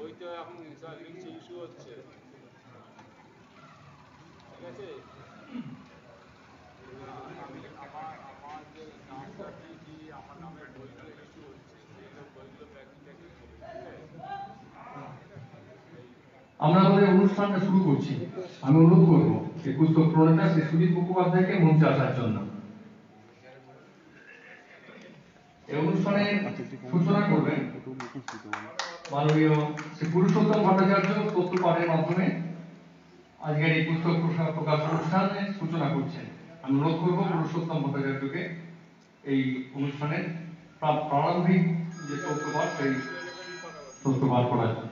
ওই তো এখন লিখছে ইস্যু হচ্ছে, ঠিক আছে। আমি আমার আমার যে নামটা দিয়েছি, আমার নামের বইগুলো ইস্যু হচ্ছে, সেইগুলো বইগুলো প্যাকিং ট্যাকিং হবে, বুঝলে। আমরা আমাদের অনুষ্ঠানটা শুরু করছি। আমি অনুরোধ করবো এই পুস্তক প্রণেতা শ্রী সুদীপ মুখোপাধ্যায়কে মঞ্চে আসার জন্য। এই অনুষ্ঠানের সূচনা করবেন মাননীয় শ্রী পুরুষোত্তম ভট্টাচার্য তথ্য পাঠের মাধ্যমে আজকের এই পুস্তক প্রকাশ অনুষ্ঠানের সূচনা করছেন। আমি অনুরোধ করবো পুরুষোত্তম ভট্টাচার্যকে এই অনুষ্ঠানের প্রারম্ভিক যে তথ্যপাঠ সেই তথ্যপাঠ করার জন্য।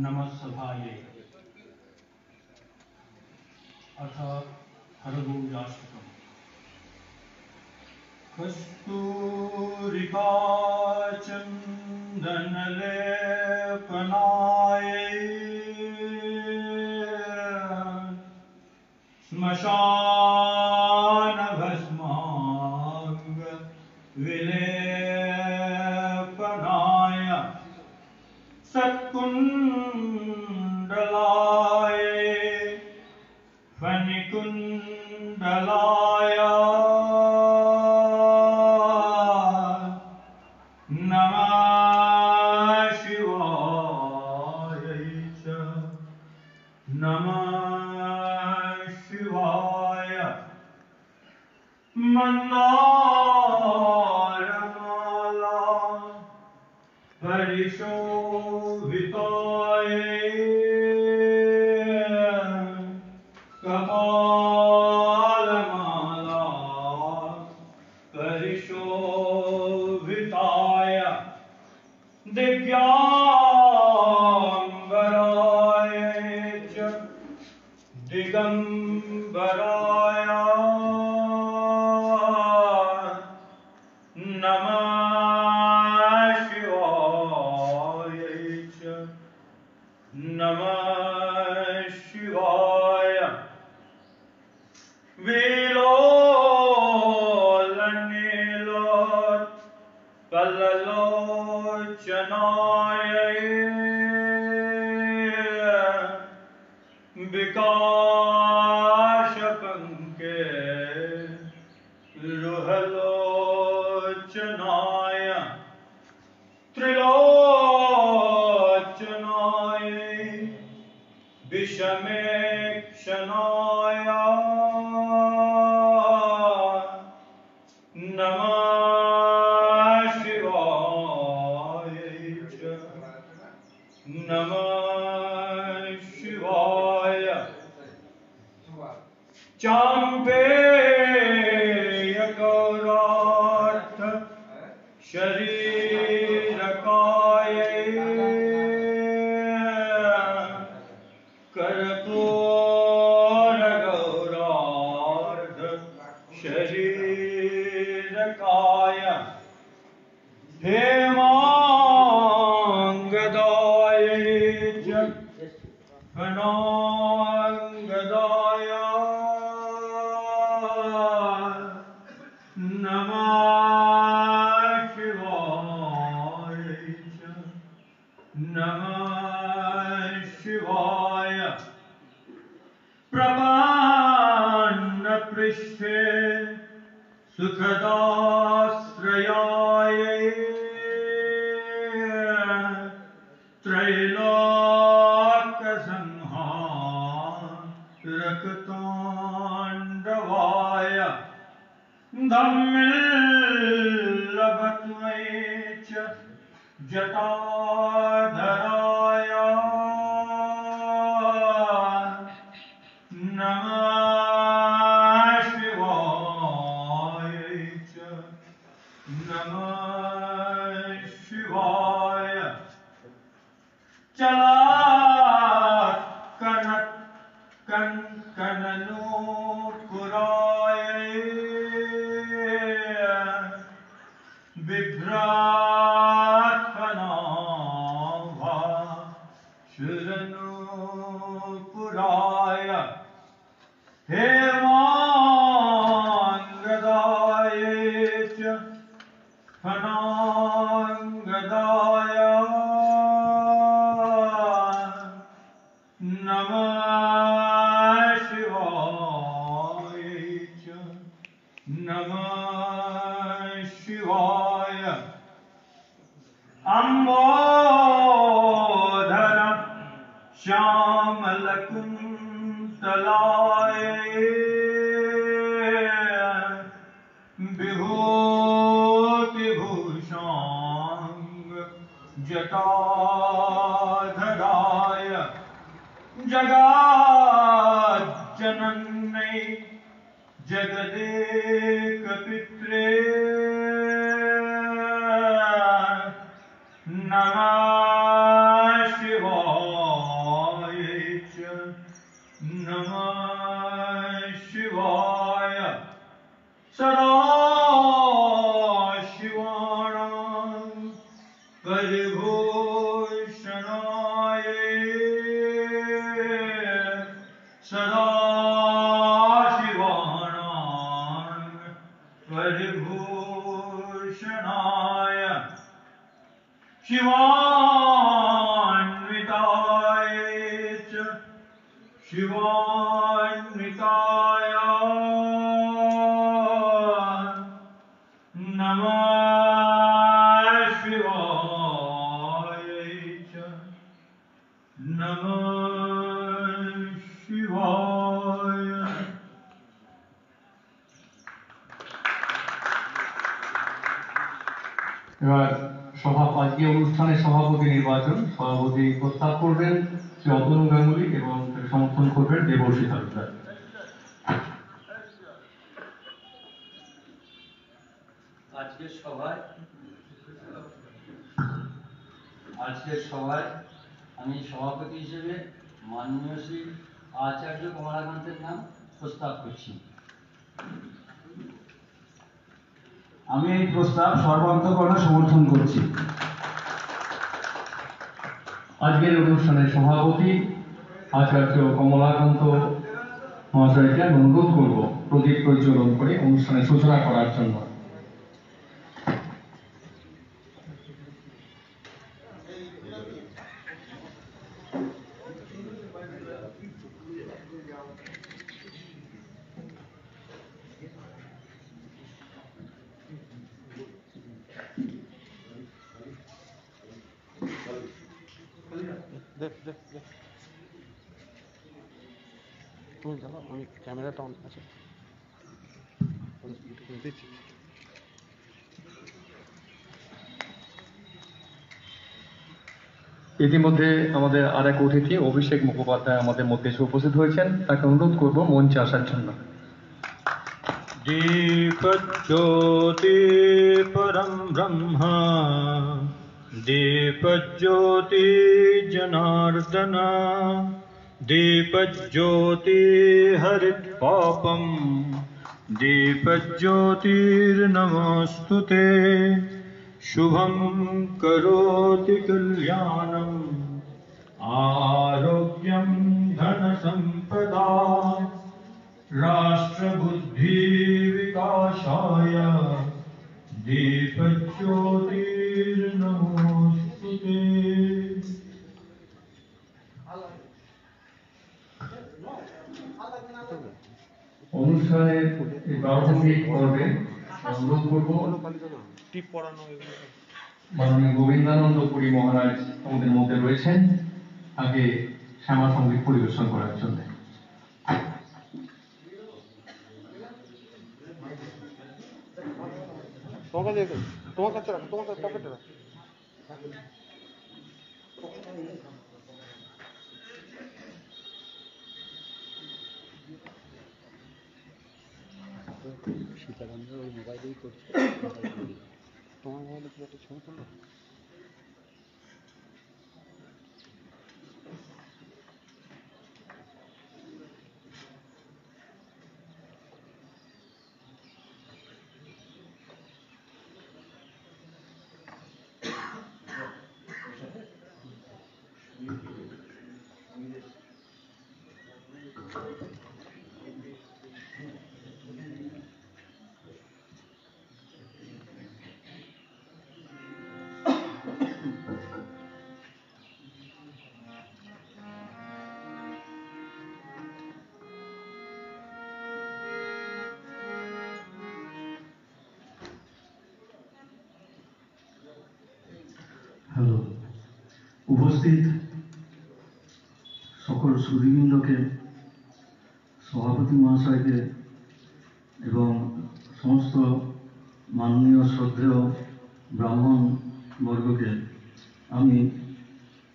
नमस्सभायै अथ हरगौराष्टकम्। कस्तूरिकाचन्दनलेपनायै श्मशानभस्माङ्ग विलेपनाय सत्कुण्डलाय फणिकुण्डलाय नमः शिवाय च नमः शिवाय। मन्दारमाला परिशोभिताय कपालमाला परिशोभिताय दिव्याम्बराय च दिगम्बराय नमः शिवाय च नमः शिवाय। विलोलनीलोत्पललोचनाय विकाशपङ्के रुहलोचनाय त्रिलोचनाय विषमेक्षणाय नमः शिवाय च नमः शिवाय। चाम्पेयगौरार्थ शरीरकाय कर्पूरगौरार्ध शरीरकाय हेमाङ्गदाय च फणाङ्गदाय नमः शिवाय च नमः शिवाय। प्रपन्नपृष्ठे सुखदाश्रयाय त्रैलोक्यसंहारकताण्डवाय धम्मिल्लभत्वये च जटाधराय नमः शिवाय च नमः शिवाय अम्बोधर श्यामलकुन्तलाय विभूतिभूषाङ्ग जटाधराय जगज्जनन्यै जगदेकपित्रे नमः शिवाय च नमः शिवाय सदाशिवाणां परिभूषणाय सदाशिवाणां परिभूषणाय शिवान्विताय च शिवान्विताय नमः शिवाय च नमः शिवाय এবার আজকে অনুষ্ঠানের সভাপতি নির্বাচন সভাপতি প্রস্তাব করবেন শ্রী অতনু গাঙ্গুলি এবং সমর্থন করবেন দেবর্ষী তালুকদার। আজকের সভায় আমি সভাপতি হিসেবে মাননীয় শ্রী আচার্য কমলাকান্তের নাম প্রস্তাব করছি। আমি এই প্রস্তাব সর্বান্তকরণে সমর্থন করছি। আজকের অনুষ্ঠানের সভাপতি আচার্য কমলাকান্ত মহাশয়কে আমি অনুরোধ করব প্রদীপ প্রজ্বলন করে অনুষ্ঠানের সূচনা করার জন্য। তুমি জানো আমি ক্যামেরাটা অন আছে দিচ্ছি। ইতিমধ্যে আমাদের আর এক অতিথি অভিষেক মুখোপাধ্যায় আমাদের মধ্যে এসে উপস্থিত হয়েছেন, তাকে অনুরোধ করব মঞ্চে আসার জন্য। दीपज्योति परं ब्रह्म दीपज्योति जनार्दन दीपज्योति हरित्पापं दीपज्योतिर्नमोऽस्तुते शुभं करोति कल्याणम् आरोग्यं धनसम्पदा राष्ट्रबुद्धि विकासाय दीपज्योतिर्नमोऽस्तुते। অনুষ্ঠানের এই প্রারম্ভিক পর্বে অনুরোধ করব টিপ পড়ানো মাননীয় গোবিন্দানন্দ পুরী মহারাজ আমাদের মধ্যে রয়েছেন, তাকে শ্যামা সঙ্গীত পরিবেশন করার জন্য। তোমার কাছে তোমার কাছে রাখো, তোমার কাছে পকেটে রাখো। সীতারামদের ওই মোবাইলেই করছে, তোমার মোবাইলে কি একটা ছবি তুললো? হলো উপস্থিত সকল সুধীবৃন্দকে, সভাপতি মহাশয়কে এবং সমস্ত মাননীয় শ্রদ্ধেয় ব্রাহ্মণ বর্গকে আমি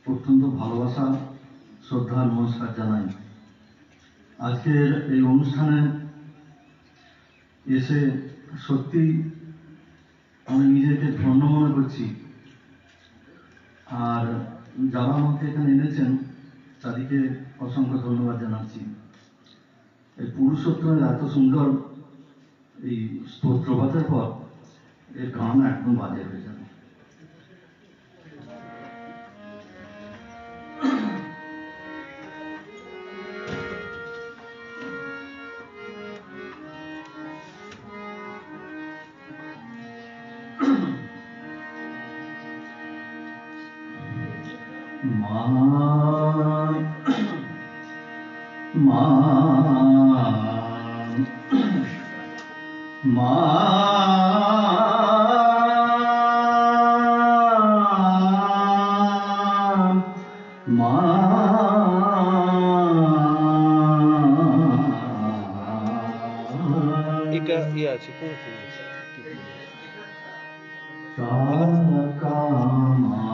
অত্যন্ত ভালোবাসা, শ্রদ্ধা, নমস্কার জানাই। আজকের এই অনুষ্ঠানে এসে সত্যি আমি নিজেকে ধন্য মনে করছি। আর যারা আমাকে এখানে এনেছেন তাদেরকে অসংখ্য ধন্যবাদ জানাচ্ছি। এই পুরুষোত্তমের এত সুন্দর এই স্তোত্রপাঠের পর এর গান একদম বাজে হয়ে যাবে। এটা ইয়ে আছে, কোন কোন আছে?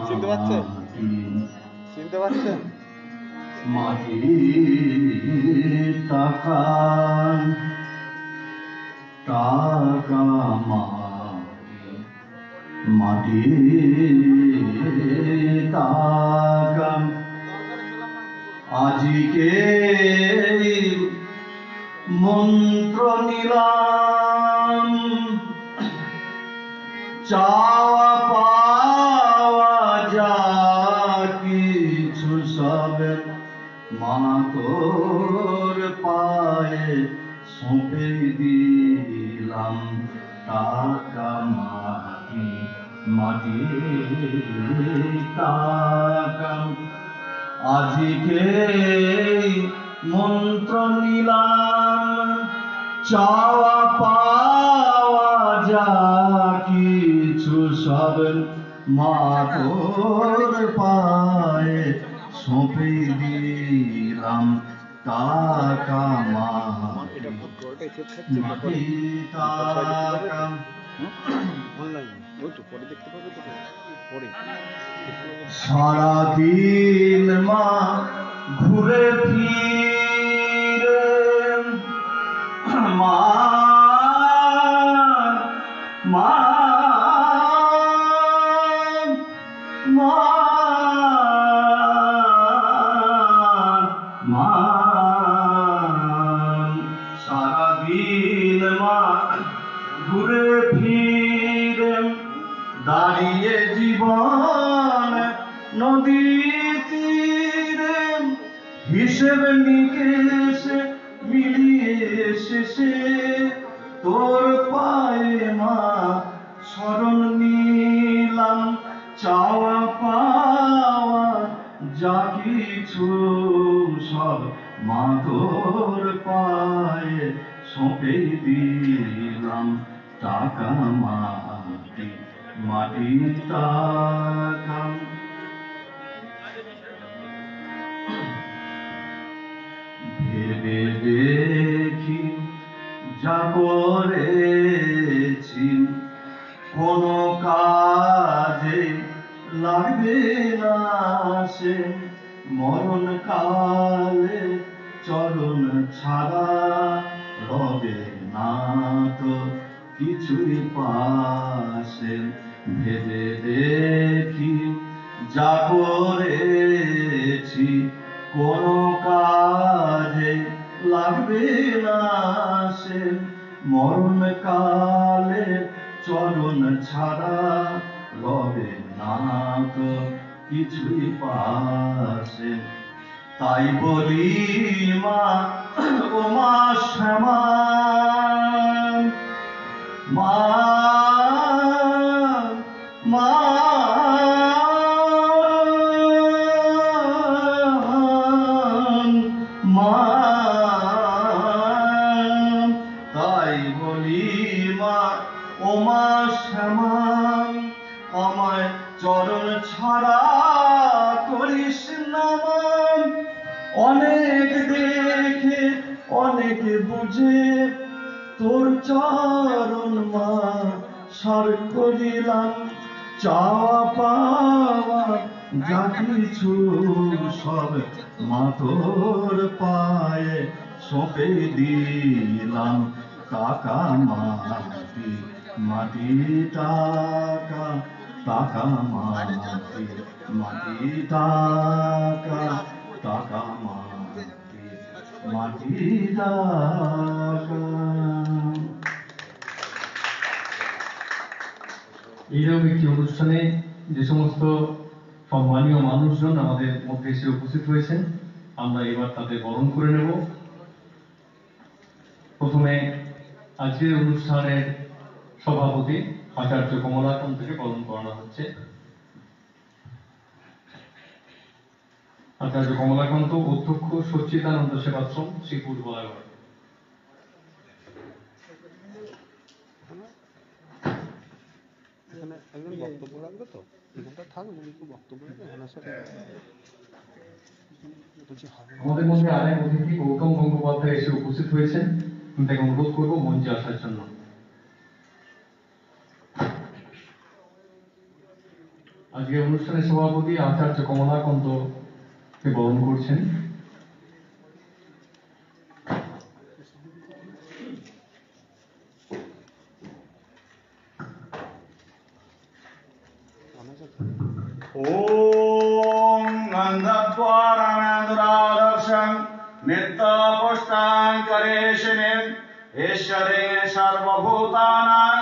চিনতে পারছেন? চিনতে পারছেন? মাটি টাকা টাকা মাটি টাকা আজিকে মন্ত্র নিলাম চাওয়া পাওয়া যা কিছু সব মা তোর পায়ে সঁপে দিলাম টাকা মাটি মাটি টাকা আজকে মন্ত্র নিলাম চাওয়া পাওয়া যা কিছু সব মা তোর পায়ে সঁপে দিলাম টাকা মাটি টাকা। সারাদিন মা ঘুরে ফিরে মা মা মা মা সারাদিন মা ঘুরে ফিরে দাঁড়িয়ে জীবন নদী তীরে হিসেব নিকেশ মিলিয়ে শেষে তোর পায়ে মা শরণ নিলাম চাওয়া পাওয়া যা কিছু সব মা তোর পায়ে সঁপে দিলাম টাকা মাটি মাটি টাকা। ভেবে দেখি যা করেছি কোনো কাজে লাগবে না সে মরণ কালে চরণ ছাড়া রবে না তো কিছুই পাশে। ভেবে দেখি যা করেছি কোনো কাজে লাগবে না সে মরণ কালে চরণ ছাড়া রবে না তো কিছুই পাশে। তাই বলি মা ও মা শ্যামা মা মা মা তাই বলি মা ও মা শ্যামা আমায় চরণ ছাড়া করিস না মন। অনেক দেখে অনেক বুঝে তোর চরণ মা সার করিলাম। চাওয়া পাওয়া যা কিছু সব মা তোর পায়ে সঁপে দিলাম। টাকা মাটি মাটি টাকা টাকা মাটি মাটি টাকা টাকা মাটি মাটি টাকা। এইরকম একটি অনুষ্ঠানে যে সমস্ত সম্মানীয় মানুষজন আমাদের মধ্যে এসে উপস্থিত হয়েছেন, আমরা এবার তাদের বরণ করে নেব। প্রথমে আজকের অনুষ্ঠানের সভাপতি আচার্য কমলাকান্তকে বরণ করানো হচ্ছে। আচার্য কমলাকান্ত, অধ্যক্ষ সচ্চিদানন্দ সেবাশ্রম, শ্রীপুর, গোলাঘাট। এখানে একজন বক্তব্য রাখবে তো, এখানটা থাক, একটু বক্তব্য রাখবে এখানে স্যার। আমাদের মধ্যে আরেক অতিথি গৌতম গঙ্গোপাধ্যায় এসে উপস্থিত হয়েছেন, আমি তাকে অনুরোধ করবো মঞ্চে আসার জন্য। আজকে অনুষ্ঠানের সভাপতি আচার্য কমলাকান্তকে বরণ করছেন। ॐ गन्धद्वारमेन्द्रादर्शं नित्यपुष्टाङ्करेशिनीम् ईश्वरे सर्वभूतानां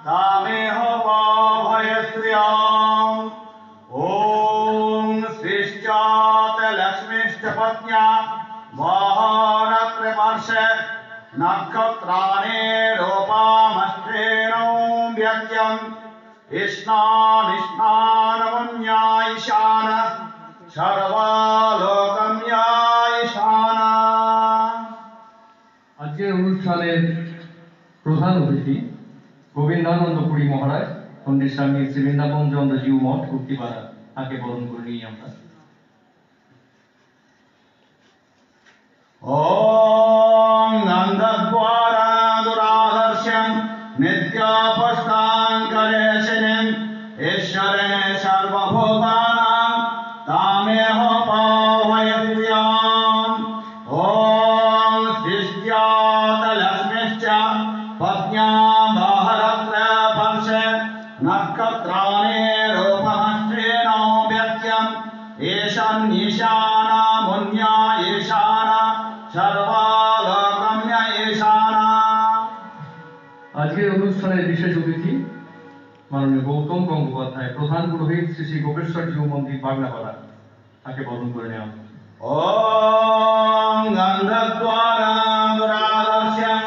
तामेह पावयश्रियाम्। ॐ श्रीश्चात लक्ष्मीश्च पत्न्या वाहनत्रपार्श्वे नक्षत्राणि रूपामश्रेणो व्यज्यम् ईशान সর্বালোকম্যাঈশান। আজকের অনুষ্ঠানের প্রধান অতিথি গোবিন্দানন্দ পুরী মহারাজ, পণ্ডিত স্বামী শ্রী বৃন্দাবন চন্দ্র জিউ মঠ, কুর্তিপাড়া, তাকে বরণ করে নিই আমরা। ॐ गन्धद्वारादुरादर्शं नित्यापस्ताङ्करेशिनीम् ईश्वरे सर्वभूतानां तामेह पावयश्रियाम्। ॐ सृष्ट्यात् लक्ष्मीश्च पत्न्या बाहरत्रपंशे नक्षत्राणि रूपमश्रेणो व्यज्यम् ईशान्यीशानमुन्या ईशान सर्वालोकम्य ईशान। আজকের অনুষ্ঠানের বিশেষ অতিথি মাননীয় গৌতম গঙ্গোপাধ্যায়, প্রধান পুরোহিত শ্রী শ্রী গোপেশ্বর জিউ মন্দির, বাগনাপাড়া, তাকে বরণ করে নেওয়া। ॐ गन्धद्वारादुरादर्शं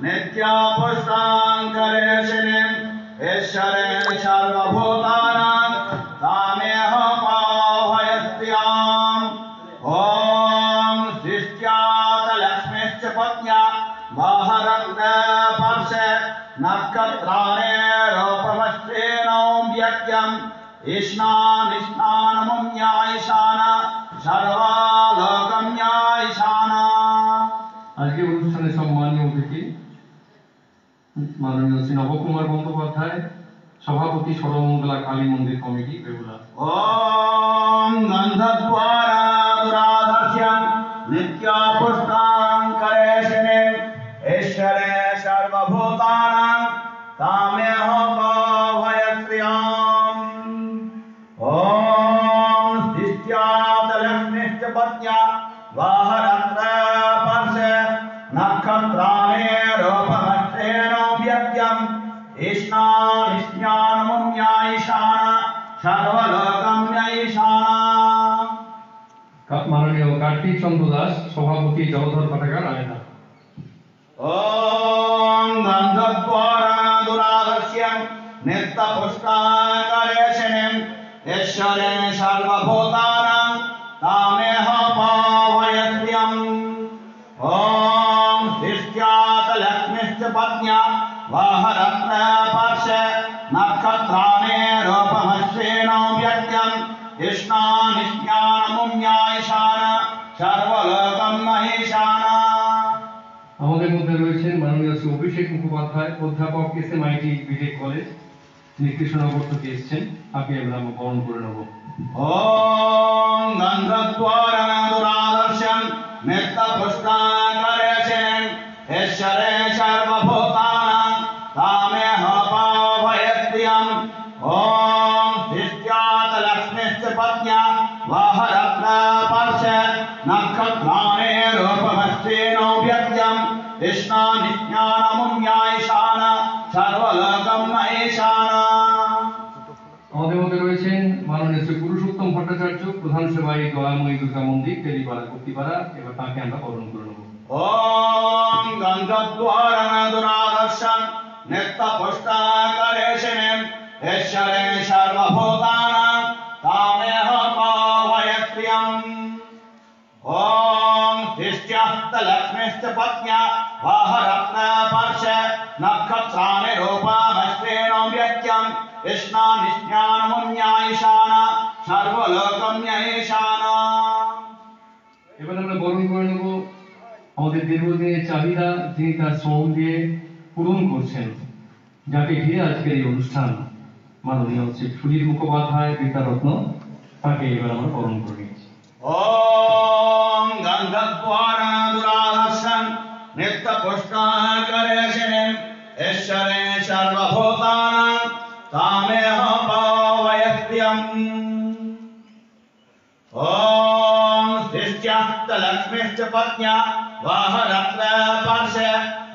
नित्यापुष्टाङ्करेशिनीम् ईश्वरे सर्वभूतानां तामेह पावयश्रियाम्। ॐ सृष्ट्यात् लक्ष्मीश्च पत्न्या बाहरत्रपार्श्वे नक्षत्राणि रूपमश्रेणो व्यज्यम् ईशानमुन्या ईशान सर्वालोकम्या ईशान। আজকে অনুষ্ঠানের সম্মানীয় অতিথি মাননীয় শ্রী নবকুমার বন্দ্যোপাধ্যায়, সভাপতি সর্বমঙ্গলা কালী মন্দির কমিটি, বেহুলা। ॐ गन्धद्वारादुरादर्शं नित्यापुष्टाङ्करेशिनीम् ईश्वरे सर्वभूतानां तामेह पावयश्रियाम्। ॐ सृष्ट्यात् लक्ष्मीश्च पत्न्या वाहरत्रपार्श्वे नक्षत्राणि रूपमश्रेणो व्यज्यम् ईशानमुन्या ईशान सर्वलोकम्य ईशान। মাননীয় কার্তিক চন্দ্র দাস, সভাপতি জলধর পাঠাগার, আয়না। ॐ गन्धद्वारादुरादर्श्यं नित्यपुष्टाङ्करेशिनीम् ईश्वरे सर्वभूतानां तामेह पावयश्रियम्। ॐ सृष्ट्यात् लक्ष्मीश्च पत्न्या वाहरत्रपार्श्वे नक्षत्राणि रूपम ঈশানা। আমাদের মধ্যে রয়েছেন মাননীয় শ্রী অভিষেক মুখোপাধ্যায়, অধ্যাপক SMIT বিটেক কলেজ, তিনি কৃষ্ণনগর থেকে এসেছেন। তাকে এবার আমরা বরণ করে নেব। ওম গন্ধদ্বারাদুরাদর্শন নিত্যপুষ্টাকরেশন ঈশ্বরে সর্বভূতানাং তামেহ পাবয়ত্যম। ওম ধিষ্ঠ্যাৎ লক্ষ্মীশ্চ পত্ন্যা वाहरत्न पर्श नक्षत्राणे रूपमस्तेनो व्यक्त्यं कृष्णा निज्ञानमुन्यायशान सर्वलोकं महेशाना। আমাদের মধ্যে রয়েছেন মাননীয় শ্রী পুরুষোত্তম ভট্টাচার্য, প্রধান সেবায়ী দয়াময়ী দুর্গা মন্দির, তেলিপাড়া, কর্তিপাড়া। এবার তাকে আমরা বরণ করে নেব। ওম গন্ধদ্বারাদুরাদর্শন নিত্যপুষ্টাকরেশন ঈশ্বরে সর্বভূতানাং तामेह पावयत्यम। ओम धिष्ठ्यात् लक्ष्मीश्च पत्न्या वाहरत्न पर्श नक्षत्राणि रूपमस्तेनो व्यक्त्यं कृष्णा निज्ञानमुन्यायशाना सर्वलोकं न्यायशाना। এবার আমরা বরণ করে নেব আমাদের দীর্ঘদিনের চাহিদা, যিনি তার শ্রম দিয়ে পূরণ করছেন, যাকে ঘিরে আজকের এই অনুষ্ঠান, মাননীয় শ্রী সুধীর মুখোপাধ্যায় বিদ্যারত্ন। তাকে এবার আমরা বরণ করে নিচ্ছি। ওম গন্ধদ্বারাদুরাদর্শন নিত্যপুষ্টাকরেশন ঈশ্বরে সর্বভূতানাং তামেহ পাবয়ত্যম। ओम धिष्ठ्यात् लक्ष्मीश्च पत्न्या वाहरत्न पर्श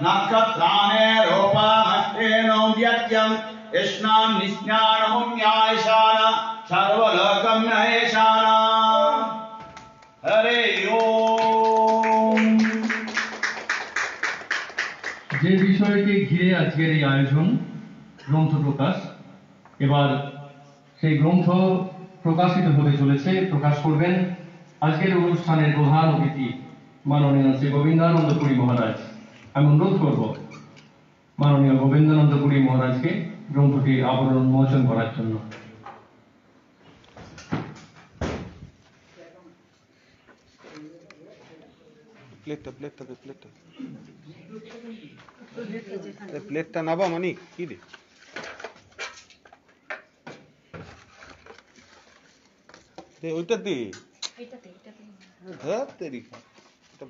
नक्षत्राणे रूपमस्तेनो व्यक्त्यं कृष्णा निज्ञानमुन्यायशाना सर्वलोकं महेशाना। हरे ओम। যে বিষয়কে ঘিরে আজকের এই আয়োজন, গ্রন্থ প্রকাশ, এবার সেই গ্রন্থ প্রকাশিত হতে চলেছে। প্রকাশ করবেন আজকের অনুষ্ঠানের প্রধান অতিথি মাননীয় শ্রী গোবিন্দানন্দ পুরী মহারাজ। আমি অনুরোধ করব মাননীয় গোবিন্দানন্দ পুরী মহারাজকে গ্রন্থটির আবরণ উন্মোচন করার জন্য। প্লেটটা নাবা মানি কি রে ওইটা দে ধর তেরি এটা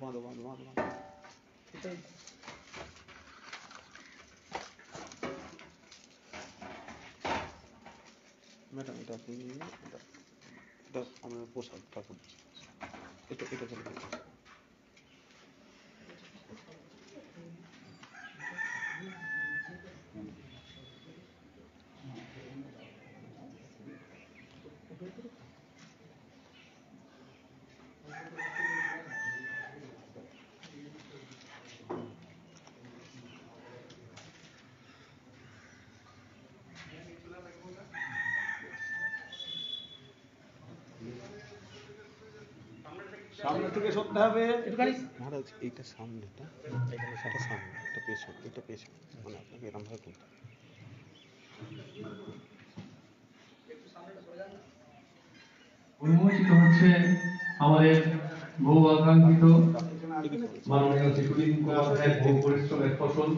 বাঁধো বাঁধো বাঁধো বাঁধো ম্যাডাম এটা আপনি এটা আমরা পোশাক ঠাকুর এটা এটা চলে সামনে থেকে সরতে হবে মহারাজ। এইটা সামনেটা, এটা সামনে, এটা পেছন, এটা পেছন, মানে আপনাকে এরকম ভাবে তুলতে হবে। উন্মোচিত হচ্ছে আমাদের বহু আকাঙ্ক্ষিত মাননীয় শ্রী সুধীর মুখোপাধ্যায়ের বহু পরিশ্রমের ফসল।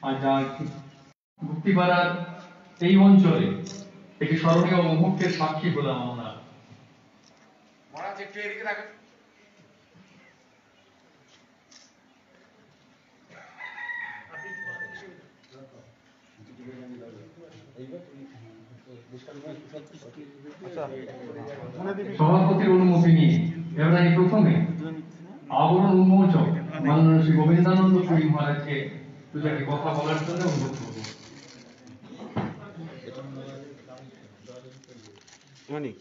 আর যা মুক্তিপাড়ার এই অঞ্চলে একটি স্মরণীয় মুহূর্তের সাক্ষী হলাম আমরা। মহারাজ একটু এদিকে রাখেন। সভাপতির অনুমতি নিয়ে এবার আমি প্রথমে আবরণ উন্মোচক মাননীয় শ্রী গোবিন্দানন্দ পুরী মহারাজকে দুটাকে কথা বলার জন্য অনুরোধ করব। মানিক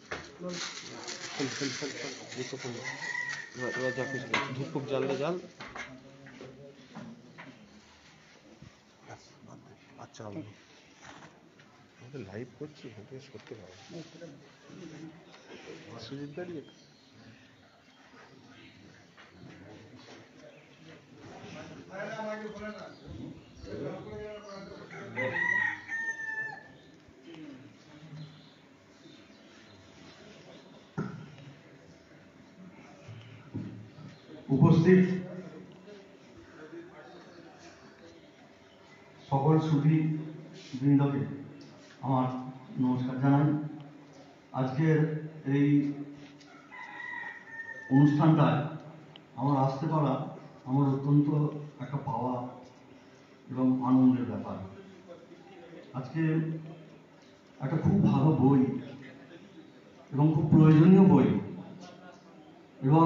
ধূপ খুব জ্বাললে জাল। আচ্ছা আমাদের লাইভ করছি, এখান থেকে সরতে পারবো সুজিত দাঁড়িয়ে উপস্থিত সকল সুধী বৃন্দকে আমার নমস্কার জানাই। আজকের এই অনুষ্ঠানটায় আমার আসতে পারা আমার অত্যন্ত একটা পাওয়া এবং আনন্দের ব্যাপার। আজকে একটা খুব ভালো বই এবং খুব প্রয়োজনীয় বই এবং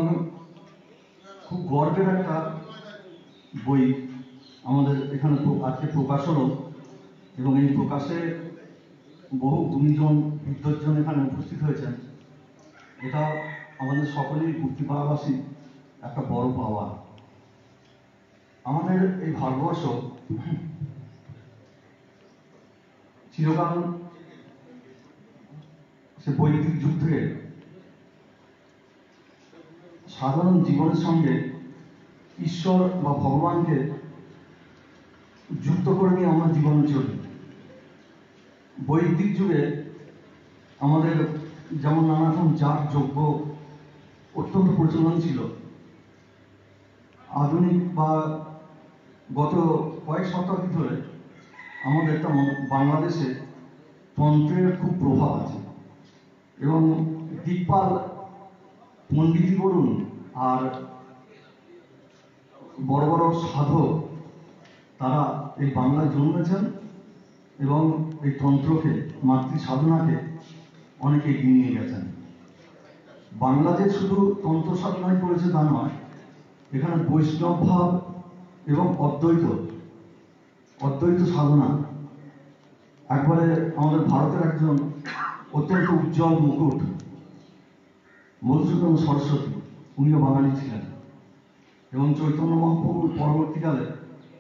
খুব গর্বের একটা বই আমাদের এখানে আজকে প্রকাশ হলো এবং এই প্রকাশে বহু গুণীজন বিদ্বজ্জন এখানে উপস্থিত হয়েছেন। এটা আমাদের সকলেই বুদ্ধিপাড়াবাসী একটা বড় পাওয়া। আমাদের এই ভারতবর্ষ চিরকাল সে বৈদিক যুগ থেকে সাধারণ জীবনের সঙ্গে ঈশ্বর বা ভগবানকে যুক্ত করে নিয়ে আমরা জীবনে চলি। বৈদিক যুগে আমাদের যেমন নানা রকম যাগ যজ্ঞ অত্যন্ত প্রচলন ছিল। আধুনিক বা গত কয়েক শতাব্দী ধরে আমাদের তেমন বাংলাদেশে তন্ত্রের খুব প্রভাব আছে এবং দিকপাল পণ্ডিতই বলুন আর বড় বড় সাধক তারা এই বাংলায় জন্মেছেন এবং এই তন্ত্রকে মাতৃ সাধনাকে অনেকে এগিয়ে নিয়ে গেছেন। বাংলাদেশ শুধু তন্ত্র সাধনাই করেছে তা নয়, এখানে বৈষ্ণব ভাব এবং অদ্বৈত সাধনা একবারে আমাদের ভারতের একজন অত্যন্ত উজ্জ্বল মুকুট মধুসূদন সরস্বতী, উনিও বাঙালি ছিলেন এবং চৈতন্য মহাপ্রভুর পরবর্তীকালে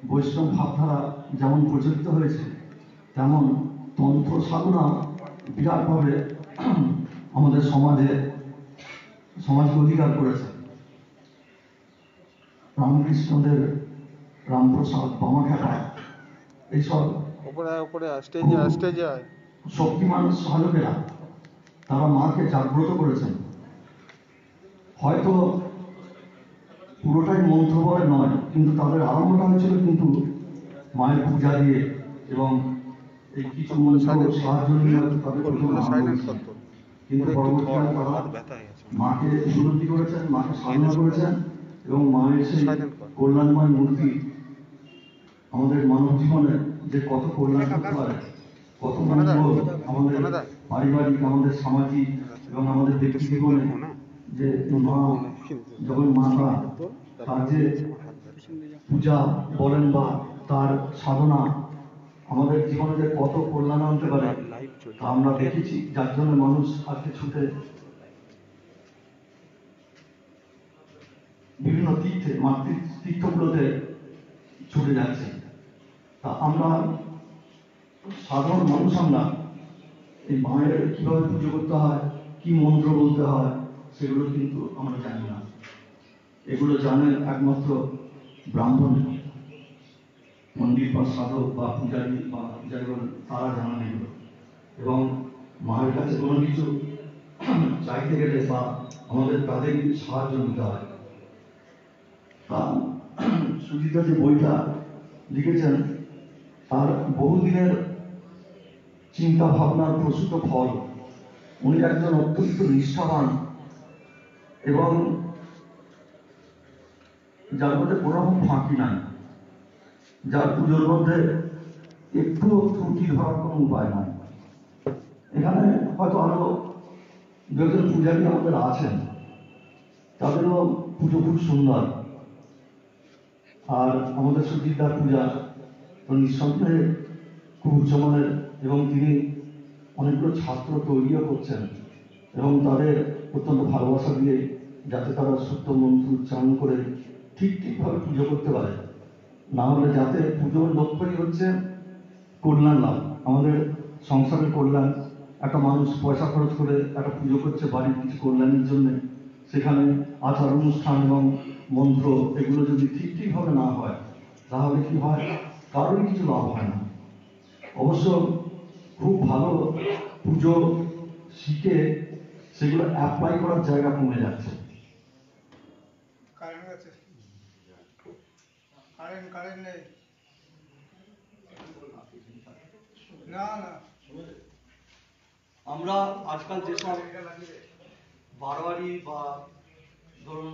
বৈষ্ণব ভাবধারা যেমন প্রচলিত হয়েছে তেমন তন্ত্র সাধনা বিরাটভাবে আমাদের সমাজকে অধিকার করেছে। রামকৃষ্ণদের, রামপ্রসাদ, বামাখ্যাপা এইসব শক্তিমান সাধকেরা তারা মাকে জাগ্রত করেছেন। হয়তো পুরোটাই মন্ত্র বলে নয়, কিন্তু তাদের আরম্ভটা হয়েছিল কিন্তু মায়ের পূজা দিয়ে এবং এই কিছু সাহায্য নিয়ে তাদের কিন্তু পরবর্তীকালে তারা মাকে উপলব্ধি করেছেন, মাকে সাধনা করেছেন এবং মায়ের সেই কল্যাণময় মূর্তি আমাদের মানব জীবনে যে কত কল্যাণ করতে পারে, কত মঙ্গল আমাদের পারিবারিক, আমাদের সামাজিক এবং আমাদের ব্যক্তি জীবনে যে মা যখন মাতা তার যে পূজা বলেন বা তার সাধনা আমাদের জীবনে যে কত কল্যাণ আনতে পারে তা আমরা দেখেছি, যার জন্য মানুষ আজকে ছুটে বিভিন্ন তীর্থে তীর্থগুলোতে ছুটে যাচ্ছে। তা আমরা সাধারণ মানুষ আমরা এই মায়ের কিভাবে পুজো করতে হয়, কি মন্ত্র বলতে হয় সেগুলো কিন্তু আমরা জানি না। এগুলো জানেন একমাত্র ব্রাহ্মণ, পণ্ডিত বা সাধক বা পূজারী বা পূজারী তারা জানেন এগুলো। এবং মায়ের কাছে কোনো কিছু চাইতে গেলে বা আমাদের তাদের সাহায্য নিতে হয়। তা সুজিতা যে বইটা লিখেছেন তার বহুদিনের চিন্তা ভাবনার প্রসূত ফল। উনি একজন অত্যন্ত নিষ্ঠাবান এবং যার মধ্যে কোনো রকম ফাঁকি নাই, যার পুজোর মধ্যে একটু ত্রুটি ধরার কোনো উপায় নাই। এখানে হয়তো আরো দুজন পূজারী আমাদের আছেন, তাদেরও পুজো খুব সুন্দর। আর আমাদের সুজিতার পূজা তো নিঃসন্দেহে খুব উচ্চমানের এবং তিনি অনেকগুলো ছাত্র তৈরিও করছেন এবং তাদের অত্যন্ত ভালোবাসা দিয়ে যাতে তারা সত্য মন্ত্র উচ্চারণ করে ঠিকভাবে পুজো করতে পারে। না হলে যাতে পুজোর লক্ষ্যই হচ্ছে কল্যাণ লাভ, আমাদের সংসারের কল্যাণ। একটা মানুষ পয়সা খরচ করে একটা পুজো করছে বাড়ির কিছু কল্যাণের জন্য, সেখানে আচার অনুষ্ঠান এবং মন্ত্র এগুলো যদি ঠিকভাবে না হয় তাহলে কি হয়, কারোরই কিছু লাভ হয় না। অবশ্য খুব ভালো পুজো শিখে সেগুলো অ্যাপ্লাই করার জায়গা কমে যাচ্ছে। কারেন্ট নেই। না না, আমরা আজকাল যেসব বারোয়ারি বা ধরুন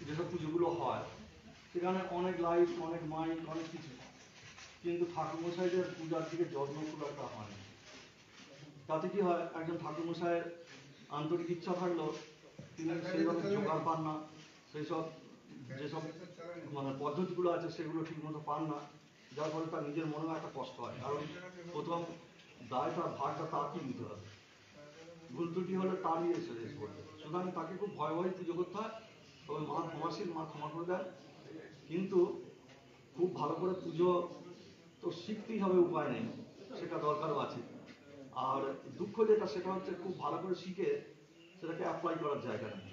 যেসব পুজোগুলো হয় সেখানে অনেক লাইট, অনেক মাইক, অনেক কিছু, কিন্তু ঠাকুরমশাইদের পূজার দিকে যত্ন খুব একটা হয় না। তাতে কি হয়, একজন ঠাকুরমশাইয়ের আন্তরিক ইচ্ছা থাকলেও তিনি সেইভাবে জোগাড় পান না, সেইসব যেসব মানে পদ্ধতিগুলো আছে সেগুলো ঠিক মতো পান না, যার ফলে তার নিজের মনেও একটা কষ্ট হয়। কারণ প্রথম দায়টা ভাগটা তাকেই নিতে হবে, ভুল ত্রুটি হলে তারই এসে করবে। সুতরাং তাকে খুব ভয় ভয় পুজো করতে হয়। তবে মা ক্ষমাশীল, মা ক্ষমা করে দেন। কিন্তু খুব ভালো করে পুজো তো শিখতেই হবে, উপায় নেই, সেটা দরকারও আছে। আর দুঃখ যেটা সেটা হচ্ছে খুব ভালো করে শিখে সেটাকে অ্যাপ্লাই করার জায়গা নেই।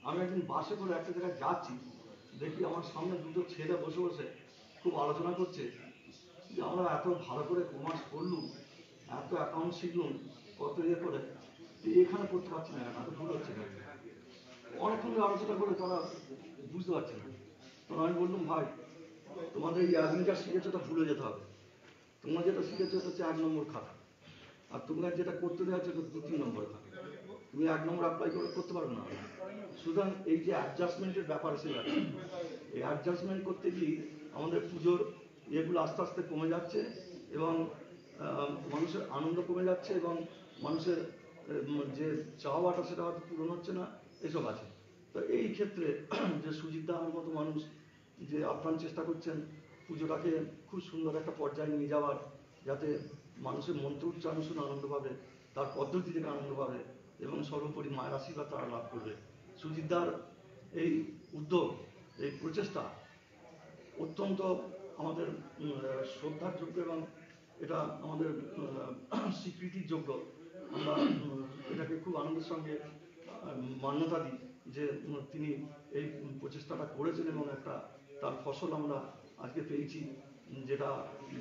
আমি একদিন বাসে করে একটা জায়গায় যাচ্ছি, দেখি আমার সামনে দুটো ছেলে বসে বসে খুব আলোচনা করছে যে আমরা এত ভালো করে কমার্স পড়লুম, এত অ্যাকাউন্ট শিখলুম, কত ইয়ে করে এখানে করতে পারছি না, এত ভুল হচ্ছে না। অনেকক্ষণ আলোচনা করে তারা বুঝতে পারছে না। তখন আমি বললাম, ভাই তোমাদের এই অ্যাডমিনটা শিখেছো তা ভুলে যেতে হবে। তোমরা যেটা শিখেছো এটা হচ্ছে 1 নম্বর খাতা, আর তোমরা যেটা করতে দেওয়া হচ্ছে 2-3 নম্বর খাতা। তুমি 1 নম্বর অ্যাপ্লাই করতে পারবে না। সুতরাং এই যে অ্যাডজাস্টমেন্টের ব্যাপার এসে যাচ্ছে, এই অ্যাডজাস্টমেন্ট করতে গিয়ে আমাদের পুজোর ইয়েগুলো আস্তে আস্তে কমে যাচ্ছে এবং মানুষের আনন্দ কমে যাচ্ছে এবং মানুষের যে চাওয়াটা সেটা হয়তো পূরণ হচ্ছে না, এসব আছে। তো এই ক্ষেত্রে যে সুজিত দার মতো মানুষ যে আপ্রাণ চেষ্টা করছেন পুজোটাকে খুব সুন্দর একটা পর্যায়ে নিয়ে যাওয়ার, যাতে মানুষের মন্ত্র উচ্চারণ শুনে আনন্দ পাবে, তার পদ্ধতি থেকে আনন্দ পাবে এবং সর্বোপরি মায়ের আশীর্বাদ তারা লাভ করবে। সুজিত দার এই উদ্যোগ, এই প্রচেষ্টা অত্যন্ত আমাদের শ্রদ্ধার যোগ্য এবং এটা আমাদের স্বীকৃতির যোগ্য। আমরা এটাকে খুব আনন্দের সঙ্গে মান্যতা দিই যে তিনি এই প্রচেষ্টাটা করেছেন এবং একটা তার ফসল আমরা আজকে পেয়েছি, যেটা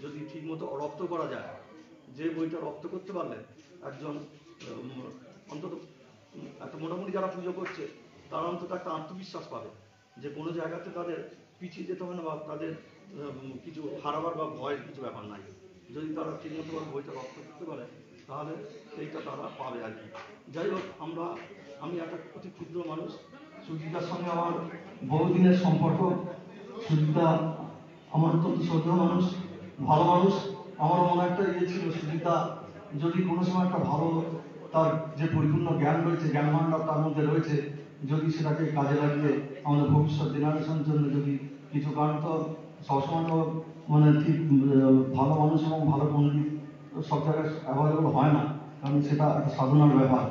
যদি ঠিকমতো রপ্ত করা যায়। যে বইটা রপ্ত করতে পারলে একজন অন্তত একটা মোটামুটি যারা পুজো করছে তারা অন্তত একটা আত্মবিশ্বাস পাবে যে কোনো জায়গাতে তাদের পিছিয়ে যেতে হবে না বা তাদের কিছু হারাবার বা ভয়ের কিছু ব্যাপার নাই। যদি তারা ঠিকমতো বইটা রপ্ত করতে পারে তাহলে এইটা তারা পাবে আর কি। যাই হোক, আমি একটা অতি ক্ষুদ্র মানুষ, সুজিতার সঙ্গে আমার বহুদিনের সম্পর্ক। সুজিতা আমার অত্যন্ত শ্রদ্ধা মানুষ, ভালো মানুষ। আমার মনে একটা ইয়ে ছিল, সুজিতা যদি কোনো সময় একটা ভালো, তার যে পরিপূর্ণ জ্ঞান রয়েছে, জ্ঞান ভাণ্ডার তার মধ্যে রয়েছে, যদি সেটাকে কাজে লাগিয়ে আমাদের ভবিষ্যৎ জেনারেশনের জন্য যদি কিছু, কারণ তো সবসময় তো মানে ঠিক ভালো মানুষ এবং ভালো পণ্ডিত সব জায়গায় অ্যাভেলেবল হয় না, কারণ সেটা একটা সাধনার ব্যাপার।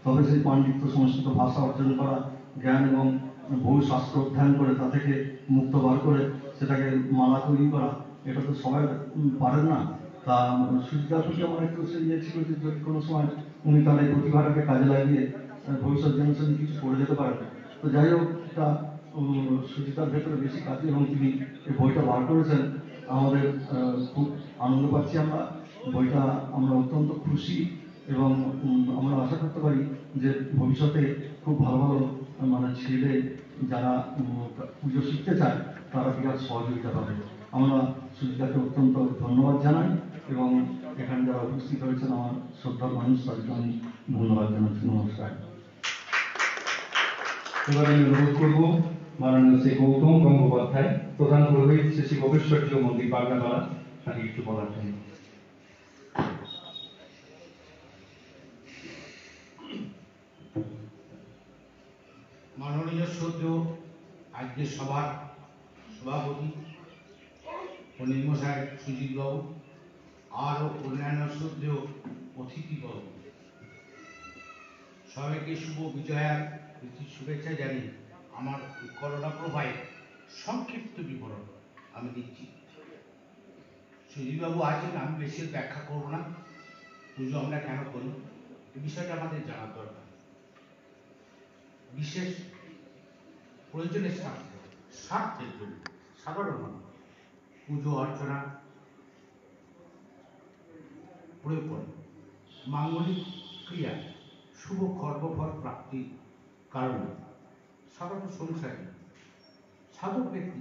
তবে সেই পাণ্ডিত্য, সংস্কৃত ভাষা অর্জন করা, জ্ঞান এবং বহু শাস্ত্র অধ্যয়ন করে তা থেকে মুক্ত বার করে সেটাকে মালা তৈরি করা, এটা তো সবাই পারেন না। তা সুজিতার প্রতি আমার একটু সে ইয়ে ছিল যে যদি কোনো সময় উনি তার এই প্রতিভাটাকে কাজে লাগিয়ে ভবিষ্যৎ জেনারেশনে কিছু করে যেতে পারেন। তো যাই হোক, এটা সুজিতার ভেতরে বেশি কাজে এবং তিনি এই বইটা বার করেছেন, আমাদের খুব আনন্দ পাচ্ছি আমরা। বইটা আমরা অত্যন্ত খুশি এবং আমরা আশা করতে পারি যে ভবিষ্যতে খুব ভালো ভালো মানে ছেলে যারা পুজো শিখতে চায় তারা বিরাট সহযোগিতা পাবে। আমরা সুজিতাকে অত্যন্ত ধন্যবাদ জানাই এবং এখানে যারা উপস্থিত হয়েছেন আমার শ্রদ্ধার মানুষ, তাদেরকে আমি ধন্যবাদ জানাচ্ছি। নমস্কার। এবার আমি অনুরোধ করব মাননীয় শ্রী গৌতম গঙ্গোপাধ্যায়, প্রধান পুরোহিত শ্রী শ্রী গোপেশ্বরী মন্দির বাগনাপাড়া, তাকে একটু বলার জন্য। মাননীয় শ্রদ্ধেয় আজকের সভার সভাপতি পণ্ডিত মশাই সুজিত বাবু, আরও অন্যান্য শ্রদ্ধেয় অতিথিবর্গ, সবাইকে শুভ বিজয়ার শুভেচ্ছা জানিয়ে আমার করোনা প্রবাহের সংক্ষিপ্ত বিবরণ আমি দিচ্ছি। সুজিতবাবু আছেন, আমি বেশি ব্যাখ্যা করব না। পুজো আমরা কেন করি এই বিষয়টা আমাদের জানার দরকার। বিশেষ প্রয়োজনের স্বার্থের জন্য সাধারণ মানুষ পুজো অর্চনা প্রয়োগ করে মাঙ্গলিক ক্রিয়া শুভ কর্মফল প্রাপ্তির কারণে সাধারণ সংসারী সাধক ব্যক্তি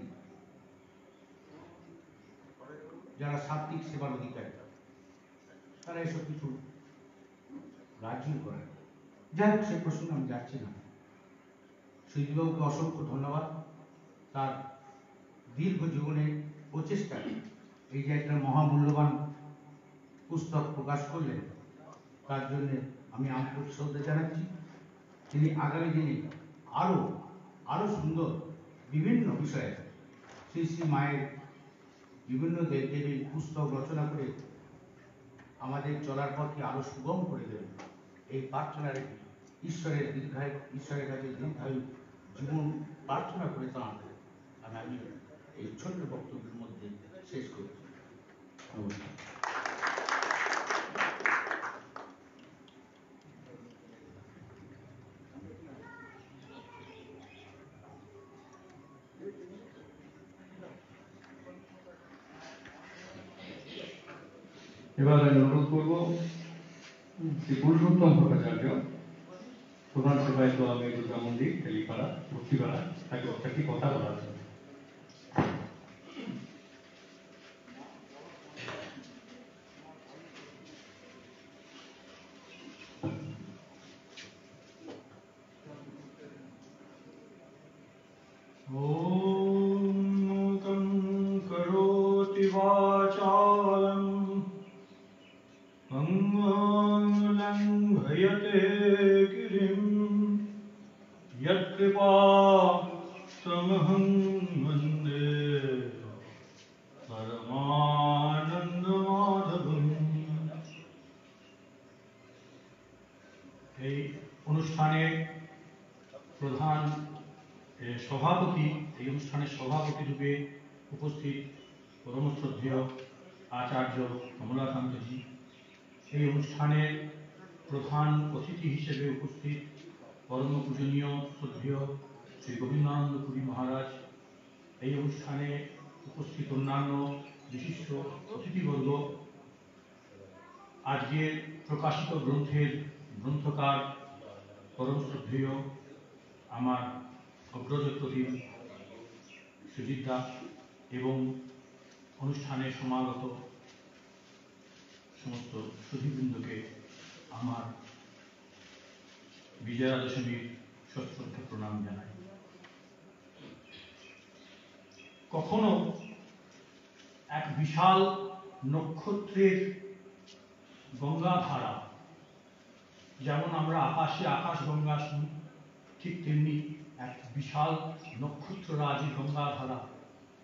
যারা সাত্বিক সেবার অধিকারী তারা এসব কিছু রাজি করেন। যাই হোক, সে প্রসঙ্গে আমি যাচ্ছি না। সুজিবাবুকে অসংখ্য ধন্যবাদ, তার দীর্ঘ জীবনের প্রচেষ্টায় এই যে একটা মহামূল্যবান পুস্তক প্রকাশ করলেন, তার জন্য আমি আন্তরিক শ্রদ্ধা জানাচ্ছি। তিনি আগামী দিনে আরো সুন্দর বিভিন্ন বিষয়ে শ্রী শ্রী মায়ের বিভিন্ন দেবদেবীর পুস্তক রচনা করে আমাদের চলার পথকে আরো সুগম করে দেবেন, এই প্রার্থনা রেখে ঈশ্বরের কাছে দীর্ঘায়ু জীবন প্রার্থনা করে আমি এই ছোট্ট বক্তব্যের মধ্যে শেষ করছি। নমস্কার। এবার আমি অনুরোধ করবো শ্রী পুরুষোত্তম ভট্টাচার্য, প্রধান সেবায়িত আমি দুর্গা মন্দির তেলিপাড়া ভর্তিপাড়া, তাকে একটি কথা বলার জন্য। ॐ करोति वाचालं लङ्घयते गिरिं यत्कृपातमहं वन्दे परमानन्दमाधवम्। এই অনুষ্ঠানের প্রধান সভাপতি, এই অনুষ্ঠানের সভাপতি রূপে উপস্থিত পরম শ্রদ্ধেয় আচার্য কমলাকান্তজি, এই অনুষ্ঠানের প্রধান অতিথি হিসেবে উপস্থিত পরম পূজনীয় শ্রদ্ধেয় শ্রী গোবিন্দানন্দ পুরী মহারাজ, এই অনুষ্ঠানে উপস্থিত অন্যান্য বিশিষ্ট অতিথিবর্গ, আজকের প্রকাশিত গ্রন্থের গ্রন্থকার পরম শ্রদ্ধেয় আমার অগ্রজ প্রতিম সুজিত দা এবং অনুষ্ঠানে সমাগত সমস্ত সুধীবৃন্দকে আমার বিজয়া দশমীর সশ্রদ্ধ প্রণাম জানাই। কখনো এক বিশাল নক্ষত্রের গঙ্গাধারা, যেমন আমরা আকাশে আকাশ গঙ্গা শুনি, ঠিক তেমনি এক বিশাল নক্ষত্ররাজি গঙ্গাধারা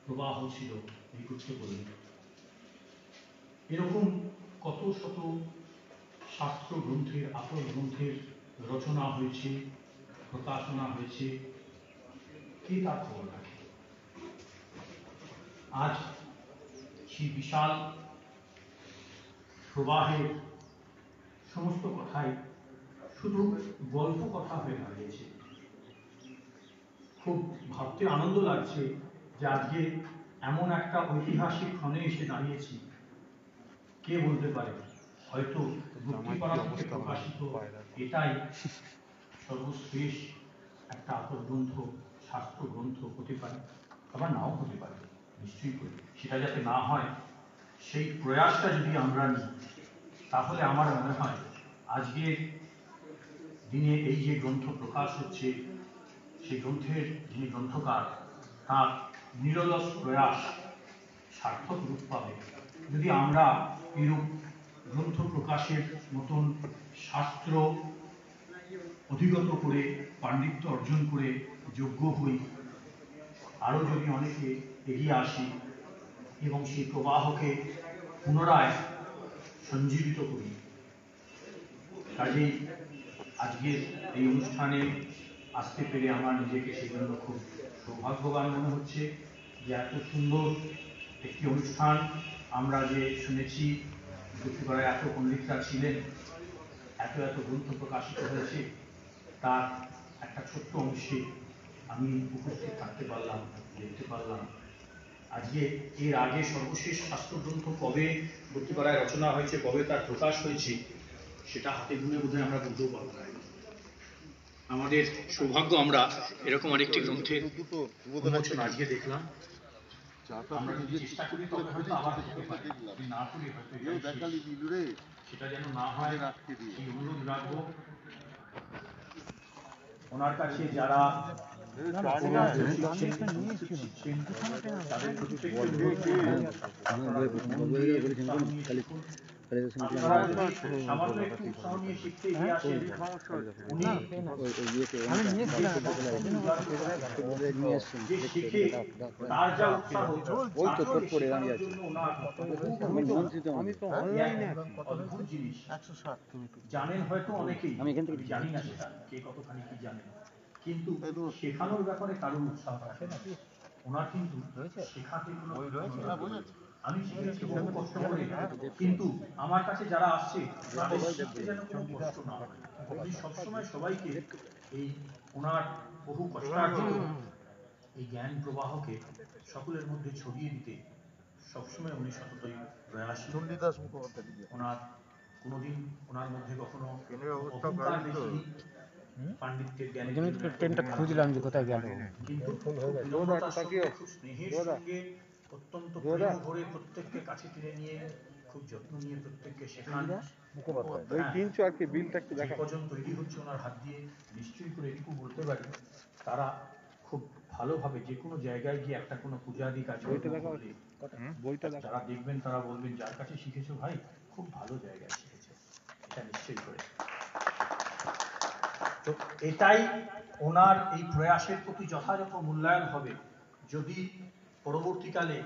প্রবাহ ছিল এই গুপ্তপল্লী। এরকম কত শত শাস্ত্র গ্রন্থের, আপর গ্রন্থের রচনা হয়েছে, প্রকাশনা হয়েছে, কে তার খবর রাখে? আজ সেই বিশাল প্রবাহের সমস্ত কথাই শুধু গল্প কথা হয়ে দাঁড়িয়েছে। খুব ভাবতে আনন্দ লাগছে যে আজকে এমন একটা ঐতিহাসিক ক্ষণে এসে দাঁড়িয়েছি। কে বলতে পারে, হয়তো গুপ্তিপাড়া থেকে প্রকাশিত এটাই সর্বশেষ একটা আপর গ্রন্থ, শাস্ত্র গ্রন্থ হতে পারে, আবার নাও হতে পারে, নিশ্চয়ই করে। সেটা যাতে না হয় সেই প্রয়াসটা যদি আমরা নিই, তাহলে আমার মনে হয় আজকের দিনে এই যে গ্রন্থ প্রকাশ হচ্ছে, সেই গ্রন্থের যিনি গ্রন্থকার, তার নিরলস প্রয়াস সার্থক রূপ পাবে যদি আমরা এরূপ গ্রন্থ প্রকাশের মতন শাস্ত্র অধিগত করে, পাণ্ডিত্য অর্জন করে যোগ্য হই, আরও যদি অনেকে এগিয়ে আসি এবং সেই প্রবাহকে পুনরায় সঞ্জীবিত করি। কাজেই আজকের এই অনুষ্ঠানে আসতে পেরে আমার নিজেকে সেই জন্য খুব সৌভাগ্যবান মনে হচ্ছে যে এত সুন্দর একটি অনুষ্ঠান আমরা যে শুনেছি, গুপ্তিপাড়ায় এত পণ্ডিতরা ছিলেন, এত গ্রন্থ প্রকাশিত হয়েছে, তার একটা ছোট্ট অংশে আমি উপস্থিত থাকতে পারলাম, দেখতে পারলাম। আজকে এর আগে সর্বশেষ শাস্ত্রগ্রন্থ কবে গুপ্তিপাড়ায় রচনা হয়েছে, কবে তার প্রকাশ হয়েছে, সেটা হাতে গুনে বোধহয় আমরা বলতেও পারবো না। আমাদের সৌভাগ্য আমরা এরকম আরেকটি গ্রন্থের উন্মোচন আজকে দেখলাম। আমরা যদি চেষ্টা করি তবে হয়তো আবার হতে পারে, যদি না করি হয়তো এটাই শেষ। সেটা যেন না হয় সেই অনুরোধ রাখবো ওনার কাছে যারা শিখছেন তাদের প্রত্যেককে অনুরোধ করবো আপনারা যদি সামান্য একটু উৎসাহ নিয়ে শিখতে এগিয়ে আসেন, উনি যে শিখে তার যা উৎসাহ অদ্ভুত জিনিস জানেন হয়তো অনেকেই, জানি না সেটা কে কতখানি কি জানেন, কিন্তু শেখানোর ব্যাপারে কারোর উৎসাহ থাকে না। ওনার কিন্তু শেখাতে কোনো আমি শিখেছি বহু কষ্ট করে, কিন্তু আমার কাছে যারা আসছে তাদের শিখতে যেন কোনো কষ্ট না হয়। উনি সবসময় সবাইকে এই ওনার বহু কষ্টার্জিত এই জ্ঞান প্রবাহকে সকলের মধ্যে ছড়িয়ে দিতে সবসময় উনি সততই প্রয়াসী। ওনার কোনোদিন ওনার মধ্যে কখনো অহংকার দেখিনি, পাণ্ডিত্যের জ্ঞানের ট্রেনটা খুঁজলাম যে কোথায় গেল, কিন্তু বিনম্রতার সঙ্গে, খুব স্নেহের সঙ্গে, অত্যন্ত প্রেম ভরে প্রত্যেককে কাছে টেনে নিয়ে খুব যত্ন নিয়ে প্রত্যেককে শেখান। যে কজন তৈরি হচ্ছে ওনার হাত দিয়ে, নিশ্চয়ই করে এটুকু বলতে পারি তারা খুব ভালোভাবে যে কোনো জায়গায় গিয়ে একটা কোনো পূজাদি কাজ করলে যারা দেখবেন তারা বলবেন যার কাছে শিখেছো ভাই খুব ভালো জায়গায় শিখেছো, এটা নিশ্চয়ই করে। তো এটাই ওনার এই প্রয়াসের প্রতি যথাযথ মূল্যায়ন হবে যদি পরবর্তীকালে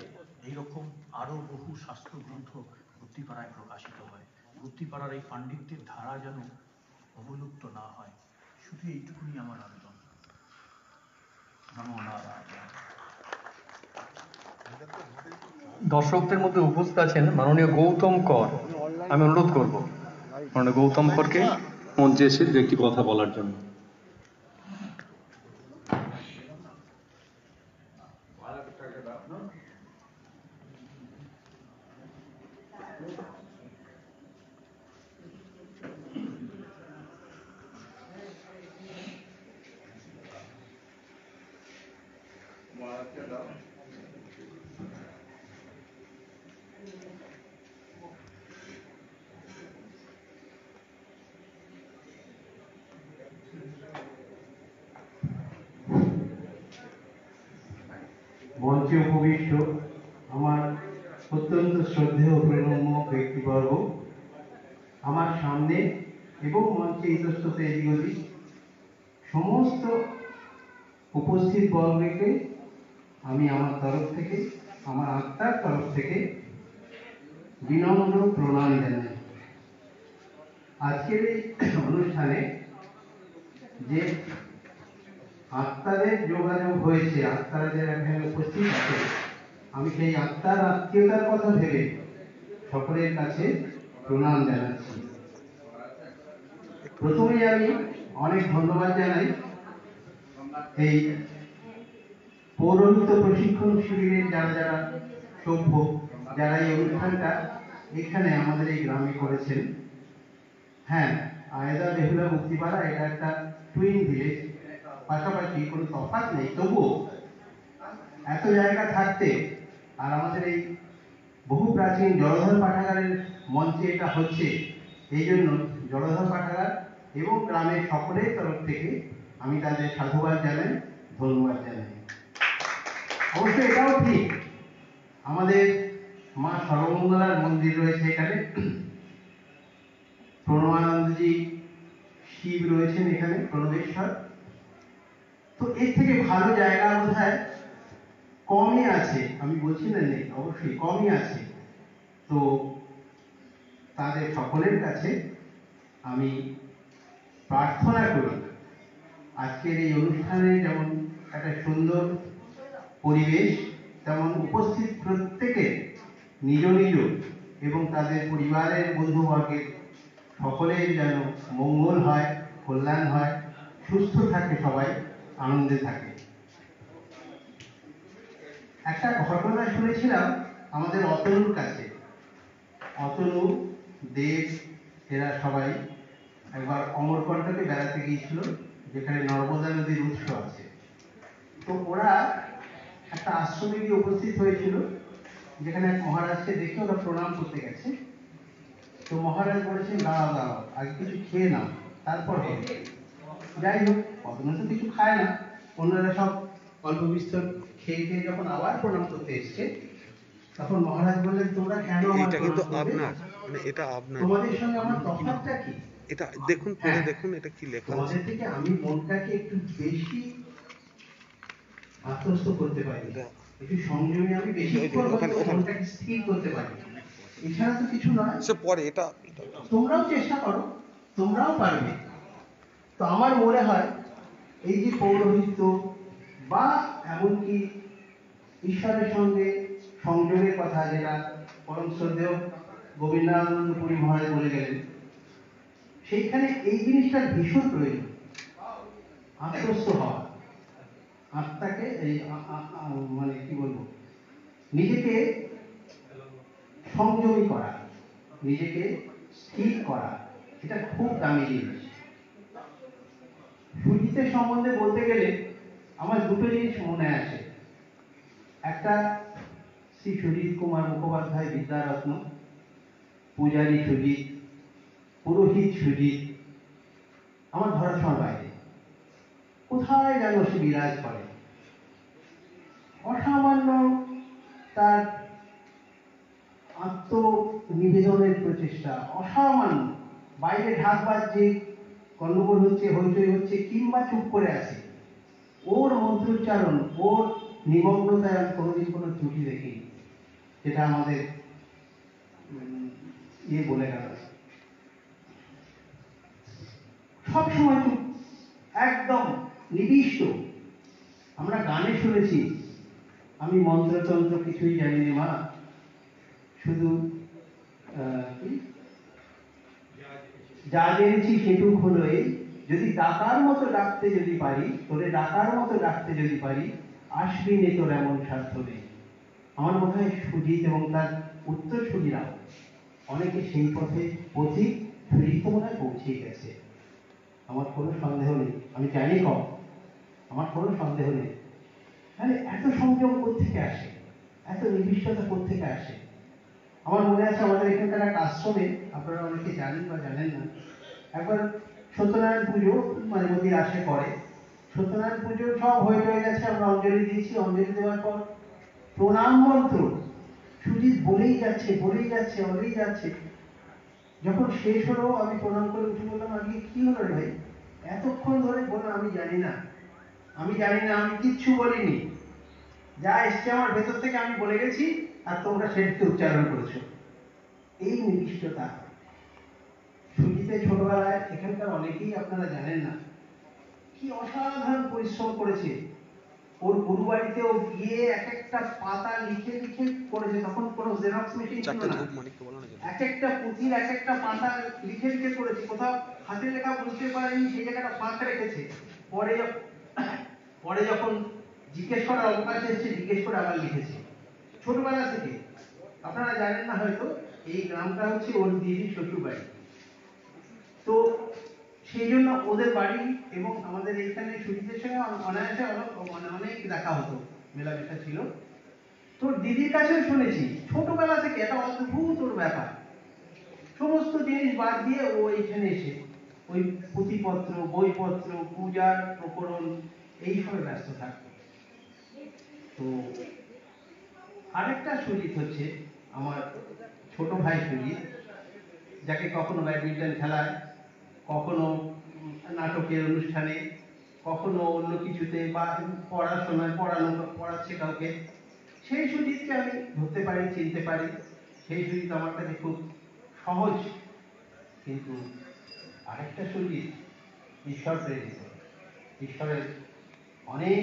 এইরকম আরো বহু শাস্ত্র গ্রন্থ গুপ্তিপাড়ায় প্রকাশিত হয়। গুপ্তিপাড়ার এই পাণ্ডিত্যের ধারা যেন অবলুপ্ত না হয়, শুধু এইটুকুনি আমার আবেদন। দর্শকদের মধ্যে উপস্থিত আছেন মাননীয় গৌতম কর। আমি অনুরোধ করব মাননীয় গৌতম করকে মঞ্চে এসে দু একটি কথা বলার জন্য। মঞ্চে উপবিষ্ট আমার অত্যন্ত শ্রদ্ধেয় প্রণম্য ব্যক্তিবর্গ, আমার সামনে এবং মঞ্চে ইতস্তত এদিক ওদিক সমস্ত উপস্থিত বর্গকে আমি আমার তরফ থেকে, আমার আত্মার তরফ থেকে বিনম্র প্রণাম জানাই। আজকের এই অনুষ্ঠানে যে আত্মাদের যোগাযোগ হয়েছে, আত্মারা যারা এখানে উপস্থিত আছে, আমি সেই আত্মার আত্মীয়তার কথা ভেবে সকলের কাছে প্রণাম জানাচ্ছি। প্রথমেই আমি অনেক ধন্যবাদ জানাই এই পৌরহিত্য প্রশিক্ষণ শিবিরের যারা যারা সভ্য, যারা এই অনুষ্ঠানটা এখানে আমাদের এই গ্রামে করেছেন। হ্যাঁ, আয়েদা বেহুলা মুক্তিপাড়া এটা একটা টুইন ভিলেজ, পাশাপাশি কোনো তফাৎ নেই, তবুও এত জায়গা থাকতে আর আমাদের এই বহু প্রাচীন জলধর পাঠাগারের মঞ্চে এটা হচ্ছে, এই জন্য জলধর পাঠাগার এবং গ্রামের সকলের তরফ থেকে আমি তাদের সাধুবাদ জানাই, ধন্যবাদ জানাই। অবশ্য এটাও ঠিক, আমাদের মা সর্বমঙ্গলার মন্দির রয়েছে এখানে, প্রণবানন্দজি শিব রয়েছেন এখানে, প্রণবেশ্বর। তো এর থেকে ভালো জায়গা বোধহয় কমই আছে, আমি বলছি না নেই, অবশ্যই কমই আছে। তো তাদের সকলের কাছে আমি প্রার্থনা করি আজকের এই অনুষ্ঠানে যেমন একটা সুন্দর পরিবেশ, তেমন উপস্থিত প্রত্যেকের নিজ নিজ এবং তাদের পরিবারের বন্ধুবর্গের সকলের যেন মঙ্গল হয়, কল্যাণ হয়, সুস্থ থাকে, সবাই আনন্দে থাকে। একটা ঘটনা শুনেছিলাম আমাদের অতনুর কাছে, অতনু, দেব, এরা সবাই একবার অমরকণ্টকে বেড়াতে গিয়েছিল, যেখানে নর্মদা নদীর উৎস আছে। তো ওরা একটা আশ্রমে গিয়ে উপস্থিত হয়েছিল, যেখানে এক মহারাজকে দেখে ওরা প্রণাম করতে গেছে। তো মহারাজ বলেছেন দাঁড়াও দাঁড়াও, আগে কিছু খেয়ে নাও তারপর হবে। যাই হোক, কখনো তো কিছু খায় না, অন্যরা সব অল্প বিস্তর খেয়ে খেয়ে যখন আবার প্রণাম করতে এসছে, তখন মহারাজ বললেন তোমরা কেন আমার এটা কিন্তু প্রণাম করবে? আপনার, মানে এটা আপনার, তোমাদের সঙ্গে আমার তফাৎটা কি? এটা দেখুন পড়ে দেখুন এটা কি লেখা আছে। তোমাদের থেকে আমি মনটাকে একটু বেশি আত্মস্থ করতে পারি, একটু সংযমে আমি বেশি মনটাকে স্থির করতে পারি, এছাড়া তো কিছু নয়। সে পরে এটা তোমরাও চেষ্টা করো, তোমরাও পারবে। তো আমার মনে হয় এই যে পৌরোহিত্য বা এমনকি ঈশ্বরের সঙ্গে সংযোগের কথা, যেটা পরম শ্রদ্ধেয় গোবিন্দানন্দ পুরী মহারাজ বলে গেলেন, সেইখানে এই জিনিসটার ভীষণ প্রয়োজন। আত্মস্থ হওয়া, আত্মাকে এই মানে কি বলবো, নিজেকে সংযমী করা, নিজেকে স্থির করা, এটা খুব দামি জিনিস। সুজিতের সম্বন্ধে বলতে গেলে আমার দুটো জিনিস মনে আসে। একটা শ্রী সুজিত কুমার মুখোপাধ্যায় বিদ্যারত্ন, পূজারী সুজিত, পুরোহিত সুজিত, আমার ধরাছোঁয়ার বাইরে। কোথায় যেন সে বিরাজ করে, অসামান্য তার আত্মনিবেদনের প্রচেষ্টা, অসামান্য। বাইরে ঢাক বাজছে, গন্ডগোল হচ্ছে, হইচই হচ্ছে, কিংবা চুপ করে আছে, ওর মন্ত্রোচ্চারণ, ওর নিমগ্নতায় আমি কোনোদিন কোনো ত্রুটি দেখিনি, যেটা আমাদের বলে গেল। সবসময় চুপ, একদম নিবিষ্ট। আমরা গানে শুনেছি, আমি মন্ত্রতন্ত্র কিছুই জানি না মা, শুধু যা জেনেছি সেটুক হলো এই, যদি ডাকার মতো ডাকতে যদি পারি, তোরে ডাকার মতো ডাকতে যদি পারি, আসবি নে তোর এমন সাধ্য নেই। আমার মনে হয় সুজিত এবং তার উত্তরসূরিরাও অনেকে সেই পথে পথিক, সুজিত মনে হয় পৌঁছে গেছে, আমার কোনো সন্দেহ নেই। আমি জানি কম, আমার কোনো সন্দেহ নেই। তাহলে এত সংযম কোত্থেকে আসে, এত নিবিষ্টতা কোত্থেকে আসে? আমার মনে আছে আমাদের এখানকার এক আশ্রমে, আপনারা অনেকে জানেন বা জানেন না, একবার সত্যনারায়ণ পুজো মানে মন্দির আসে করে, সত্যনারায়ণ পুজো সব হয়ে গেছে, আমরা অঞ্জলি দিয়েছি। অঞ্জলি দেওয়ার পর প্রণাম মন্ত্র সুজিত বলেই যাচ্ছে, বলেই যাচ্ছে, বলেই যাচ্ছে। যখন শেষ হলো, আমি প্রণাম করে উঠে বললাম, আজকে কি হলো রে ভাই, এতক্ষণ ধরে বললো আমি জানি না, আমি জানি না, আমি কিচ্ছু বলিনি, যা এসছে আমার ভেতর থেকে আমি বলে গেছি, আর তোমরা সেটাকে উচ্চারণ করেছো। এই নিবিষ্টতা সুজিতে ছোটবেলায়, এখানকার অনেকেই আপনারা জানেন না, কি অসাধারণ পরিশ্রম করেছে। ওর গুরু বাড়িতেও গিয়ে এক একটা পাতা লিখে লিখে করেছে, তখন কোনো জেরক্স মেশিন ছিল না, এক একটা পুঁথির এক একটা পাতা লিখে লিখে করেছে। কোথাও হাতে লেখা বুঝতে পারেনি, সেই জায়গাটা ফাঁক রেখেছে। পরে যখন জিজ্ঞেস করার অবকাশ এসেছে, জিজ্ঞেস করে আবার লিখেছে ছোটবেলা থেকে। আপনারা জানেন না হয়তো, এই গ্রামটা হচ্ছে ওর দিদির শ্বশুর বাড়ি। তো সেই জন্য ওদের বাড়ি এবং আমাদের এইখানে সুজিতের সঙ্গে অনায়াসে অনেক দেখা হতো, মেলামেশা ছিল। তো দিদির কাছেও শুনেছি ছোটবেলা থেকে একটা অদ্ভুত ওর ব্যাপার, সমস্ত জিনিস বাদ দিয়ে ও এখানে এসে ওই পুঁথিপত্র, বইপত্র, পূজার প্রকরণ, এইসবে ব্যস্ত থাকতো। তো আরেকটা সুজিত হচ্ছে আমার ছোট ভাই সুজিত, যাকে কখনো ব্যাডমিন্টন খেলায়, কখনো নাটকের অনুষ্ঠানে, কখনো অন্য কিছুতে, বা পড়াশোনায় পড়াচ্ছে কাউকে। সেই সুজিতকে আমি ধরতে পারি, চিনতে পারি। সেই সুজিত আমার কাছে খুব সহজ। কিন্তু আরেকটা সুজিত ঈশ্বর প্রেরিত, ঈশ্বরের অনেক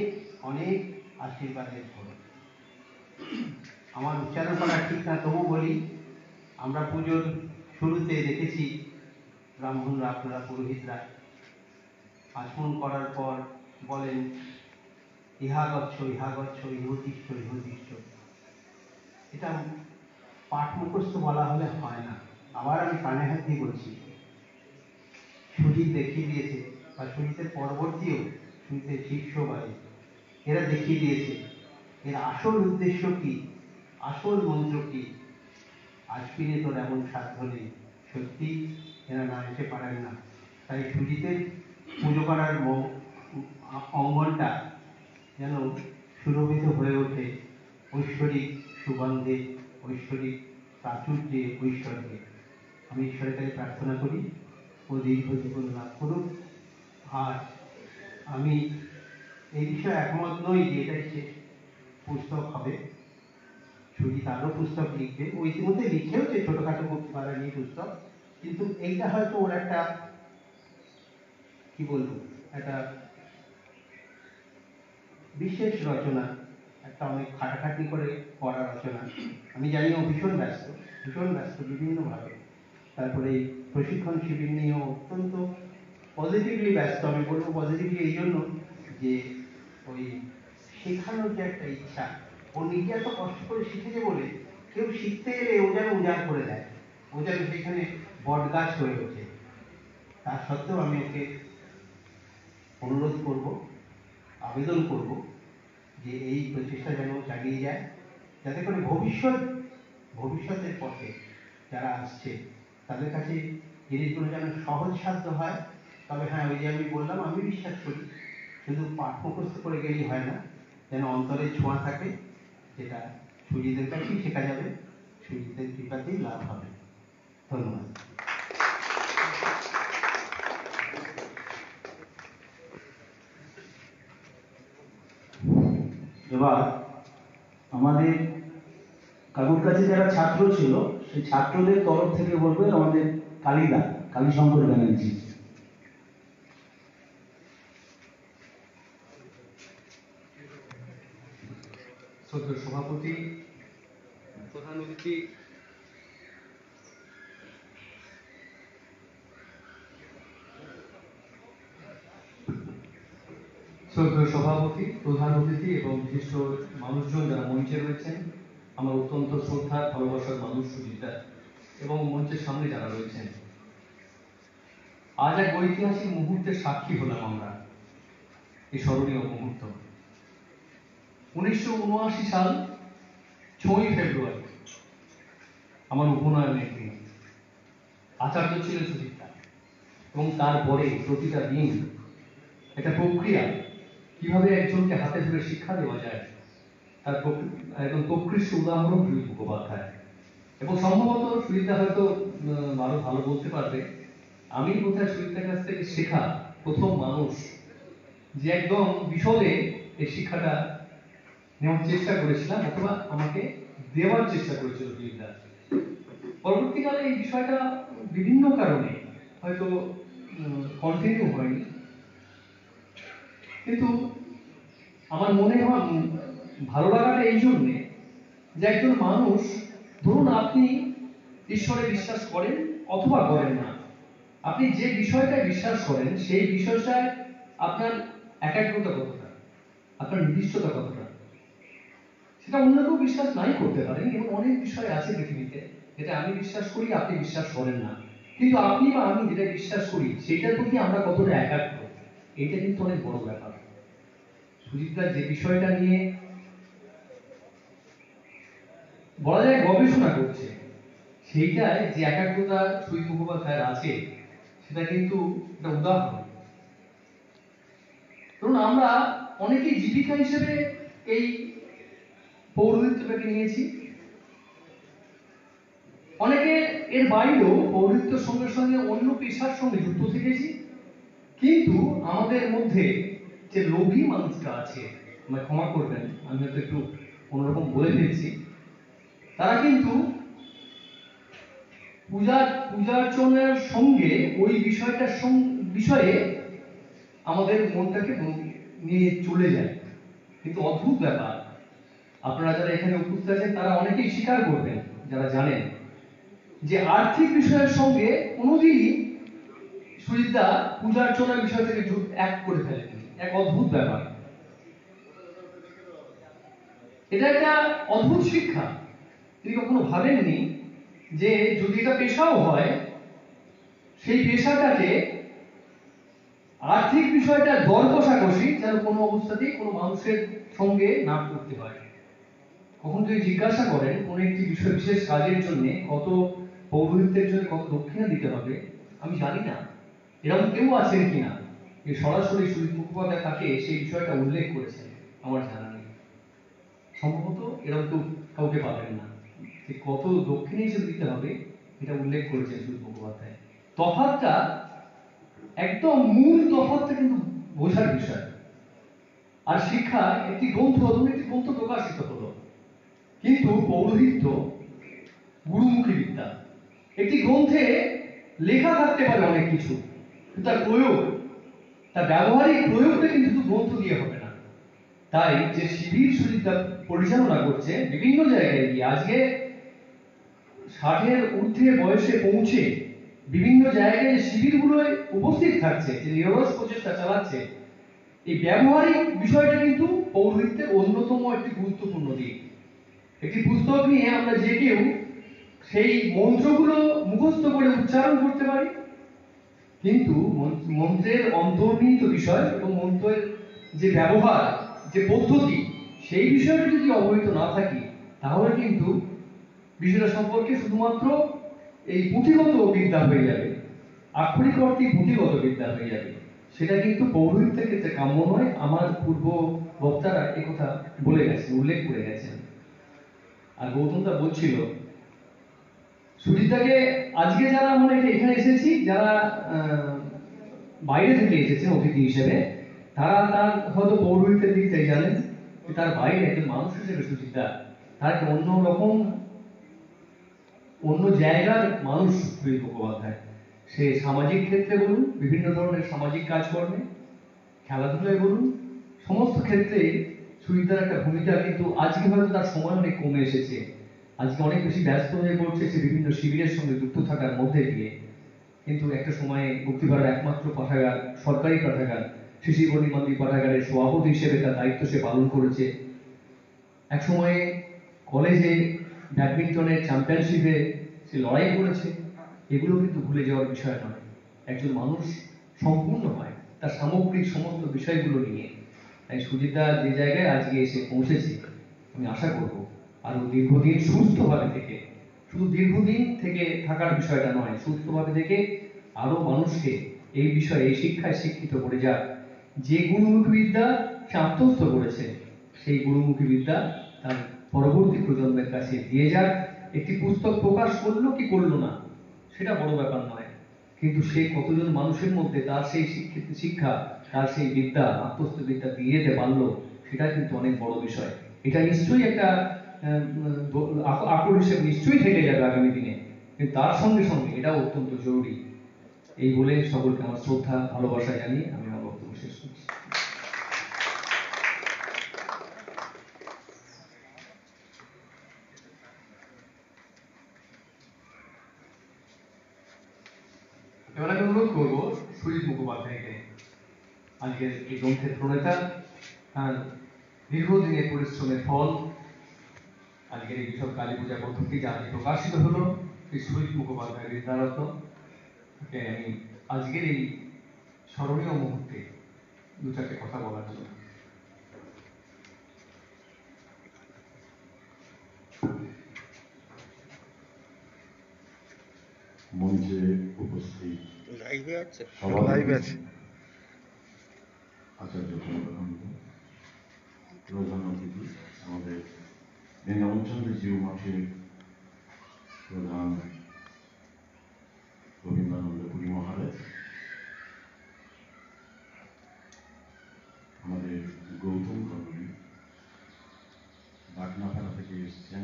অনেক আশীর্বাদের ফল। আমার উচ্চারণ করা ঠিক না, তবু বলি, আমরা পুজোর শুরুতে দেখেছি ব্রাহ্মণরা, আপনারা পুরোহিতরা আচমন করার পর বলেন ইহাগচ্ছ ইহাগচ্ছ, ইহতিষ্ঠ ইহতিষ্ঠ। এটা পাঠ মুখস্থ বলা হলে হয় না, আবার আমি কানে হাত দিয়ে বলছি। সুজিত দেখিয়ে দিয়েছে, বা সুজিতের পরবর্তীও সুজিতের শিষ্য বাড়ি, এরা দেখিয়ে দিয়েছে এর আসল উদ্দেশ্য কি, আসল মন্ত্র কি, আজপিনে তোর এমন সাধ্য নেই, সত্যি এরা না এসে পারেন না। তাই সুজিতের পুজো করার অঙ্গনটা যেন সুরভিত হয়ে ওঠে ঐশ্বরিক সুগন্ধে, ঐশ্বরিক প্রাচুর্যে, ঐশ্বর্যে। আমি ঈশ্বরের কাছে প্রার্থনা করি ও দীর্ঘ জীবন লাভ করুক। আর আমি এই বিষয়ে একমত নই যে এটাই শেষ পুস্তক হবে। সুজিত আরও পুস্তক লিখবে, ও ইতিমধ্যে লিখেওছে ছোটখাটো মুক্তিমালা নিয়ে পুস্তক, কিন্তু এইটা হয়তো ওর একটা কি বলবো, একটা বিশেষ রচনা, একটা অনেক খাটাখাটি করে পড়া রচনা। আমি জানি ও ভীষণ ব্যস্ত বিভিন্নভাবে। তারপরে এই প্রশিক্ষণ শিবির নিয়েও অত্যন্ত পজিটিভলি ব্যস্ত। আমি বলবো পজিটিভলি এই জন্য যে ওই শেখানোর যে একটা ইচ্ছা, ও নিজে এত কষ্ট করে শিখেছে বলে কেউ শিখতে এলে ও যেন উজাড় করে দেয়, ও যেন সেখানে বট গাছ হয়ে ওঠে। তা সত্ত্বেও আমি ওকে অনুরোধ করব, আবেদন করব যে এই প্রচেষ্টা যেন চালিয়ে যায়, যাতে করে ভবিষ্যতের পথে যারা আসছে তাদের কাছে জিনিসগুলো যেন সহজসাধ্য হয়। তবে হ্যাঁ, ওই যে আমি বললাম, আমি বিশ্বাস করি শুধু পাঠ মুখস্থ করে গেলেই হয় না, যেন অন্তরের ছোঁয়া থাকে, যেটা সুজিতের কাছেই শেখা যাবে, সুজিতের কৃপাতেই লাভ হবে। ধন্যবাদ। এবার আমাদের কাকুর কাছে যারা ছাত্র ছিল সেই ছাত্রদের তরফ থেকে বলবেন আমাদের কালীশঙ্কর ব্যানার্জি। শ্রদ্ধেয় সভাপতি, প্রধান অতিথি, প্রধান অতিথি এবং বিশিষ্ট মানুষজন যারা মঞ্চে রয়েছেন, আমার অত্যন্ত শ্রদ্ধা ভালোবাসার মানুষ সুজিতা, এবং মঞ্চের সামনে যারা রয়েছেন, আজ এক ঐতিহাসিক মুহূর্তের সাক্ষী হলাম আমরা। এই স্মরণীয় মুহূর্ত 1979 সাল 6ই ফেব্রুয়ারি, আমার উপনয়নের দিন। আচার্য ছিলেন সুজিতা, এবং তারপরে প্রতিটা দিন একটা প্রক্রিয়া, কিভাবে একজনকে হাতে ধরে শিক্ষা দেওয়া যায়, তার একদম প্রকৃষ্ট উদাহরণ সুজিত মুখোপাধ্যায়। এবং সম্ভবত সুজিতা হয়তো আরো ভালো বলতে পারবে, আমি বোধহয় সুজিতার কাছ থেকে শেখা প্রথম মানুষ যে একদম বিশদে এই শিক্ষাটা নেওয়ার চেষ্টা করেছিলাম, অথবা আমাকে দেওয়ার চেষ্টা করেছিল সুজিতা। পরবর্তীকালে এই বিষয়টা বিভিন্ন কারণে হয়তো কন্টিনিউ হয়নি, কিন্তু আমার মনে হয় ভালো লাগাটা এই জন্যে যে একজন মানুষ, ধরুন আপনি ঈশ্বরে বিশ্বাস করেন অথবা করেন না, আপনি যে বিষয়টায় বিশ্বাস করেন সেই বিষয়টায় আপনার একাগ্রতা কতটা, আপনার নির্দিষ্টতা কতটা, সেটা অন্য কেউ বিশ্বাস নাই করতে পারেন। এবং অনেক বিষয় আছে পৃথিবীতে যেটা আমি বিশ্বাস করি, আপনি বিশ্বাস করেন না, কিন্তু আপনি বা আমি যেটা বিশ্বাস করি সেইটার প্রতি আমরা কতটা একাগ্র, এটা কিন্তু অনেক বড় ব্যাপার। সুজিতা যে বিষয়টা নিয়ে বলা যায় গবেষণা করছে, সেইটায় যে একাগ্রতা সুজিত মুখোপাধ্যায়ের আছে, সেটা কিন্তু একটা উদাহরণ। ধরুন আমরা অনেকেই জীবিকা হিসেবে এই পৌরোহিত্যটাকে নিয়েছি, অনেকে এর বাইরেও পৌরোহিত্যের সঙ্গে সঙ্গে অন্য পেশার সঙ্গে যুক্ত থেকেছি। কিন্তু আমাদের মধ্যে যে লোভী মানুষটা আছে, আমায় ক্ষমা করবেন, আমি হয়তো একটু অন্যরকম বলে ফেলছি, তারা কিন্তু পূজার্চনার সঙ্গে ওই বিষয়ে আমাদের মনটাকে নিয়ে চলে যায়। কিন্তু অদ্ভুত ব্যাপার, আপনারা যারা এখানে উপস্থিত আছেন তারা অনেকেই স্বীকার করবেন, যারা জানেন যে আর্থিক বিষয়ের সঙ্গে কোনোদিনই সুজিতা পূজার্চনার বিষয় থেকে এক করে ফেলেনি। এক অদ্ভুত ব্যাপার, এটা একটা অদ্ভুত শিক্ষা। তিনি কখনো ভাবেননি যে যদি এটা পেশাও হয়, সেই পেশাটাকে আর্থিক বিষয়টা দর কষাকষি যেন কোনো অবস্থাতেই কোনো মানুষের সঙ্গে না করতে হয়। কখন যদি জিজ্ঞাসা করেন কোন একটি বিষয় বিশেষ কাজের জন্য কত পৌরোহিত্যের জন্য কত দক্ষিণা দিতে হবে, আমি জানি না এরকম কেউ আছেন কিনা যে সরাসরি সুজিত মুখোপাধ্যায় তাকে সেই বিষয়টা উল্লেখ করেছেন, আমার জানা নেই। সম্ভবত এরকম কেউ কাউকে পাবেন না যে কত দক্ষিণে হিসেবে দিতে হবে এটা উল্লেখ করেছেন সুজিত মুখোপাধ্যায়। তফাৎটা একদম মূল তফাৎটা কিন্তু বোঝার বিষয়। আর শিক্ষা একটি গ্রন্থ, ধরুন একটি গ্রন্থ প্রকাশিত হলো, কিন্তু পৌরোহিত্য গুরুমুখী বিদ্যা। একটি গ্রন্থে লেখা থাকতে পারে অনেক কিছু, কিন্তু তার প্রয়োগ, তার ব্যবহারিক প্রয়োগটা কিন্তু শুধু গ্রন্থ দিয়ে হবে না। তাই যে শিবির সুবিধা পরিচালনা করছে বিভিন্ন জায়গায় গিয়ে, আজকে 60-এর ঊর্ধ্বে বয়সে পৌঁছে বিভিন্ন জায়গায় যে শিবিরগুলোয় উপস্থিত থাকছে, যে নিরলস প্রচেষ্টা চালাচ্ছে, এই ব্যবহারিক বিষয়টা কিন্তু পৌরোহিত্যের অন্যতম একটি গুরুত্বপূর্ণ দিক। একটি পুস্তক নিয়ে আমরা যে কেউ সেই মন্ত্রগুলো মুখস্থ করে উচ্চারণ করতে পারি, কিন্তু মন্ত্রের অন্তর্নিহিত বিষয় এবং মন্ত্রের যে ব্যবহার, যে পদ্ধতি, সেই বিষয়টা যদি অবহিত না থাকি, তাহলে কিন্তু বিষয়টা সম্পর্কে শুধুমাত্র এই পুঁথিগত বিদ্যা হয়ে যাবে, আক্ষরিক অর্থে পুঁথিগত বিদ্যা হয়ে যাবে। সেটা কিন্তু পৌরোহিত্যের ক্ষেত্রে কাম্য নয়। আমার পূর্ব বক্তারা একথা বলে গেছেন, উল্লেখ করে গেছেন। আর গৌতমদা বলছিল সুজিতাকে আজকে যারা আমরা এখানে এসেছি, যারা বাইরে থেকে এসেছেন অতিথি হিসেবে, তারা তার হয়তো পৌরোহিত্যের দিকটাই জানেন, তার বাইরে একজন মানুষ হিসেবে সুজিতা তার অন্য রকম, অন্য জায়গার মানুষ সুজিত মুখোপাধ্যায়। সে সামাজিক ক্ষেত্রে বলুন, বিভিন্ন ধরনের সামাজিক কাজকর্মে, খেলাধুলায় বলুন, সমস্ত ক্ষেত্রে সুজিতার একটা ভূমিকা। কিন্তু আজকে হয়তো তার সময় অনেক কমে এসেছে, আজকে অনেক বেশি ব্যস্ত হয়ে পড়ছে সে বিভিন্ন শিবিরের সঙ্গে যুক্ত থাকার মধ্যে দিয়ে। কিন্তু একটা সময়ে মুক্তিপাড়ার একমাত্র পাঠাগার, সরকারি পাঠাগার শিশিরমণি মন্দির পাঠাগারের সভাপতি হিসেবে তার দায়িত্ব সে পালন করেছে। এক সময়ে কলেজে ব্যাডমিন্টনের চ্যাম্পিয়নশিপে সে লড়াই করেছে। এগুলো কিন্তু ভুলে যাওয়ার বিষয় নয়। একজন মানুষ সম্পূর্ণ হয় তার সামগ্রিক সমস্ত বিষয়গুলো নিয়ে। তাই সুজিতা যে জায়গায় আজকে এসে পৌঁছেছে, আমি আশা করব আরো দীর্ঘদিন সুস্থভাবে থেকে, শুধু দীর্ঘদিন থেকে থাকার বিষয়টা নয়, সুস্থভাবে থেকে আরো মানুষকে এই বিষয়ে, এই শিক্ষায় শিক্ষিত করে যাক। যে গুরুমুখী বিদ্যা সে আত্মস্থ করেছে, সেই গুরুমুখী বিদ্যা তার পরবর্তী প্রজন্মের কাছে দিয়ে যাক। একটি পুস্তক প্রকাশ করলো কি করলো না সেটা বড় ব্যাপার নয়, কিন্তু সে কতজন মানুষের মধ্যে তার সেই শিক্ষা, তার সেই বিদ্যা, আত্মস্থ বিদ্যা দিয়ে যেতে পারলো, সেটা কিন্তু অনেক বড় বিষয়। এটা নিশ্চয়ই একটা আকর হিসেবে নিশ্চয়ই থেকে যাবে আগামী দিনে, কিন্তু তার সঙ্গে সঙ্গে এটাও অত্যন্ত জরুরি। এই বলে সকলকে আমার শ্রদ্ধা, ভালোবাসা জানিয়ে আমি আমার বক্তব্য শেষ করছি। এবার আমি অনুরোধ করবো সুজিত মুখোপাধ্যায়কে, আজকের এই গ্রন্থের প্রণেতা, তার দীর্ঘদিনের পরিশ্রমের ফল, আজকের এই বিশপ কালী পূজা পদ্ধতি যা আজকে প্রকাশিত হলো, সেই সুজিত মুখোপাধ্যায়ের বিদ্যারত আমি আজকের এই স্মরণীয় মুহূর্তে দু চারটে কথা বলার জন্য। মঞ্চে উপস্থিত আচার্য প্রধান অতিথি, আমাদের বৃন্দাবনচন্দ্র জিউ মঠের প্রধান গোবিন্দানন্দ পুরী মহারাজ, আমাদের গৌতম কর্মী বাটনাপাড়া থেকে এসছেন,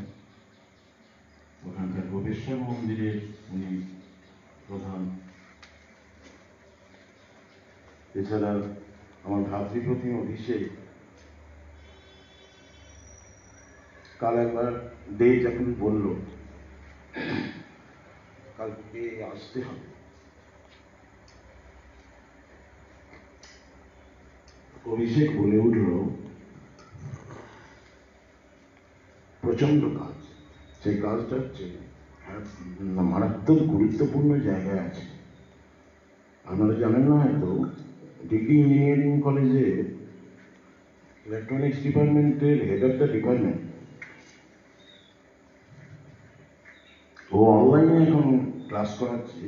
ওখানকার গোপেশ্বর মন্দিরের উনি প্রধান। এছাড়া আমার ভাতৃপ্রতিম অভিষেক, কাল একবার ডেট এখন বলল, কালকে আসতে হবে। অভিষেক বলে উঠল, প্রচন্ড কাজ, সেই কাজটা হচ্ছে মারাত্মক গুরুত্বপূর্ণ জায়গায় আছে। আপনারা জানেন না হয়তো, ডিগ্রি ইঞ্জিনিয়ারিং কলেজে ইলেকট্রনিক্স ডিপার্টমেন্টের হেড অফ দ্য ডিপার্টমেন্ট ও অনলাইনে এখন ক্লাস করাচ্ছে,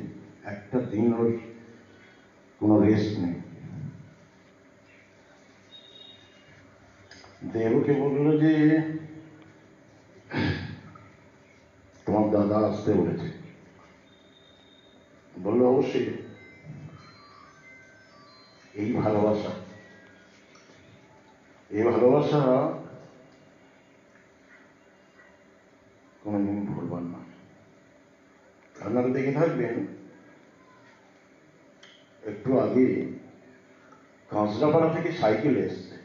একটা দিন ওর কোনো রেস্ট নেই। দেবকে বললো যে তোমার দাদা আসতে বলেছে। বললো অবশ্যই। এই ভালোবাসা কোনোদিন ভুলবার না। আপনারা দেখে থাকবেন, একটু আগে কাঁচরাপাড়া থেকে সাইকেলে এসছে,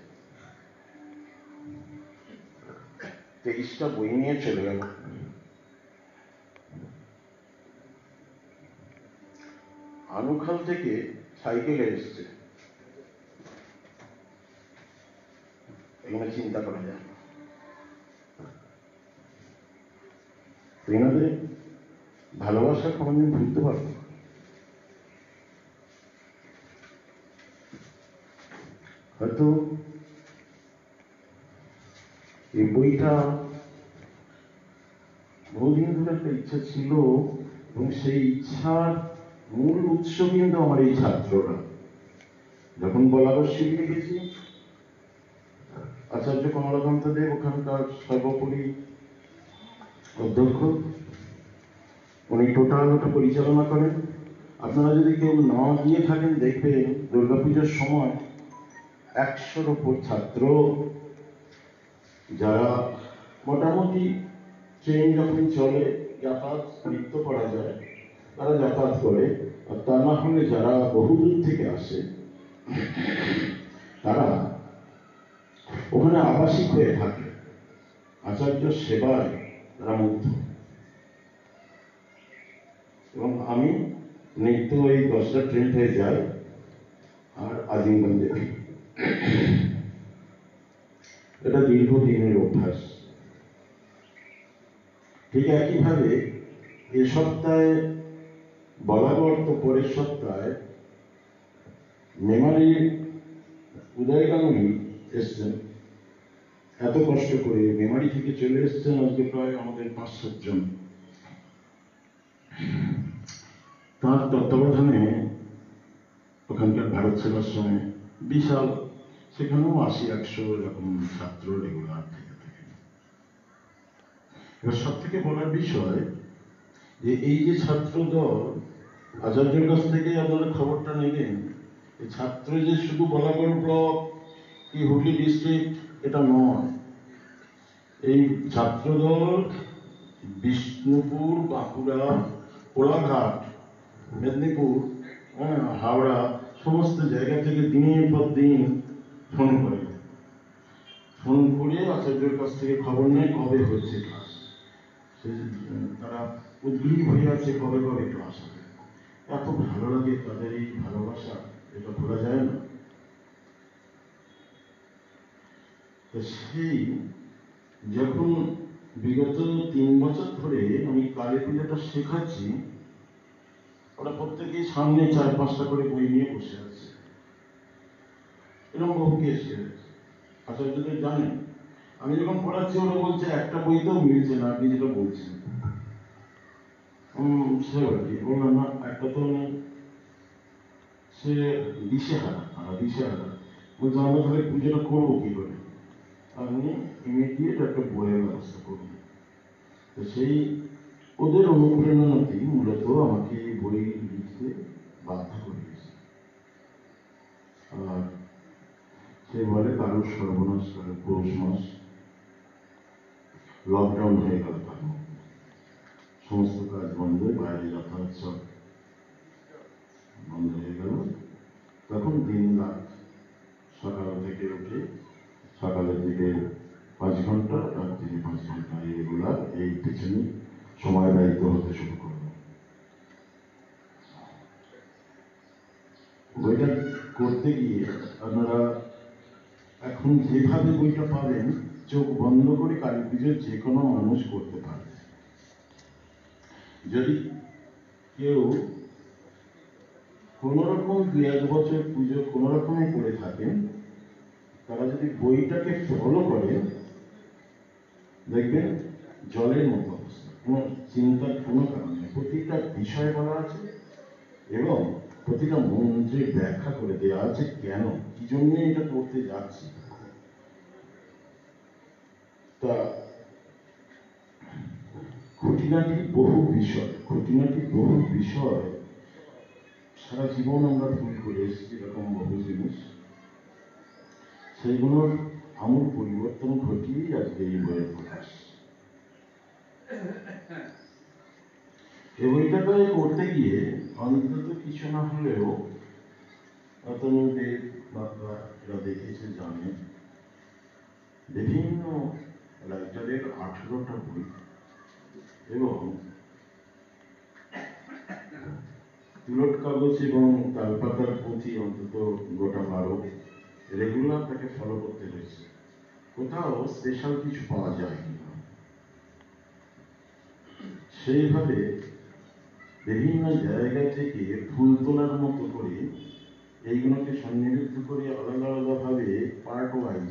23টা বই নিয়ে চলে গেল। আনুখাল থেকে সাইকেলে এসছে, এগুলো চিন্তা করা যায়। এনাদের ভালোবাসা কোনোদিন ভুলতে পারবে না। হয়তো এই বইটা বহুদিন ধরে একটা ইচ্ছা ছিল, এবং সেই ইচ্ছার মূল উৎস কিন্তু আমার এই ছাত্ররা। যখন বলাবশ্যী লিখেছি, আচার্য কমলাকান্ত দেব ওখানকার সর্বোপরি অধ্যক্ষ, উনি টোটাল ওটা পরিচালনা করেন। আপনারা যদি কেউ না গিয়ে থাকেন, দেখবেন দুর্গাপূজার সময় 100-র উপর ছাত্র, যারা মোটামুটি ট্রেন যখন চলে যাতায়াত নৃত্য করা যায়, তারা যাতায়াত করে। আর তা না হলে যারা বহুদূর থেকে আসে, তারা ওখানে আবাসিক হয়ে থাকে। আচার্য সেবায় তারা মুগ্ধ। এবং আমি নৃত্য ওই 10টা ট্রেন হয়ে যাই আর আজিমগঞ্জে ফিরি। এটা দীর্ঘদিনের অভ্যাস। ঠিক একইভাবে এ সপ্তাহে বলাগড়, তো পরের সপ্তাহে মেমারির উদয় গাঙ্গুলি এসছেন। এত কষ্ট করে মেমারি থেকে চলে এসছেন, আজকে প্রায় আমাদের 5-7 জন। তার তত্ত্বাবধানে ওখানকার ভারত সেবাশ্রমে বিশাল, সেখানেও 80-100 এরকম ছাত্র রেগুলার থেকে থাকে। এবার সব থেকে বলার বিষয় যে এই যে ছাত্র দল, আচার্যের কাছ থেকে আপনারা খবরটা নেবেন, এই ছাত্র যে শুধু বলাগড় ব্লক কি হুগলি ডিস্ট্রিক্ট এটা নয়। এই ছাত্র দল বিষ্ণুপুর, বাঁকুড়া, কোলাঘাট, মেদিনীপুর, হাওড়া, সমস্ত জায়গা থেকে দিনের পর দিন ফোন করে। ফোন করে আচার্যের কাছ থেকে খবর নেয় কবে হচ্ছে ক্লাস। তারা উদ্গ্রীব হয়ে আছে কবে কবে ক্লাস হবে। এত ভালো লাগে তাদের এই ভালোবাসা, এটা ভোলা যায় না। সেই যখন বিগত 3 বছর ধরে আমি কালী পুজোটা শেখাচ্ছি, ওরা প্রত্যেকেই সামনে 4-5টা করে বই নিয়ে বসে আছে। এরকম বহু কেস হয়েছে। আচার্যদের জানেন, আমি যখন পড়াচ্ছি ওরা বলছে একটা বইতেও মিলছে না আপনি যেটা বলছেন। সে বললাম না, একটা তো নেই। সে দিশেহারা বলছে, আমরা তাহলে পুজোটা করবো কি করে? আপনি ইমিডিয়েট একটা বইয়ের ব্যবস্থা করুন। তো সেই ওদের অনুপ্রেরণাতেই মূলত আমাকে এই বই লিখতে বাধ্য করিয়েছে। আর সে বলে কারোর সর্বনাশ, কারোর পৌষ মাস, লকডাউন হয়ে গেল, তখন সমস্ত কাজ বন্ধ, বাইরে যাতায়াত সব বন্ধ হয়ে গেল। তখন দিন রাত সকাল থেকে উঠে সকালের দিকে 5 ঘন্টা, রাত্রি 5 ঘন্টা রেগুলার এই পেছনে সময় ব্যয়িত হতে শুরু করলো। বইটা করতে গিয়ে আপনারা এখন যেভাবে বইটা পাবেন, চোখ বন্ধ করে কালী পুজো যে কোনো মানুষ করতে পারে। যদি কেউ কোনোরকম 2-1 বছর পুজো কোনোরকমে করে থাকেন, তারা যদি বইটাকে ফলো করে দেখবেন জলের মতো অবস্থা, কোনো চিন্তার কোনো কারণ নেই। প্রতিটা বিষয় বলা আছে এবং প্রতিটা মন্ত্রের ব্যাখ্যা করে দেওয়া আছে কেন, কি জন্য এটা করতে যাচ্ছি। তা খুঁটিনাটি বহু বিষয় সারা জীবন আমরা ভুল করে এসেছি, এরকম বহু জিনিস, সেইগুলোর আমূল পরিবর্তন ঘটিয়েই আজকে এই বইয়ের প্রকাশ। এই বইটাকে করতে গিয়ে অন্তত কিছু না হলেও অতনুদের বাবা দেখেছে, জানে বিভিন্ন রাইটারের 18টা বই এবং তুলট কাগজ এবং তালপাতার পুঁথি অন্তত গোটা 12 রেগুলার তাকে ফলো করতে হয়েছে, কোথাও স্পেশাল কিছু পাওয়া যায় কিনা। সেইভাবে বিভিন্ন জায়গা থেকে ফুল তোলার মতো করে এইগুলোকে সন্নিবেশ করে আলাদা আলাদাভাবে পার্ট ওয়াইজ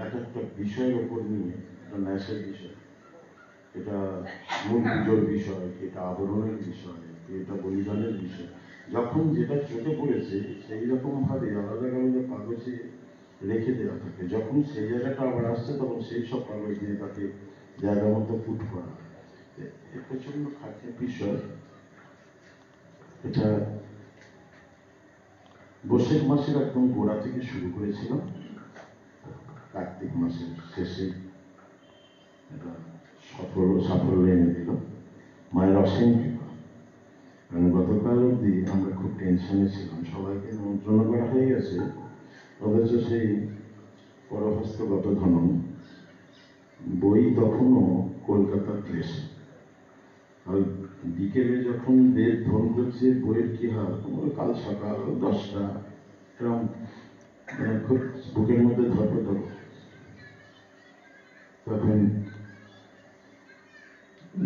এক একটা বিষয়ের ওপর নিয়ে, এটা ন্যাসের বিষয়, এটা মূল পুজোর বিষয়, এটা আবরণের বিষয়, এটা বলিদানের বিষয়, যখন যেটা চোখে পড়েছে সেই রকম ভাবে আলাদা আলাদা কাগজে রেখে দেওয়া থাকে। যখন সেই জায়গাটা আবার আসছে তখন সেই সব কাগজ দিয়ে তাকে জায়গা মতো ফুট করা, প্রচন্ড খাটের বিষয়। এটা বৈশাখ মাসের একদম গোড়া থেকে শুরু করেছিলাম, কার্তিক মাসের শেষে এটা সাফল্য এনে দিল মায়ের অসীম কৃপা। কারণ গতকাল অব্দি আমরা খুব টেনশনে ছিলাম, সবাইকে নিমন্ত্রণ করা হয়ে গেছে, অথচ সেই পরহস্তগত ধনন বই তখনও কলকাতার ক্লেশে। আর বিকেলে যখন বেদ ধ্বন করছে, বইয়ের কি হাল, কাল সকাল 10টা, এরকম খুব বুকের মধ্যে ধরপড়। তখন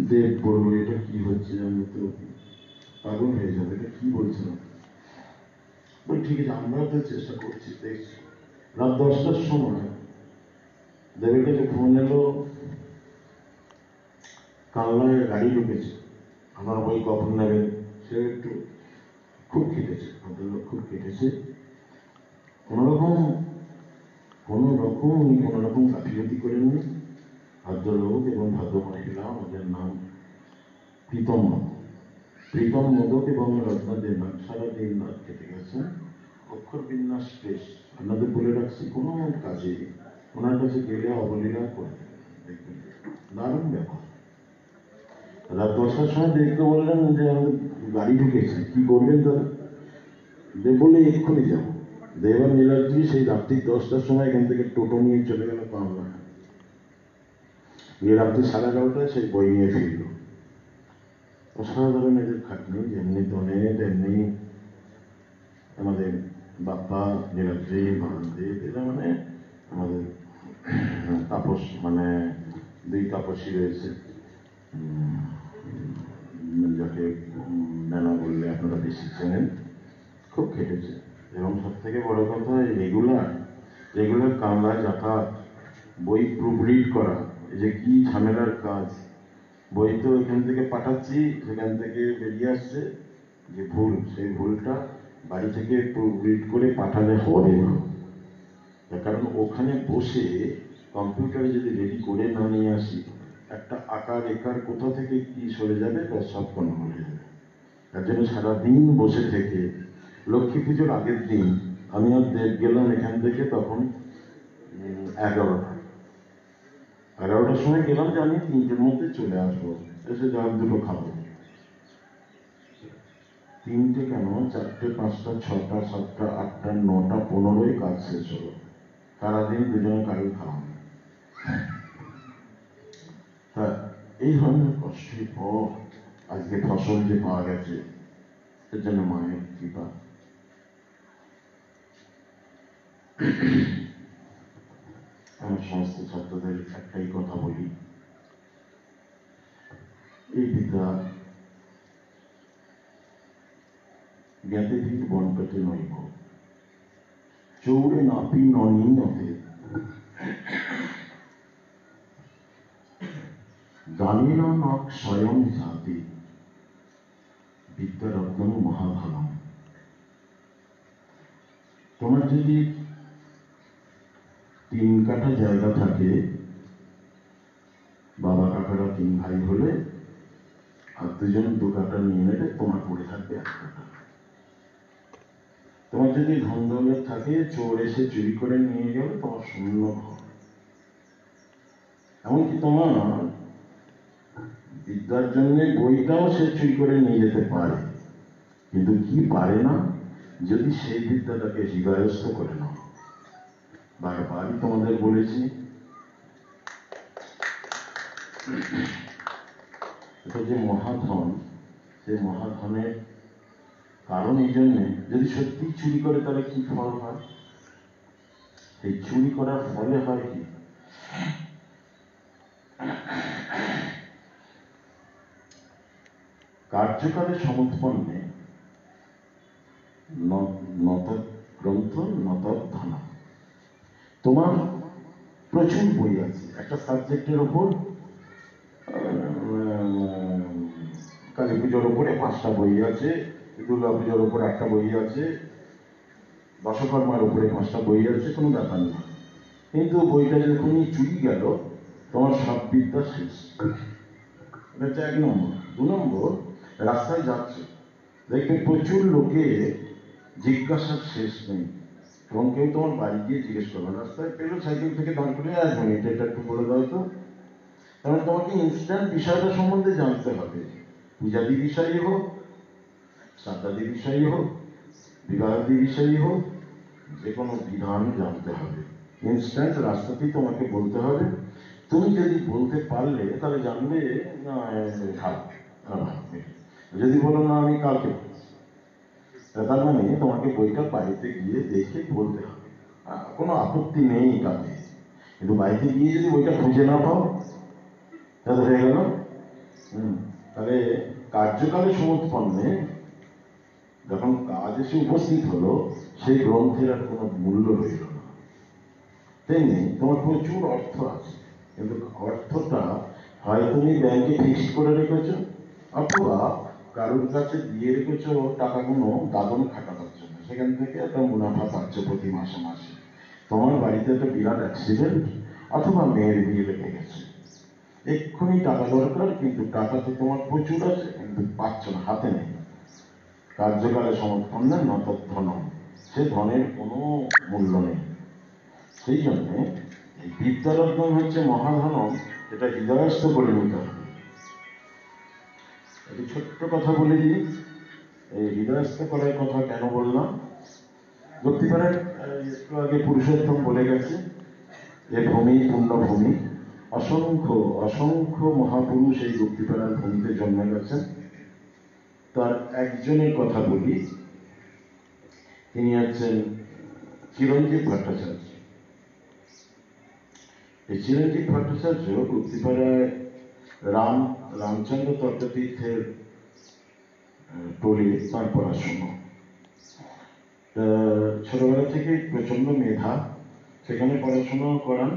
দেব বলবো এটা কি হচ্ছে, আমি তো পাগল হয়ে যাবে, এটা কি বলছিলাম। বল ঠিক আছে, আমরাও তো চেষ্টা করছি, দেখছি। রাত 10টার সময় দেবের কাছে ফোন এলো, কালনায় গাড়ি ঢুকেছে, আমার বই কখন নেবেন। সে একটু খুব কেটেছে, ভদ্রলোক খুব কেটেছে, কোনোরকম গাফিলতি করেননি। ভদ্রলোক এবং ভদ্র মহিলা, আমাদের নাম প্রীতম মোদক এবং রত্নাদের নাম সারাদিন রাত কেটে গেছেন। অক্ষর বিন্যাস বেশ, আপনাদের বলে রাখছি, কোনো কাজে ওনার কাছে গেলে অবলীলা করে দেখবেন, দারুণ ব্যাপার। রাত 10টার সময় দেখতে বললেন যে আমাদের গাড়ি ঢুকেছে, কি করবেন তাহলে। দেব বলে এক্ষুনি যাবো। দেব আর নীলাদ্রি সেই রাত্রি 10টার সময় এখান থেকে টোটো নিয়ে চলে গেল কামলা, গিয়ে রাত্রি 11:30টায় সেই বই নিয়ে ফিরল। অসাধারণ এদের খাটনি, যেমনি দনের তেমনি আমাদের বাপ্পা, নীলাদ্রি, বানদেব, এরা মানে আমাদের তাপস, মানে 2 তাপসী রয়েছে, যাকে নানা বললে আপনারা বেশি চেনেন, খুব খেটেছে। এবং সব থেকে বড় কথা, রেগুলার কামলায় যাতায়াত, বই প্রুফরিড করা, যে কি ঝামেলার কাজ। বই তো এখান থেকে পাঠাচ্ছি, সেখান থেকে বেরিয়ে আসছে যে ভুল, সেই ভুলটা বাড়ি থেকে প্রুফরিড করে পাঠালে হবে না, কারণ ওখানে বসে কম্পিউটারে যদি রেডি করে না নিয়ে আসি, একটা আকার একার কোথা থেকে কি সরে যাবে তার সব গন্ডগোল হয়ে যাবে। তার জন্য সারাদিন বসে থেকে, লক্ষ্মী পুজোর আগের দিন আমি আর দেব গেলাম এখান থেকে, তখন 11টার সময় গেলাম যে আমি 3টের মধ্যে চলে আসবো, এসে জল দুটো খাবো। 3টে কেন, 4টে, 5টা, 6টা, 7টা, 8টা, 9টা, 15 কাজ শেষ হলো। সারাদিন দুজনে কারো খাওয়া। তা এই ধরনের কষ্টের পর আজকে ফসল যে পাওয়া গেছে, এর জন্য মায়ের কৃপা। আমার সমস্ত ছাত্রদের একটাই কথা বলি, এই বিদ্যা জ্ঞাতে ভিত বন পেতে নইব, চৌড়ে নাপি ননি নতে। দানেন ন স্বয়ং জাতি বিদ্যারত্নম মহাধনম। তোমার যদি 3 কাঠা জায়গা থাকে, বাবা কাকারা 3 ভাই হলে, আর 2 জন 2 কাঠা নিয়ে নেবে, তোমার পড়ে থাকবে 1 কাঠা। তোমার যদি ধন দৌলত থাকে, চোর এসে চুরি করে নিয়ে গেল, তোমার শূন্য ঘর। এমনকি তোমার বিদ্যার জন্য বইটাও সে চুরি করে নিয়ে যেতে পারে, কিন্তু কি পারে না, যদি সেই বিদ্যাটাকে হৃদয়স্থ করে নাও। বারবারই তোমাদের বলেছি, এটা যে মহাধন, সেই মহাধনের কারণ এই জন্যে, যদি সত্যি চুরি করে তাহলে কি ফল হয়? এই চুরি করার ফলে হয় কি, কার্যকালে সমুৎপন্নে নত গ্রন্থ নত ধন। তোমার প্রচুর বই আছে একটা সাবজেক্টের ওপর, কালী পুজোর উপরে 5টা বই আছে, দুর্গা পুজোর উপর 1টা বই আছে, দশকর্মার উপরে 5টা বই আছে, কোনো ব্যাপার না। কিন্তু বইটা যখনই চুরি গেল, তোমার সব বিদ্যা শেষ। এটা হচ্ছে 1 নম্বর। 2 নম্বর, রাস্তায় যাচ্ছে দেখবে প্রচুর লোকে জিজ্ঞাসার শেষ নেই, এবং কেউ তোমার বাড়ি গিয়ে জিজ্ঞেস করবে, রাস্তায় পেলো সাইকেল থেকে দাঁড় করে, 1 মিনিট এটা একটু বলে দাও তো। কারণ তোমাকে ইনস্ট্যান্ট বিষয়টা সম্বন্ধে জানতে হবে। পূজাদি বিষয়ই হোক, শ্রাদ্ধাদি বিষয়ই হোক, বিবাহাদি বিষয়ই হোক, যে কোনো বিধান জানতে হবে। ইনস্ট্যান্ট রাস্তাতেই তোমাকে বলতে হবে। তুমি যদি বলতে পারলে তাহলে জানবে না কাল, যদি বলো না আমি কালকে, তার মানে তোমাকে বইটা বাড়িতে গিয়ে দেখে বলতে হবে। কোনো আপত্তি নেই কাজে, কিন্তু বাড়িতে গিয়ে যদি বইটা খুঁজে না পাও তাহলে হয়ে গেল। তাহলে কার্যকালে সমুৎপন্নে যখন কাজ এসে উপস্থিত হলো, সেই গ্রন্থের আর কোনো মূল্য রইল না। তেমনি তোমার প্রচুর অর্থ আছে, কিন্তু অর্থটা হয় তুমি ব্যাংকে ফিক্সড করে রেখেছো, অথবা কারোর কাছে দিয়ে রেখেছো টাকাগুলো দাদন খাটানোর জন্য, সেখান থেকে একটা মুনাফা পাচ্ছ প্রতি মাসে মাসে। তোমার বাড়িতে একটা বিরাট অ্যাক্সিডেন্ট, অথবা মেয়ের বিয়ে লেগে গেছে, এক্ষুনি টাকা দরকার, কিন্তু টাকা তো তোমার প্রচুর আছে, কিন্তু পাচ্ছ না, হাতে নেই। কার্যকালে সমুৎপন্নে নত ধনম, সে ধনের কোনো মূল্য নেই। সেই জন্যে এই বিদ্যারত্ন হচ্ছে মহাধনম, এটা হৃদয়স্থ করে নিতে হবে। একটি ছোট্ট কথা বলে দিই, এই হৃদয়স্থ করার কথা কেন বললাম। ভক্তিপাড়ার একটু আগে পুরুষোত্তম বলে গেছে, এ ভূমি পুণ্যভূমি, অসংখ্য অসংখ্য মহাপুরুষ এই ভক্তিপাড়ার ভূমিতে জন্মে গেছেন। তার একজনের কথা বলি, তিনি হচ্ছেন চিরঞ্জীব ভট্টাচার্য। এই চিরঞ্জীব ভট্টাচার্য ভক্তিপাড়ায় রামচন্দ্র তত্ত্বতীর্থের টোলে তাঁর পড়াশুনো। ছোটবেলা থেকে প্রচন্ড মেধা, সেখানে পড়াশোনা করান,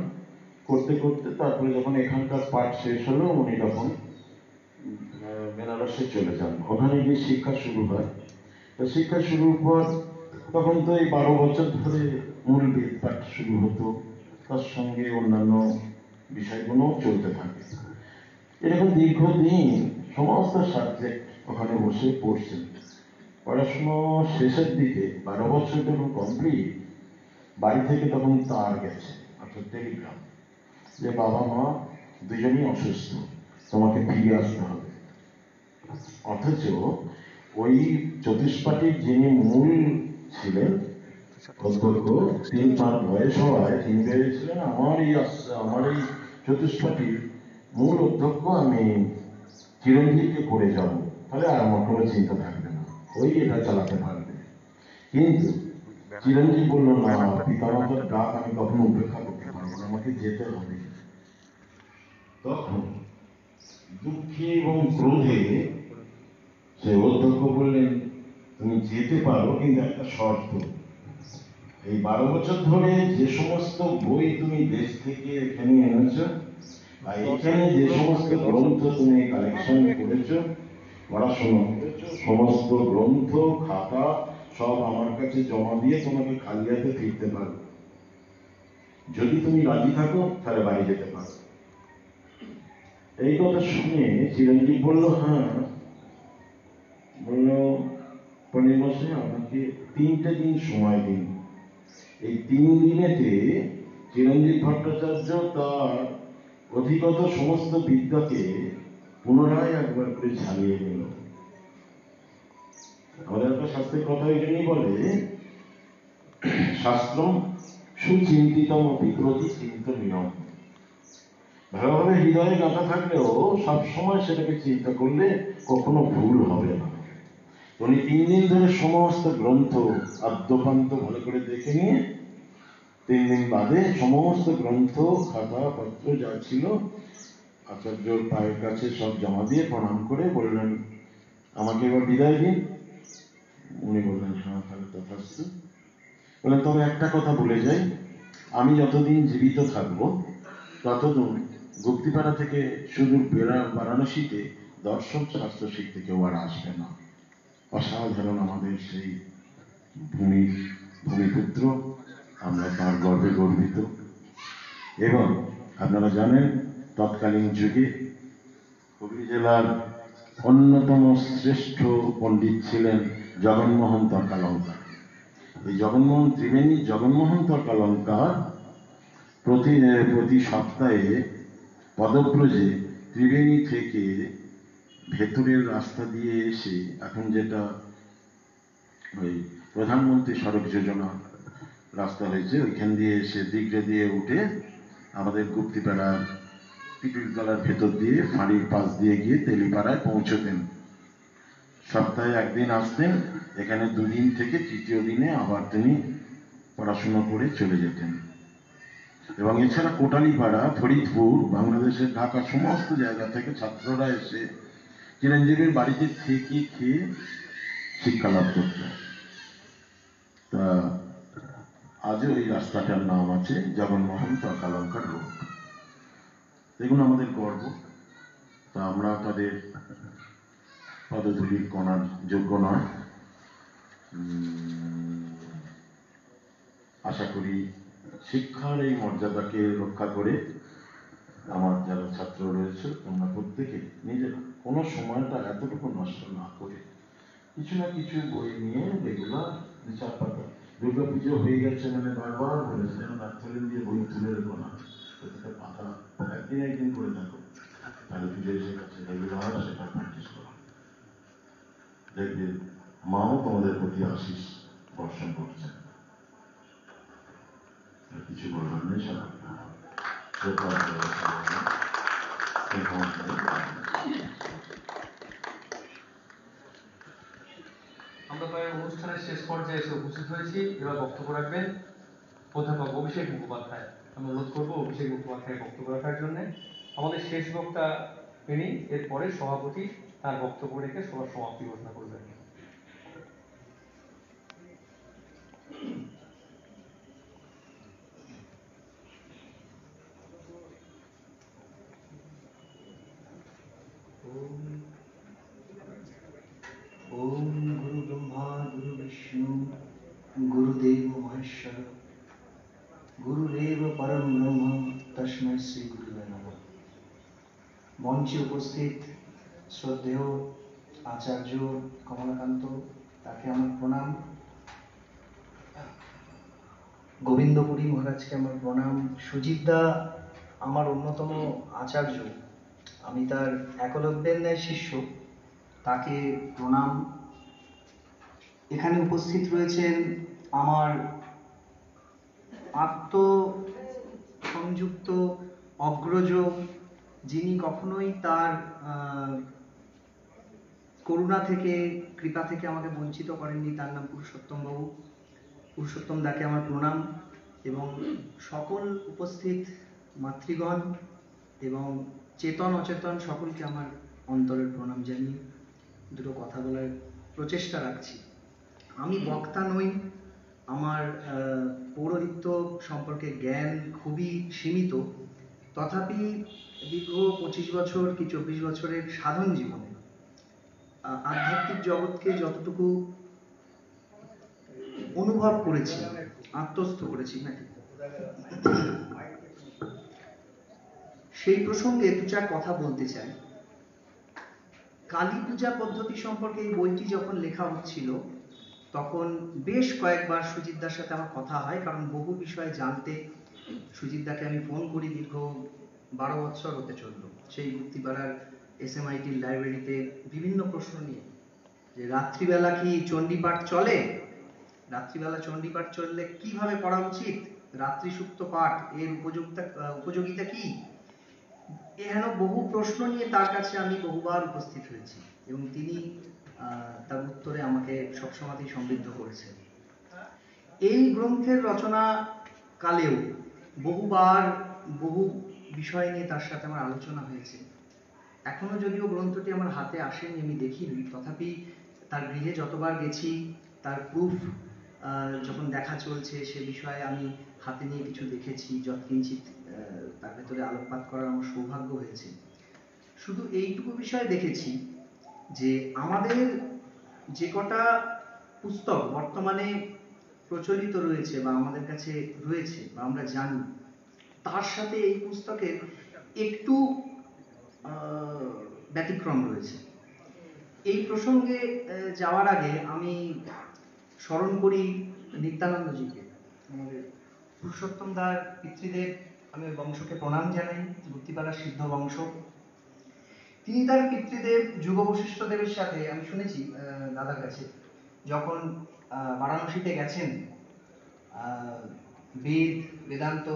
করতে করতে তারপরে যখন এখানকার পাঠ শেষ হলো, উনি তখন বেনারসে চলে যান। ওখানে গিয়ে শিক্ষা শুরু হয়। তো শিক্ষা শুরুর পর তখন তো এই 12 বছর ধরে মূল বেদ পাঠ শুরু হতো, তার সঙ্গে অন্যান্য বিষয়গুলো চলতে থাকে। এরকম দীর্ঘদিন সমস্ত সাবজেক্ট ওখানে বসে পড়ছেন। পড়াশুনো শেষের দিকে 12 বছর যখন কমপ্লিট, বাড়ি থেকে তখন তার গেছে, অর্থাৎ টেলিগ্রাম, যে বাবা মা দুজনই অসুস্থ, তোমাকে ফিরে আসতে হবে। অথচ ওই চতুষ্পাঠীর যিনি মূল ছিলেন অধ্যক্ষ, তিনি, তার বয়স হওয়ায় তিনি ভেবেছিলেন আমার এই চতুষ্পাঠীর মূল অধ্যক্ষ আমি চিরঞ্জীবকে করে যাব, তাহলে আর আমার কোনো চিন্তা থাকবে না, ওই এটা চালাতে পারবে। কিন্তু চিরঞ্জীব বলল, না, পিতামাতার ডাক আমি কখনো উপেক্ষা করতে পারবো না, আমাকে যেতে হবে। তখন দুঃখে এবং ক্রোধে সে অধ্যক্ষ বললেন, তুমি যেতে পারো, কিন্তু একটা শর্ত, এই 12 বছর ধরে যে সমস্ত বই তুমি দেশ থেকে এখানে এনেছ, আর এখানে যে সমস্ত গ্রন্থ তুমি কালেকশন করেছো, পড়াশোনা করেছো, সমস্ত গ্রন্থ খাতা সব আমার কাছে জমা দিয়ে তোমাকে খালি হাতে ফিরতে পারো। যদি তুমি রাজি থাকো তাহলে বাড়ি যেতে পারো। এই কথা শুনে চিরঞ্জীব বললো, হ্যাঁ। বললো, পণ্ডিত মশাই আমাকে 3টে দিন সময় দিন। এই 3 দিনেতে চিরঞ্জীব ভট্টাচার্য তার অধিগত সমস্ত বিদ্যাকে পুনরায় একবার করে ঝালিয়ে নিল। আমাদের একটা শাস্ত্রের কথা এই জন্যই বলে, শাস্ত্র সুচিন্তিতম বিপ্রতি চিন্তনীয়ম। ভালোভাবে হৃদয়ে গাঁথা থাকলেও সবসময় সেটাকে চিন্তা করলে কখনো ভুল হবে না। উনি 3 দিন ধরে সমস্ত গ্রন্থ আদ্যপান্ত ভালো করে দেখে নিয়ে 3 দিন বাদে সমস্ত গ্রন্থ খাতা পত্র যা ছিল আচার্যর পায়ের কাছে সব জমা দিয়ে প্রণাম করে বললেন, আমাকে এবার বিদায় দিন। উনি বললেন, হ্যাঁ তাহলে তথাস্তু। বললেন, তবে একটা কথা বলে যাই, আমি যতদিন জীবিত থাকবো ততদিন গুপ্তিপাড়া থেকে সুদূর বারাণসীতে দর্শন শাস্ত্র শিখতে কেউ আর আসবে না। অসাধারণ আমাদের সেই ভূমিপুত্র, আমরা তার গর্বে গর্বিত। এবং আপনারা জানেন তৎকালীন যুগে হুগলি জেলার অন্যতম শ্রেষ্ঠ পণ্ডিত ছিলেন জগন্মোহন তর্কালঙ্কার। এই ত্রিবেণী জগন্মোহন তর্কালঙ্কার প্রতি সপ্তাহে পদব্রজে ত্রিবেণী থেকে ভেতরের রাস্তা দিয়ে এসে, এখন যেটা ওই প্রধানমন্ত্রী সড়ক যোজনা রাস্তা হয়েছে, ওইখান দিয়ে এসে দিগড়ে দিয়ে উঠে আমাদের গুপ্তিপাড়ার পিটুলতলার ভেতর দিয়ে ফাঁড়ির পাশ দিয়ে গিয়ে তেলিপাড়ায় পৌঁছতেন। সপ্তাহে 1 দিন আসতেন, এখানে 2 দিন থেকে 3য় দিনে আবার তিনি পড়াশোনা করে চলে যেতেন। এবং এছাড়া কোটালীপাড়া, ফরিদপুর, বাংলাদেশের ঢাকা সমস্ত জায়গা থেকে ছাত্ররা এসে চিরঞ্জীবের বাড়িতে থেকে খেয়ে শিক্ষা লাভ করত। তা আজও এই রাস্তাটার নাম আছে জগন্মোহন তর্কালঙ্কার রোড। এগুলো আমাদের গর্ব। তা আমরা তাদের পদধূলির কণার যোগ্য নয়। আশা করি শিক্ষার এই মর্যাদাকে রক্ষা করে আমার যারা ছাত্র রয়েছে তোমরা প্রত্যেকে নিজের কোনো সময়টা এতটুকু নষ্ট না করে কিছু না কিছু বই নিয়ে রেগুলার 4 পাতা, দুর্গা পুজো হয়ে গেছে মানে বারবার বলেছিলেন নাথলেন দিয়ে বই তুলে রেখো না, প্রতিটা পাতা একদিন করে থাকো, তাহলে পুজো এসে গেছে রেগুলার সেটা প্র্যাকটিস করো। দেখবে মাও তোমাদের প্রতি আশিস বর্ষণ করছে। কিছু বলবার নেই, সবাই আমরা প্রায় অনুষ্ঠানের শেষ পর্যায়ে এসে উপস্থিত হয়েছি। এবার বক্তব্য রাখবেন অধ্যাপক অভিষেক মুখোপাধ্যায়। আমি অনুরোধ করবো অভিষেক মুখোপাধ্যায় বক্তব্য রাখার জন্য। আমাদের শেষ বক্তা তিনি, এরপরে সভাপতি তার বক্তব্য রেখে সবার সমাপ্তি ঘোষণা করবেন। ओम गुरु ब्रह्मा गुरु विष्णु गुरुदेव महेश्वर गुरुदेव परम ब्रह्म तस्मै श्री गुरुवे नमः। মঞ্চে উপস্থিত শ্রদ্ধেয় আচার্য কমলাকান্ত, তাকে আমার প্রণাম। গোবিন্দপুরী মহারাজকে আমার প্রণাম। সুজিতদা আমার অন্যতম আচার্য, আমি তার একলব্যের ন্যায় শিষ্য, তাকে প্রণাম। এখানে উপস্থিত রয়েছেন আমার আত্মসংযুক্ত অগ্রজ, যিনি কখনোই তার করুণা থেকে, কৃপা থেকে আমাকে বঞ্চিত করেননি, তার নাম পুরুষোত্তম বাবু। পুরুষোত্তম দাকে আমার প্রণাম এবং সকল উপস্থিত মাতৃগণ এবং চেতন অচেতন সকলকে আমার অন্তরের প্রণাম জানিয়ে দুটো কথা বলার প্রচেষ্টা রাখছি। আমি বক্তা নই, আমার পৌরোহিত্য সম্পর্কে জ্ঞান খুবই সীমিত, তথাপি দীর্ঘ 25 বছর কি 24 বছরের সাধন জীবনে আধ্যাত্মিক জগৎকে যতটুকু অনুভব করেছি, আত্মস্থ করেছি নাকি, সেই প্রসঙ্গে দু চার কথা বলতে চাই। কালী পূজা পদ্ধতি সম্পর্কে এই বইটি যখন লেখা হচ্ছিল তখন বেশ কয়েকবার সুজিতদার সাথে আমার কথা হয়, কারণ বহু বিষয়ে জানতে সুজিতদাকে আমি ফোন করি। দীর্ঘ 12 বছর হতে চলল সেই মুক্তিপাড়ার SMITর লাইব্রেরিতে বিভিন্ন প্রশ্ন নিয়ে, যে রাত্রিবেলা কি চণ্ডীপাঠ চলে, রাত্রিবেলা চণ্ডীপাঠ চললে কিভাবে পড়া উচিত, রাত্রি সুক্ত পাঠ এর উপযোগিতা কি, এহেন বহু প্রশ্ন নিয়ে তার কাছে আমি বহুবার উপস্থিত হয়েছি এবং তিনি তার উত্তরে আমাকে সবসময়তেই সমৃদ্ধ করেছেন। এই গ্রন্থের রচনা কালেও বহুবার বহু বিষয় নিয়ে তার সাথে আমার আলোচনা হয়েছে। এখনো যদিও গ্রন্থটি আমার হাতে আসেনি, আমি দেখিনি, তথাপি তার গৃহে যতবার গেছি তার প্রুফ যখন দেখা চলছে সে বিষয়ে আমি হাতে নিয়ে কিছু দেখেছি, যৎকিঞ্চিত তার ভেতরে আলোকপাত করার আমার সৌভাগ্য হয়েছে। শুধু এইটুকু বিষয় দেখেছি যে আমাদের যে কটা পুস্তক বর্তমানে প্রচলিত রয়েছে বা আমাদের কাছে রয়েছে বা আমরা জানি, তার সাথে এই পুস্তকের একটু ব্যতিক্রম রয়েছে। এই প্রসঙ্গে যাওয়ার আগে আমি স্মরণ করি নিত্যানন্দজিকে, আমাদের পুরুষোত্তম দার পিতৃদেব। আমি ওই বংশকে প্রণাম জানাই, গুপ্তিপাড়ার সিদ্ধ বংশ। তিনি তার পিতৃদেব যুগ বশিষ্ঠ দেবের সাথে, আমি শুনেছি দাদার কাছে, যখন বারাণসীতে গেছেন বেদ, বেদান্ত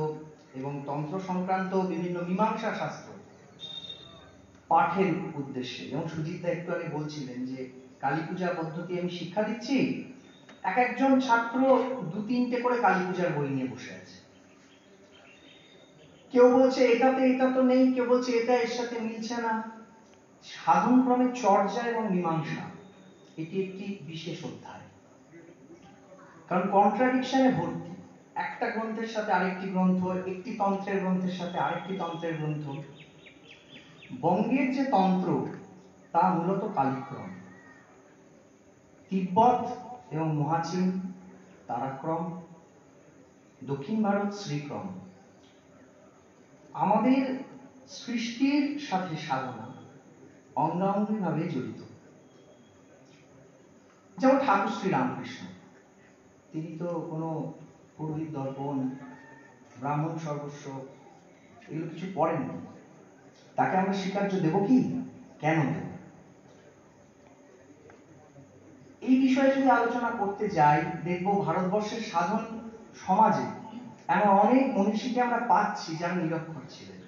এবং তন্ত্র সংক্রান্ত বিভিন্ন মীমাংসা শাস্ত্র পাঠের উদ্দেশ্যে, যেমন সুজিতদা একটু আগে বলছিলেন যে কালী পূজা পদ্ধতি আমি শিক্ষা দিচ্ছি, এক একজন ছাত্র 2-3টে করে কালী পূজার বই নিয়ে বসে আছে। কেউ বলছে এটাতে এটা তো নেই, কেউ বলছে এটা এর সাথে মিলছে না। সাধন ক্রমে চর্যা এবং মীমাংসা এটি একটি বিশেষ অধ্যায়, কারণ কন্ট্রাডিকশনে ভর্তি। একটা গ্রন্থের সাথে আরেকটি গ্রন্থ, একটি তন্ত্রের গ্রন্থের সাথে আরেকটি তন্ত্রের গ্রন্থ। বঙ্গের যে তন্ত্র তা মূলত কালিক্রম, তিব্বত এবং মহাচীন তারাক্রম, দক্ষিণ ভারত শ্রীক্রম। আমাদের সৃষ্টির সাথে সাধনা অঙ্গাঙ্গিভাবে জড়িত। যেমন ঠাকুর শ্রী রামকৃষ্ণ, তিনি তো কোনো পুরোহিত দর্পণ, ব্রাহ্মণ সর্বস্ব এগুলো কিছু পড়েননি। তাকে আমরা স্বীকার্য দেব কি? কেন দেব? এই বিষয়ে যদি আলোচনা করতে যাই, দেখব ভারতবর্ষের সাধন সমাজে এমন অনেক মনীষীকে আমরা পাচ্ছি যারা নিরক্ষর ছিলেন।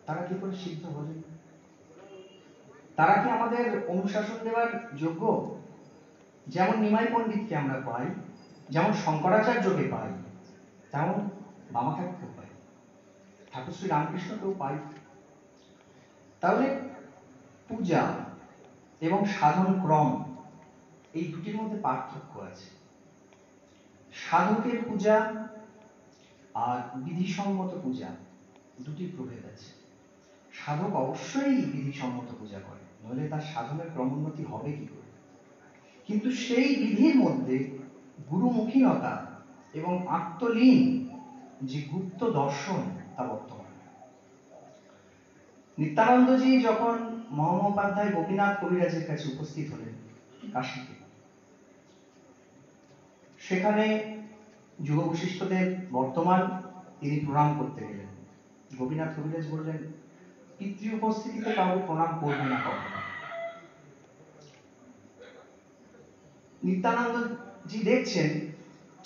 তারা কি করে সিদ্ধ হলেন? তারা কি আমাদের অনুশাসন দেওয়ার যোগ্য? যেমন নিমাই পণ্ডিতকে আমরা পাই, যেমন শঙ্করাচার্যকে পাই, তেমন বামাখ্যাপাকেও পাই, ঠাকুর শ্রী রামকৃষ্ণকেও পাই। তাহলে পূজা এবং সাধন ক্রম এই দুটির মধ্যে পার্থক্য আছে। সাধকের পূজা আর বিধিসম্মত পূজা দুটি প্রভেদ আছে। সাধক অবশ্যই বিধিসম্মত পূজা করে, নইলে তার সাধনের ক্রমোন্নতি হবে কি করে? কিন্তু সেই বিধির মধ্যে গুরুমুখীনতা এবং আত্মলীন যে গুপ্ত দর্শন তা বর্তমান। নিত্যানন্দজি যখন মহামহোপাধ্যায় গোপীনাথ কবিরাজের কাছে উপস্থিত হলেন কাশীতে, সেখানে যুগ বশিষ্ঠদেব বর্তমান, তিনি প্রণাম করতে গেলেন। গোপীনাথ কবিরাজ বললেন, পিতৃ উপস্থিতিতে কাউকে প্রণাম করবে না কখনো। নিত্যানন্দজি দেখছেন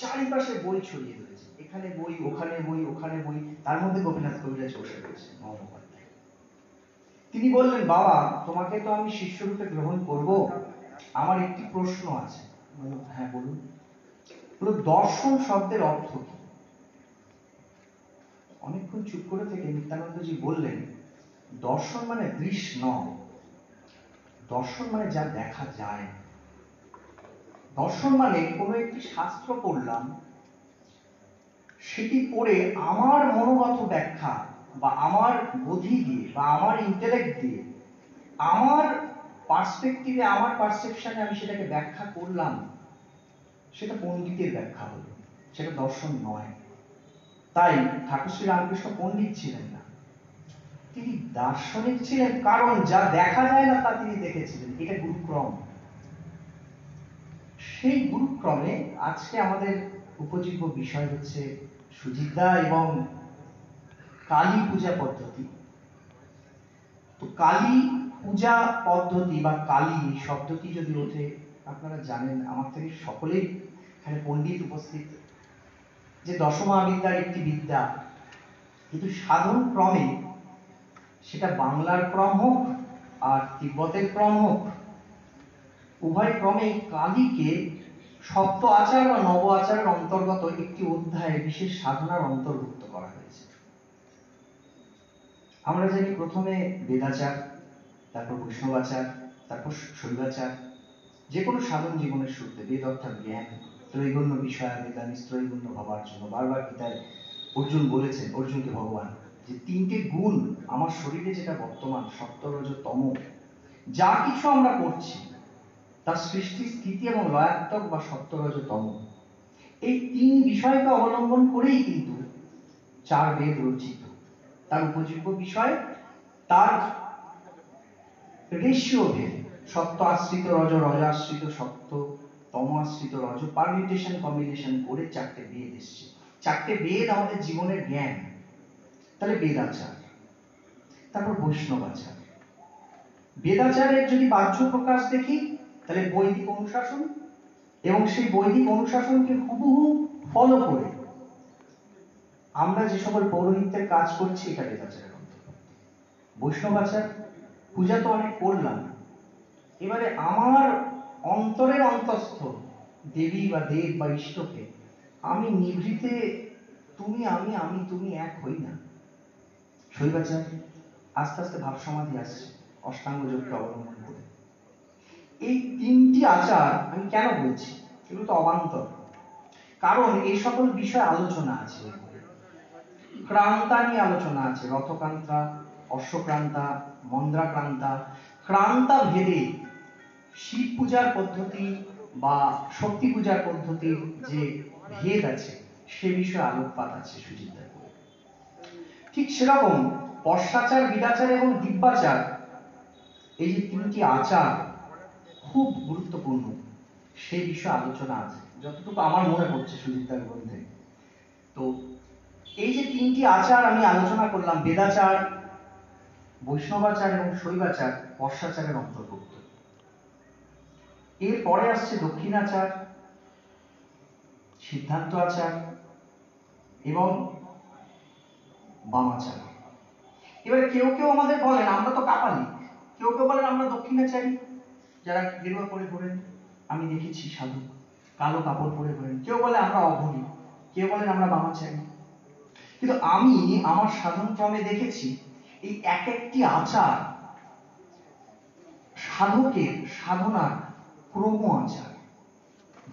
চারিপাশে বই ছড়িয়ে রয়েছে, এখানে বই, ওখানে বই, ওখানে বই, তার মধ্যে গোপীনাথ কবিরাজ বসে রয়েছে মহামহোপাধ্যায়। তিনি বললেন, বাবা তোমাকে তো আমি শিষ্যরূপে গ্রহণ করব, আমার একটি প্রশ্ন আছে। হ্যাঁ বলুন। দর্শন শব্দের অর্থ কি? অনেকক্ষণ চুপ করে থেকে নিত্যানন্দজি বললেন, দর্শন মানে দৃশ্য নয়, দর্শন মানে যা দেখা যায়। দর্শন মানে কোনো একটি শাস্ত্র পড়লাম, সেটি পড়ে আমার মনোগত ব্যাখ্যা বা আমার বুদ্ধি দিয়ে বা আমার ইন্টেলেক্ট দিয়ে আমার পার্সপেক্টিভে আমার পারসেপশনে আমি সেটাকে ব্যাখ্যা করলাম, সেটা পণ্ডিতের ব্যাখ্যা হলো, সেটা দর্শন নয়। তাই ঠাকুর শ্রী রামকৃষ্ণ পণ্ডিত ছিলেন না, তিনি দার্শনিক ছিলেন, কারণ যা দেখা যায় না তা তিনি দেখেছিলেন। এটা গুরুক্রম। সেই গুরুক্রমে আজকে আমাদের উপজীব্য বিষয় হচ্ছে সুজিতদা এবং কালী পূজা পদ্ধতি। তো কালী পূজা পদ্ধতি বা কালী শব্দটি যদি ওঠে, আপনারা জানেন আমার থেকে সকলেই এখানে পণ্ডিত উপস্থিত, যে দশমহাবিদ্যার একটি বিদ্যা, কিন্তু সাধন ক্রমে সেটা বাংলার ক্রম হোক আর তিব্বতের ক্রম হোক, উভয় ক্রমে কালীকে সপ্ত আচার বা নব আচারের অন্তর্গত একটি অধ্যায়ে বিশেষ সাধনার অন্তর্ভুক্ত করা হয়েছে। আমরা জানি প্রথমে বেদাচার, তারপর বৈষ্ণবাচার, তারপর শৈবাচার। যে কোনো সাধন জীবনের শুরুতে বেদ অর্থাৎ জ্ঞান, ত্রৈগুণ্য বিষয় বেদানি ত্রৈগুণ্য হবার জন্য বারবার গীতায় অর্জুন বলেছেন, অর্জুনকে ভগবান, যে তিনটে গুণ আমার শরীরে যেটা বর্তমান, সত্য রজ তম, যা কিছু আমরা করছি তার সৃষ্টি স্থিতি এবং লয়াত্মক বা সত্য রজ তম, এই তিন বিষয়কে অবলম্বন করেই কিন্তু চার বেদ রচিত। তার উপজীব্য বিষয় তার রেশিও ভেদ, সত্য আশ্রিত রজ, রজ আশ্রিত সত্য, তম আশ্রিত রজ, পারমিউটেশন কম্বিনেশন করে চারটে বেদ এসছে। চারটে বেদ আমাদের জীবনের জ্ঞান। তাহলে বেদাচার, তারপর বৈষ্ণবাচার। বেদাচারের যদি বাহ্য প্রকাশ দেখি তাহলে বৈদিক অনুশাসন, এবং সেই বৈদিক অনুশাসনকে হুবহু ফলো করে আমরা যে সকল পৌরোহিত্যের কাজ করছি, এটা বেদাচারের অন্তর্গত। বৈষ্ণবাচার, পূজা তো অনেক করলাম, এবারে আমার অন্তরের অন্তস্থ দেবী বা দেব বা ইষ্টকে আমি নিভৃতে তুমি আমি, আমি তুমি এক হই না। শৈবাচার, আস্তে আস্তে ভাব সমাধি আসছে অষ্টাঙ্গ যোগকে অবলম্বন করে। এই তিনটি আচার আমি কেন বলছি, এগুলো তো অবান্তর, কারণ এই সকল বিষয় আলোচনা আছে। ক্রান্তা নিয়ে আলোচনা আছে, রথক্রান্তা, অশ্বক্রান্তা, মন্দ্রাক্রান্তা। ক্রান্তা ভেদে শিব পূজার পদ্ধতি বা শক্তি পূজার পদ্ধতির যে ভেদ আছে সে বিষয়ে আলোকপাত আছে সুজিতদার। ঠিক সেরকম পশ্চাচার, বিদাচার এবং দিব্যাচার, এই যে তিনটি আচার খুব গুরুত্বপূর্ণ, সেই বিষয়ে আলোচনা আছে যতটুকু আমার মনে পড়ছে সুজিতদার গ্রন্থে। তো এই যে তিনটি আচার আমি আলোচনা করলাম, বেদাচার, বৈষ্ণবাচার এবং শৈবাচার, পশ্চাচারের অন্তর্ভুক্ত। এরপরে আসছে দক্ষিণাচার, সিদ্ধান্ত আচার এবং বামাচার। এবারে কেউ কেউ আমাদের বলেন আমরা তো কাপালিক, কেউ কেউ বলেন আমরা দক্ষিণাচারী, যারা গেরুয়া পরে ঘোরেন, আমি দেখেছি সাধু কালো কাপড় পরে ঘোরেন। কেউ বলে আমরা অঘরী, কেউ বলেন আমরা বামাচারী। কিন্তু আমি আমার সাধন ক্রমে দেখেছি এই এক একটি আচার সাধকের সাধনার ক্রম আচার।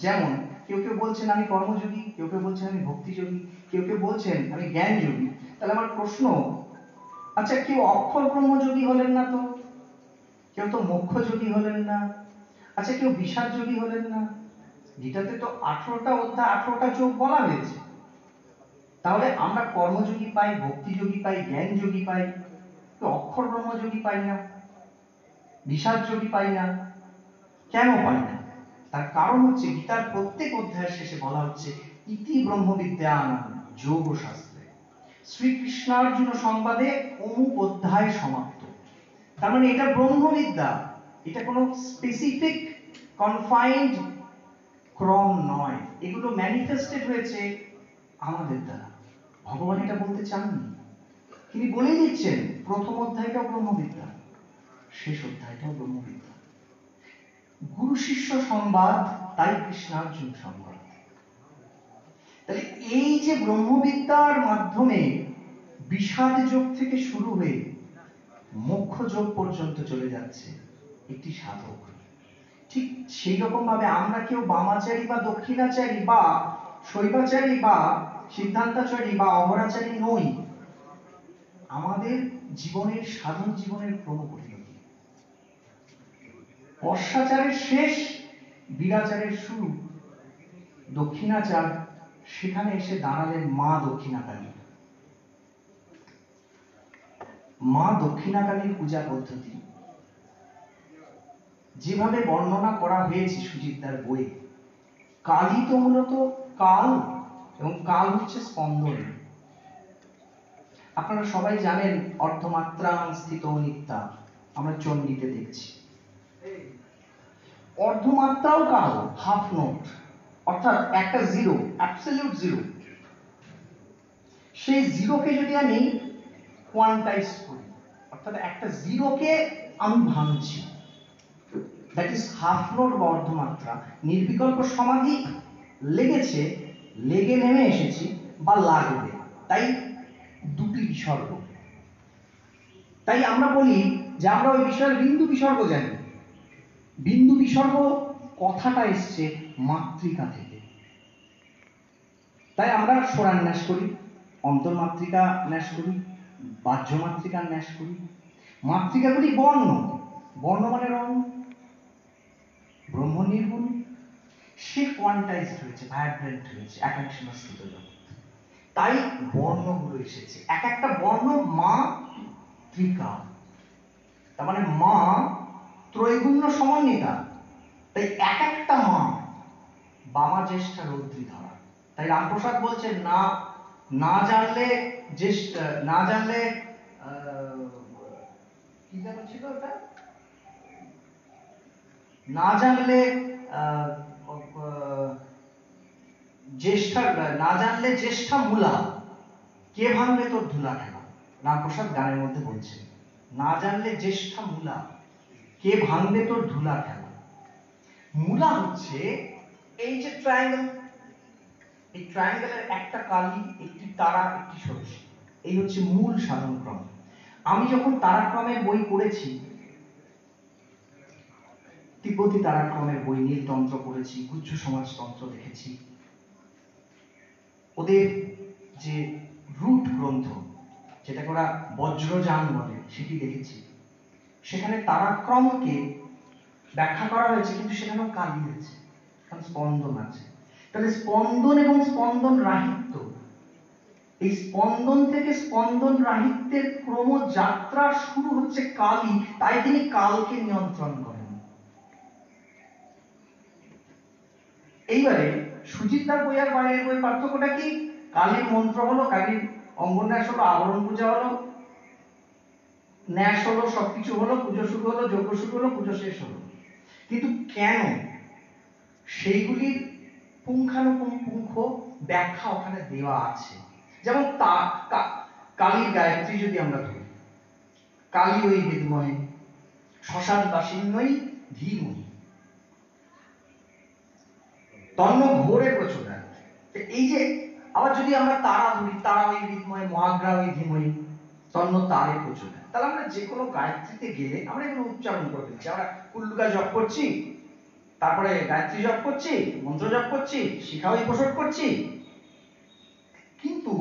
যেমন কেউ কেউ বলছেন আমি কর্মযোগী, কেউ কেউ বলছেন আমি ভক্তিযোগী, কেউ কেউ বলছেন আমি জ্ঞান যোগী। তাহলে আমার প্রশ্ন, আচ্ছা কেউ অক্ষর ব্রহ্মযোগী হলেন না তো, কেউ তো মোক্ষ যোগী হলেন না, আচ্ছা কেউ বিষাদ যোগী হলেন না? গীতাতে তো 18টা অধ্যায় 18টা যোগ বলা হয়েছে। তাহলে আমরা কর্মযোগী পাই, ভক্তিযোগী পাই, জ্ঞান যোগী পাই, অক্ষর ব্রহ্মযোগী পাই না, বিষাদ যোগী পাই না। কেন পাই না? তার কারণ হচ্ছে গীতার প্রত্যেক অধ্যায়ের শেষে বলা হচ্ছে ইতি ব্রহ্মবিদ্যানাং যোগ শাস্ত্রে শ্রীকৃষ্ণার্জুন সংবাদে অমুক অধ্যায় সমাপ্ত। তার মানে এটা ব্রহ্মবিদ্যা, এটা কোনো স্পেসিফিক কনফাইন্ড ক্রম নয়, এগুলো ম্যানিফেস্টেড হয়েছে আমাদের দ্বারা। ভগবান এটা বলতে চাননি, তিনি বলেই দিচ্ছেন প্রথম অধ্যায়টাও ব্রহ্মবিদ্যা, শেষ অধ্যায়টাও ব্রহ্মবিদ্যা। গুরু শিষ্য সংবাদ, তাই কৃষ্ণার্জুন সংবাদ। তাহলে এই যে ব্রহ্মবিদ্যার মাধ্যমে বিষাদ যোগ থেকে শুরু হয়ে মোক্ষ যোগ পর্যন্ত চলে যাচ্ছে একটি সাধক, ঠিক সেই রকম ভাবে আমরা কেউ বামাচারী বা দক্ষিণাচারী বা শৈবাচারী বা সিদ্ধান্তাচারী বা অমরাচারী নই। আমাদের জীবনের সাধন জীবনের ক্রমপরিণতি। বর্ষাচারের শেষ, বিরাচারের শুরু, দক্ষিণাচার, সেখানে এসে দাঁড়ালেন মা দক্ষিণাকালী। মা দক্ষিণাকালীর পূজা পদ্ধতি যেভাবে বর্ণনা করা হয়েছে সুজিতদার বইয়ে, কালী তো মূলত কাল, এবং কাল হচ্ছে স্পন্দন। আপনারা সবাই জানেন অর্ধমাত্রাং স্থিত নিত্যা, আমরা চণ্ডীতে দেখছি। অর্ধমাত্রাও কাল, হাফ নোট, অর্থাৎ একটা জিরো, অ্যাবসলিউট জিরো। সেই জিরোকে যদি আমি কোয়ান্টাইজ করি, অর্থাৎ একটা জিরোকে আমি ভাঙছি, দ্যাট ইজ হাফ নোট বা অর্ধমাত্রা। নির্বিকল্প সমাধি লেগেছে, লেগে নেমে এসেছি বা লাগবে, তাই দুটি বিসর্গ। তাই আমরা বলি যে আমরা ওই বিষয়ের বিন্দু বিসর্গ জানি। বিন্দু বিসর্গ কথাটা এসছে মাতৃকা থেকে। তাই আমরা স্বরান্যাস করি, অন্তর্মাতৃকা ন্যাস করি, বাহ্য মাতৃকা ন্যাস করি। মাতৃকাগুলি বর্ণ, বর্ণ মানে রং, ব্রহ্ম নির্গুণ, সে কোয়ান্টাইজড হয়েছে, ভাইব্রেন্ট হয়েছে, এক এক সময় স্থিত জগৎ। তাই বর্ণগুলো এসেছে, এক একটা বর্ণ মা ত্রিকা, তার মানে মা ত্রৈগুণ্য সমন্বিতা। তাই এক একটা মা, বামা জ্যেষ্ঠা রৌদ্রী ধরা। তাই রামপ্রসাদ বলছেন না, না জানলে জ্যেষ্ঠ, না জানলে কি যেন ছিল ওটা, না জানলে জ্যেষ্ঠা, না জানলে জ্যেষ্ঠা মূলা, কে ভাঙবে তোর ধুলা খেলা। রামপ্রসাদ গানের মধ্যে বলছেন না জানলে জ্যেষ্ঠা মূলা, কে ভাঙবে তোর ধুলা খেলা। মূলা হচ্ছে এই যে ট্রায়াঙ্গেল, এই ট্রায়াঙ্গেলের একটা কালি, একটি তারা, একটি ষোড়শী, এই হচ্ছে মূল সাধন ক্রম। আমি যখন তারাক্রমের বই পড়েছি, তিব্বতী তারাক্রমের বই, নীলতন্ত্র পড়েছি, গুহ্য সমাজতন্ত্র দেখেছি, ওদের যে রুট গ্রন্থ, যেটাকে ওরা বজ্রযান বলে, সেটি দেখেছি। সেখানে তারাক্রমকে ব্যাখ্যা করা হয়েছে, কিন্তু সেখানেও কালি আছে, কারণ স্পন্দন আছে। তাহলে স্পন্দন এবং স্পন্দন রাহিত্য, এই স্পন্দন থেকে স্পন্দন রাহিত্যের ক্রমযাত্রা শুরু হচ্ছে কালী, তাই তিনি কালকে নিয়ন্ত্রণ করেন। এইবারে সুজিতদার বই আর বাইরের বই পার্থক্যটা কি? কালীর মন্ত্র হলো, কালীর অঙ্গন্যাস হলো, আবরণ পূজা হলো, ন্যাস হলো, সবকিছু হলো, পুজো শুরু হলো, যজ্ঞ শুরু হলো, পুজো শেষ হলো। কিন্তু কেন, সেইগুলির পুঙ্খানুপুঙ্খ ব্যাখ্যা ওখানে দেওয়া আছে। যেমন কালীর গায়ত্রী যদি আমরা ধরি, কালী ওই বিদ্মহে শ্মশান বাসিন্নই ধীমহি তন্ন ঘোরে প্রচোদয়াৎ। এই যে আবার যদি আমরা তারা ধরি, তারা ওই বিদ্মহে মহাগ্রা ওই ধীমহি তন্ন তারে প্রচোদয়াৎ। তাহলে আমরা যে কোনো গায়ত্রীতে গেলে আমরা এগুলো উচ্চারণ করে দিচ্ছি। আমরা কুল্লুকা জপ করছি, তারপরে গায়ত্রী জপ করছি, মন্ত্র জপ করছি, শিখা ওই প্রসট করছি, কিন্তু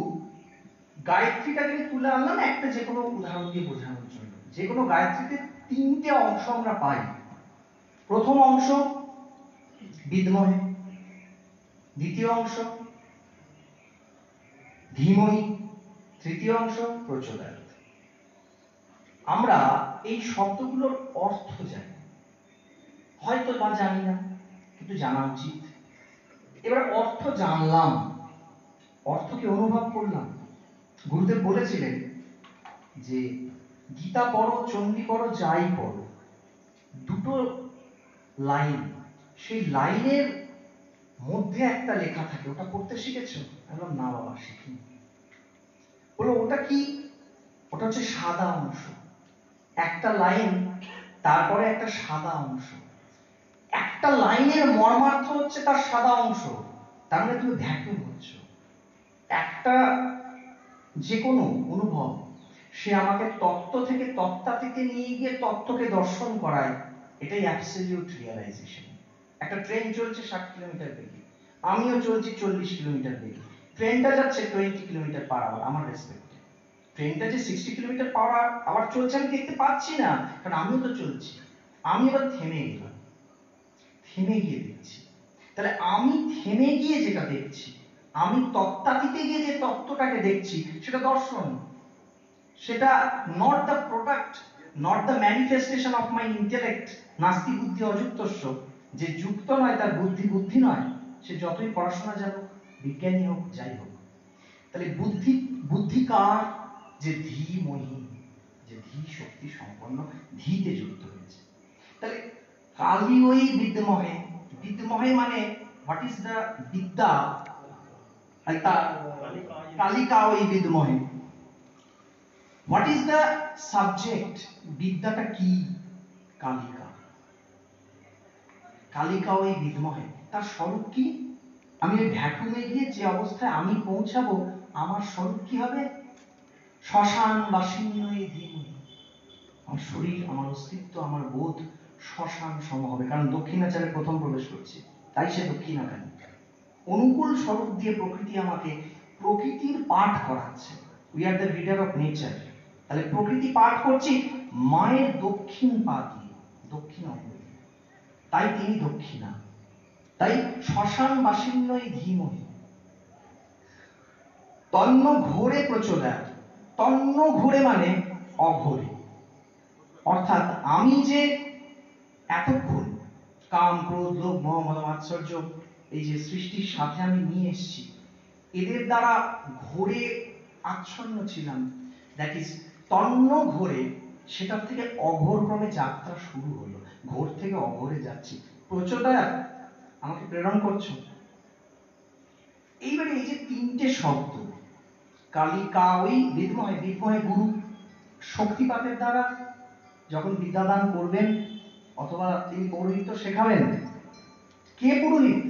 গায়ত্রীটাকে তুলে আনলাম একটা যে কোনো উদাহরণ দিয়ে বোঝানোর জন্য। যে কোনো গায়ত্রীতে তিনটে অংশ আমরা পাই। প্রথম অংশ বিদ্মহে, দ্বিতীয় অংশ ধীমহি, তৃতীয় অংশ প্রচোদয়াৎ। আমরা এই শব্দগুলোর অর্থ জানি, হয়তো বা জানি না, কিন্তু জানা উচিত। এবার অর্থ জানলাম, অর্থকে অনুভব করলাম। গুরুদেব বলেছিলেন যে গীতা পড়ো, চণ্ডী পড়ো, যাই পড়ো, দুটো লাইন, সেই লাইনের মধ্যে একটা লেখা থাকে, ওটা পড়তে শিখেছো? বললাম না বাবা, শিখিনি। বললো ওটা কি? ওটা হচ্ছে সাদা অংশ, একটা লাইন, তারপরে একটা সাদা অংশ। একটা লাইনের মর্মার্থ হচ্ছে তার সাদা অংশ, তার মানে তুমি ভ্যাকুম হচ্ছ। একটা যে কোনো অনুভব, সে আমাকে তত্ত্ব থেকে তত্ত্বাতীতে নিয়ে গিয়ে তত্ত্বকে দর্শন করায়, এটাই অ্যাবসলিউট রিয়ালাইজেশন। একটা ট্রেন চলছে 60 কিলোমিটার বেগে, আমিও চলছি 40 কিলোমিটার বেগে, ট্রেনটা যাচ্ছে 20 কিলোমিটার পার আওয়ার আমার রেসপেক্টে, ট্রেনটা যে 60 কিলোমিটার পার আওয়ার চলছে আমি দেখতে পাচ্ছি না, কারণ আমিও তো চলছি। আমি এবার থেমে গেলাম, থেমে গিয়ে দেখছি। তাহলে আমি থেমে গিয়ে যেটা দেখছি, আমি তত্ত্বাতীতে গিয়ে যে তত্ত্বটাকে দেখছি, সেটা দর্শন। সেটা not the product, not the manifestation of my intellect. নাস্তি বুদ্ধি অযুক্তস্য, যে যুক্ত নয় তার বুদ্ধি বুদ্ধি নয়, সে যতই পড়াশোনা জানুক, বিজ্ঞানী হোক, যাই হোক। তাহলে বুদ্ধিকার যে ধীমহি, যে ধী শক্তি সম্পন্ন, ধীতে যুক্ত হয়েছে। তাহলে কালী ওই বিদ্যমহে, বিদ্যমহে মানে হোয়াট ইজ দ্য বিদ্যা, কালিকা ওই বিদ্যমহে। হোয়াট ইজ দ্য সাবজেক্ট, বিদ্যাটা কি? কালিকা। কালিকা ওই বিদ্যমহে, তার স্বরূপ কি? আমি ওই ভ্যাকুমে গিয়ে যে অবস্থায় আমি পৌঁছাবো, আমার স্বরূপ কি হবে? শ্মশান বাসিন্নই ধীমহি। আমার শরীর, আমার অস্তিত্ব, আমার বোধ শ্মশান সম হবে, কারণ দক্ষিণাচারে প্রথম প্রবেশ করছি, তাই সে দক্ষিণাকারী। অনুকূল স্বরূপ দিয়ে প্রকৃতি আমাকে প্রকৃতির পাঠ করাচ্ছে। We are the reader of nature. তাহলে প্রকৃতি পাঠ করছি মায়ের দক্ষিণ পা দিয়ে, দক্ষিণ অঙ্গ দিয়ে, তাই তিনি দক্ষিণা। তাই শ্মশান বাসিন্নই ধীমহি। তন্ন ঘোরে প্রচোদয়াৎ। তন্ন ঘোরে মানে অঘোরে, অর্থাৎ আমি যে এতক্ষণ কাম, ক্রোধ, লোভ, মোহ, মদ, মাৎসর্য এই যে সৃষ্টির সাথে আমি নিয়ে এসেছি, এদের দ্বারা ঘোরে আচ্ছন্ন ছিলাম, দ্যাট ইজ তন্ন ঘোরে, সেটার থেকে অঘোর ক্রমে যাত্রা শুরু হলো। ঘোর থেকে অঘোরে যাচ্ছি। প্রচোদয়াৎ, আমাকে প্রেরণ করছো। এইবারে এই যে তিনটে শব্দ, কালিকা ওই বিদ্মহে, বিদ্মহে গুরু শক্তিপাতের দ্বারা যখন বিদ্যাদান করবেন, অথবা তিনি পৌরোহিত্য শেখাবেন। কে পুরোহিত?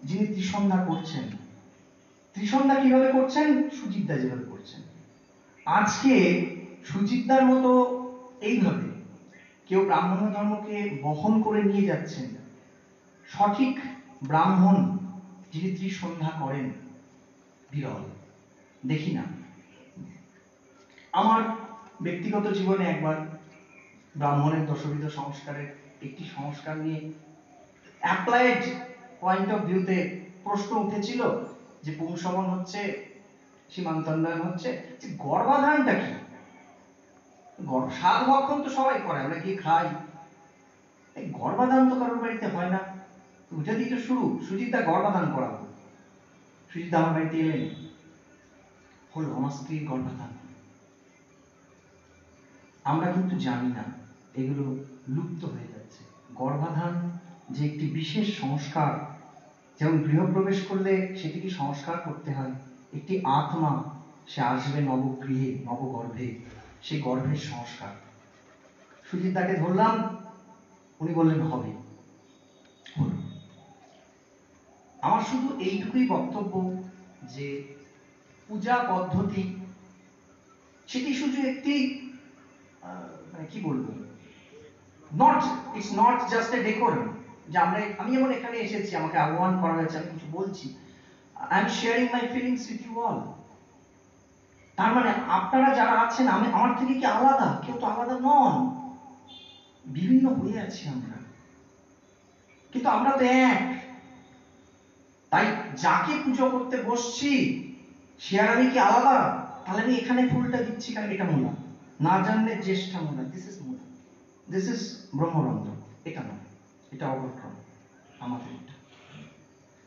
যিনি ত্রিসন্ধ্যা করছেন। ত্রিসন্ধ্যা কিভাবে করছেন? সুজিতদা যেভাবে করছেন। আজকে সুজিতদার মতো এইভাবে কেউ ব্রাহ্মণ ধর্মকে বহন করে নিয়ে যাচ্ছেন, সঠিক ব্রাহ্মণ যিনি ত্রিসন্ধ্যা করেন, বিরল, দেখি না। আমার ব্যক্তিগত জীবনে একবার ব্রাহ্মণের দশবিধ সংস্কারের একটি সংস্কার নিয়ে অ্যাপ্লাইড পয়েন্ট অফ ভিউতে প্রশ্ন উঠেছিল যে পুংসবন হচ্ছে, সীমান্তোন্নয়ন হচ্ছে, যে গর্ভাধানটা কি? সাত ভক্ষণ তো সবাই করে, আমরা গিয়ে খাই, এই গর্ভাধান তো কারোর বাড়িতে হয় না। ওইটা দিয়ে তো শুরু। সুজিতদা গর্ভাধান করাবো। সুজিতদা আমার বাড়িতে এলেন, হলো আমার স্ত্রীর গর্ভাধান। আমরা কিন্তু জানি না, এগুলো লুপ্ত হয়ে যাচ্ছে। গর্ভাধান যে একটি বিশেষ সংস্কার, যেমন গৃহপ্রবেশ করলে সেটিকে সংস্কার করতে হয়। একটি আত্মা সে আসবে নবগৃহে, নবগর্ভে, সেই গর্ভের সংস্কার। সুজিতদাকে ধরলাম, উনি বললেন হবে। আমার শুধু এইটুকুই বক্তব্য যে পূজা পদ্ধতি সেটি শুধু একটি মানে কি বলবো, it's not just a decorum যে আমি যেমন এখানে এসেছি, আমাকে আহ্বান করা হয়েছে, আমি কিছু বলছি, I am sharing my feelings with you all. তার মানে আপনারা যারা আছেন আমার থেকে কি আলাদা? কেউ তো আলাদা নন, বিভিন্ন হয়ে আছি আমরা, কিন্তু আমরা তো এক। তাই যাকে পুজো করতে বসছি সে আর আমি কি আলাদা? তাহলে আমি এখানে ফুলটা দিচ্ছি কারণ এটা মূলা, না জানলে জ্যেষ্ঠা মূলা, দিস ইজ মূলা, দিস ইজ ব্রহ্মরন্ধ্র, এটা নয়, এটা অবক্রম আমাদের এটা।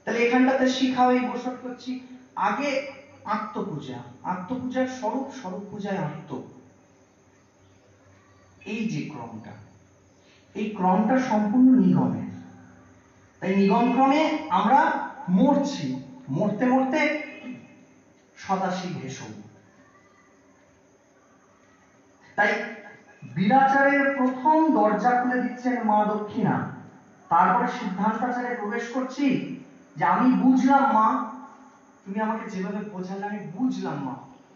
তাহলে এখানটাতে শিখা হয়ে বসত করছি। আগে আত্মপূজা, আত্মপূজার স্বরূপ, স্বরূপ পূজায় আত্ম, এই যে ক্রমটা, এই ক্রমটা সম্পূর্ণ নিগমের। তাই নিগম ক্রমে আমরা মরছি, মরতে মরতে সদাশিব হেসব। তাই বিরাচারের প্রথম দরজা খুলে দিচ্ছেন মা দক্ষিণা, তারপরে সিদ্ধান্তাচারে প্রবেশ করছি যে আমি বুঝলাম মা, তুমি আমাকে যেভাবে বোঝালে আমি বুঝলাম মা,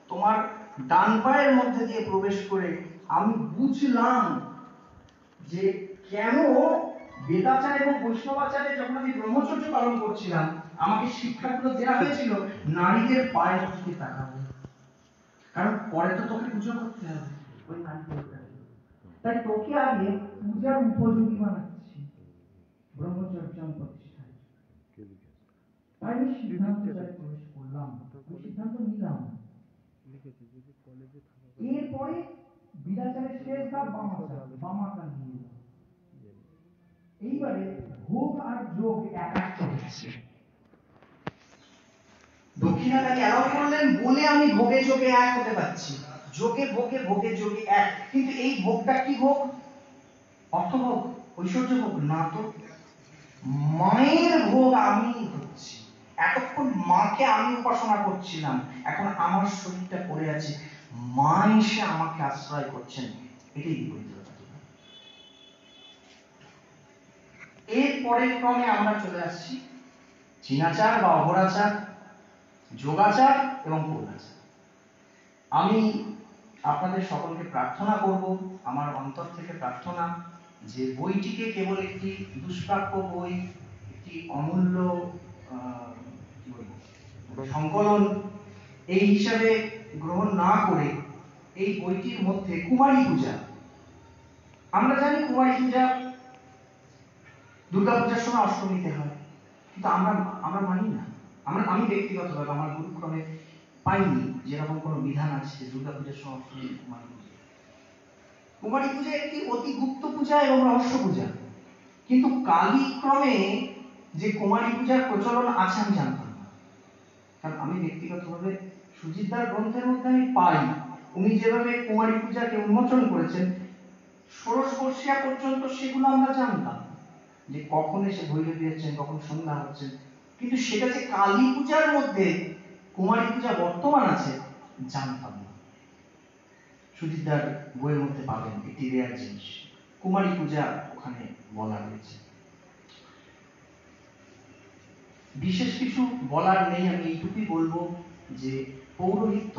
তোমার ডান পায়ের মধ্যে দিয়ে প্রবেশ করে আমি বুঝলাম যে কেন বেদাচার এবং বৈষ্ণবাচারে যখন আমি ব্রহ্মচর্য পালন করছিলাম আমাকে শিক্ষাগুলো দেওয়া হয়েছিল নারীদের পায়ের দিকে তাকাবো। কারণ পরে তো তোকে পুজো করতে হবে ওই কালী পুজোটাকে। তাই তোকে আগে পূজার উপযোগী বানাচ্ছি ব্রহ্মচর্য প্রতিষ্ঠায়। তাই আমি সিদ্ধান্তটায় প্রবেশ করলাম, আমি সিদ্ধান্ত নিলাম। এরপরে বিরাচারের শেষ ধাপ বামাচার, বামাকা নিয়ে এলাম। এইবারে ভোগ আর যোগ একাত্ম হচ্ছে। দক্ষিণাকালী অ্যালাউ করলেন বলে আমি ভোগে যোগে এক হতে পারছি, যোগে ভোগে ভোগে যোগে এক। কিন্তু এই ভোগটা কি ভোগ? অর্থভোগ, ঐশ্বর্য ভোগ না তো। মায়ের ভোগ আমি হচ্ছি। এতক্ষণ মাকে আমি উপাসনা করছিলাম, এখন আমার শরীরটা পড়ে আছে, মা এসে আমাকে আশ্রয় করছেন। এটাই বিপরীততা। এর পরের ক্রমে আমরা চলে আসছি চীনাচার বা অপরাচার, যোগাচার এবং পূর্ণাচার। আমি আপনাদের সকলকে প্রার্থনা করব, আমার অন্তর থেকে প্রার্থনা, যে বইটিকে কেবল একটি দুষ্প্রাপ্য বই, একটি অমূল্য সংকলন এই হিসাবে গ্রহণ না করে এই বইটির মধ্যে কুমারী পূজা, আমরা জানি কুমারী পূজা দুর্গাপূজার সময় অষ্টমীতে হয়, কিন্তু আমরা মানি না। আমি ব্যক্তিগতভাবে আমার গুরুক্রমে পাইনি যেরকম কোনো বিধান আছে যে দুর্গাপূজার সময় অষ্টমী কুমারী পূজা। কুমারী পূজা একটি অতি গুপ্ত পূজা এবং রহস্য পূজা, কিন্তু কালীক্রমে যে কুমারী পূজার প্রচলন আছে আমি জানতাম না। কারণ আমি ব্যক্তিগতভাবে সুজিতদার গ্রন্থের মধ্যে আমি পাই উনি যেভাবে কুমারী পূজাকে উন্মোচন করেছেন, ষোড়শ বর্ষিয়া পর্যন্ত সেগুলো আমরা জানতাম যে কখন এসে ভৈরবী হচ্ছেন, কখন সন্ধ্যা হচ্ছে, কিন্তু সেটা যে কালী পূজার মধ্যে কুমারী পূজা বর্তমান আছে জানতাম না। সুজিতদার বইয়ের মধ্যে পাবেন একটি রেয়ার জিনিস, কুমারী পূজা ওখানে বলা হয়েছে। বিশেষ কিছু বলার নেই, আমি এইটুকুই বলবো যে পৌরোহিত্য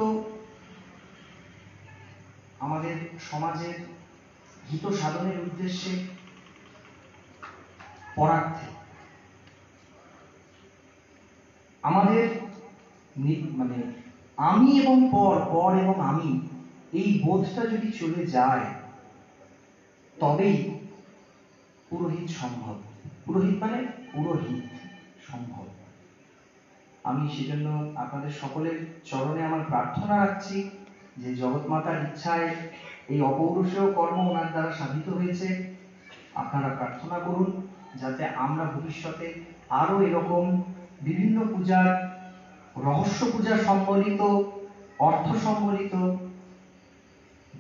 আমাদের সমাজের হিত সাধনের উদ্দেশ্যে পরার্থে আমাদের মানে আমি এবং পর, পর এবং আমি, এই বোধটা যদি চলে যায় তবেই পুরোহিত সম্ভব। পুরোহিত মানে পুরোহিত সম্ভব। আমি সেজন্য আপনাদের সকলের চরণে আমার প্রার্থনা রাখছি যে জগৎমাতার ইচ্ছায় এই অপৌরুষেয় কর্ম ওনার দ্বারা সাধিত হয়েছে। আপনারা প্রার্থনা করুন যাতে আমরা ভবিষ্যতে আরো এরকম বিভিন্ন পূজার, রহস্য পূজা সম্বলিত, অর্থ সম্বলিত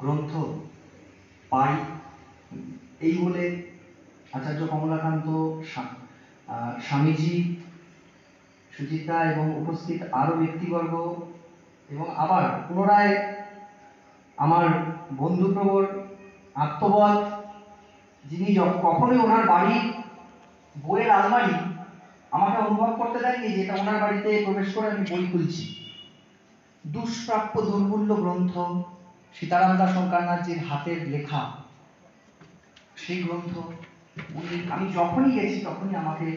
গ্রন্থ পাই। এই বলে আচার্য কমলাকান্ত, স্বামীজি, সুচিত্রা এবং উপস্থিত আরো ব্যক্তিবর্গ এবং আবার পুনরায় আমার বন্ধুপ্রবর আত্মবৎ, যিনি কখনোই ওনার বাড়ির বইয়ের আলমারি আমাকে অনুভব করতে দেননি যে এটা ওনার বাড়িতে প্রবেশ করে আমি বই খুলছি। দুষ্প্রাপ্য দুর্মূল্য গ্রন্থ সীতারাম দাস শঙ্করনাথজির হাতের লেখা, সেই গ্রন্থ আমি যখনই গেছি তখনই আমাকে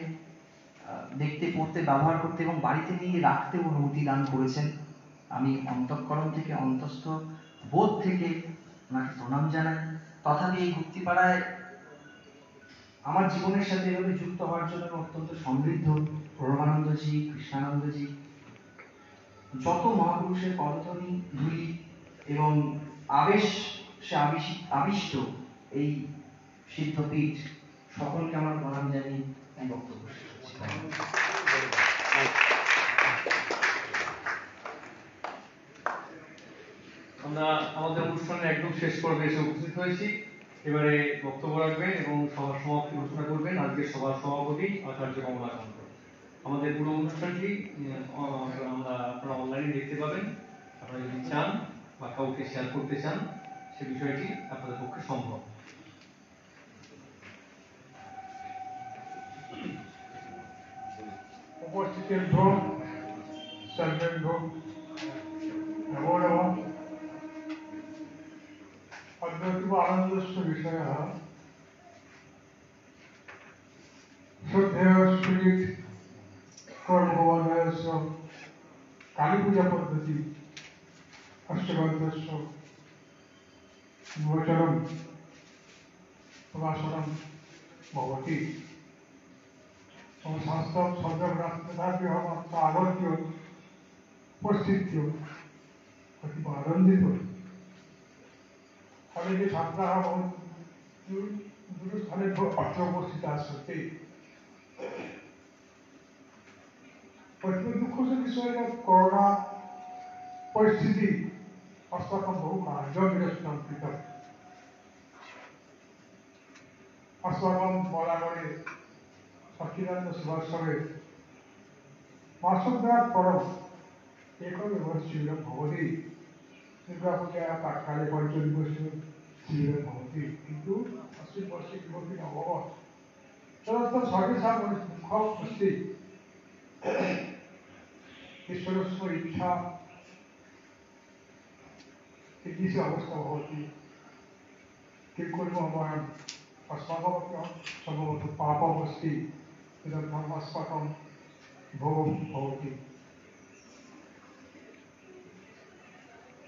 দেখতে, পড়তে, ব্যবহার করতে এবং বাড়িতে নিয়ে রাখতে অনুমতি দান করেছেন। আমি অন্তঃকরণ থেকে, অন্তস্থ বোধ থেকে ওনাকে প্রণাম জানাই। তথাপি এই গুপ্তিপাড়ায় আমার জীবনের সাথে এভাবে যুক্ত হওয়ার জন্য অত্যন্ত সমৃদ্ধ। প্রণবানন্দজি, কৃষ্ণানন্দজি, যত মহাপুরুষের পদধ্বনি, ধূলি এবং আবেশ আবিষ্ট এই সিদ্ধপীঠ, সকলকে আমার প্রণাম জানিয়ে আমি বক্তব্য শেষ করছি। আমরা আমাদের অনুষ্ঠানের একদম শেষ পর্বে এসে উপস্থিত হয়েছি। এবারে বক্তব্য রাখবেন এবং সভার সমাপ্তি ঘোষণা করবেন আজকের সভার সভাপতি আচার্য কমলাকান্ত। আমাদের পুরো অনুষ্ঠানটি আপনারা অনলাইনে দেখতে পাবেন। আপনারা যদি চান বা কাউকে শেয়ার করতে চান সে বিষয়টি আপনাদের পক্ষে সম্ভব। উপস্থিতেভ্যো সর্বেভ্যো নমো নমঃ। अतीव आनंदस्य विषयः श्रद्धेय सुजित कर्मभवनस्य कालीपूजा पद्धति গ্রন্থস্য গোচরম প্রকাশনম ভবতি শাস্ত্র শব্দগ্রাস্তাভ্য মাত্র আলোচ্য উপস্থিত অতীব আনন্দিত ফলে যে ছাত্রাः দূরস্থলে অত্র উপস্থিতাः सन्ति अत्यंत दुःखद विषय कोरोना परिस्थिति अस्माकं बहु कार्यविरस्तं कृतम् अस्माकं बलागणे सच्चिदानन्द सुभाषरे मासद्वयात् परम् एकमेव शिबिरं भवति दुर्गापूजायाः प्राक्काले पञ्चदिवसीय शिबिरं भवति किन्तु अस्मिन् वर्षे किमपि न अभवत् तदर्थं सर्वेषां दुःखम् अस्ति ईश्वरस्य इच्छा कीदृशी अवस्था भवति किं कुर्मः वयम् अस्माकमपि सम्भवतः पापम् अस्ति तदर्थम् अस्माकं भोगं भवति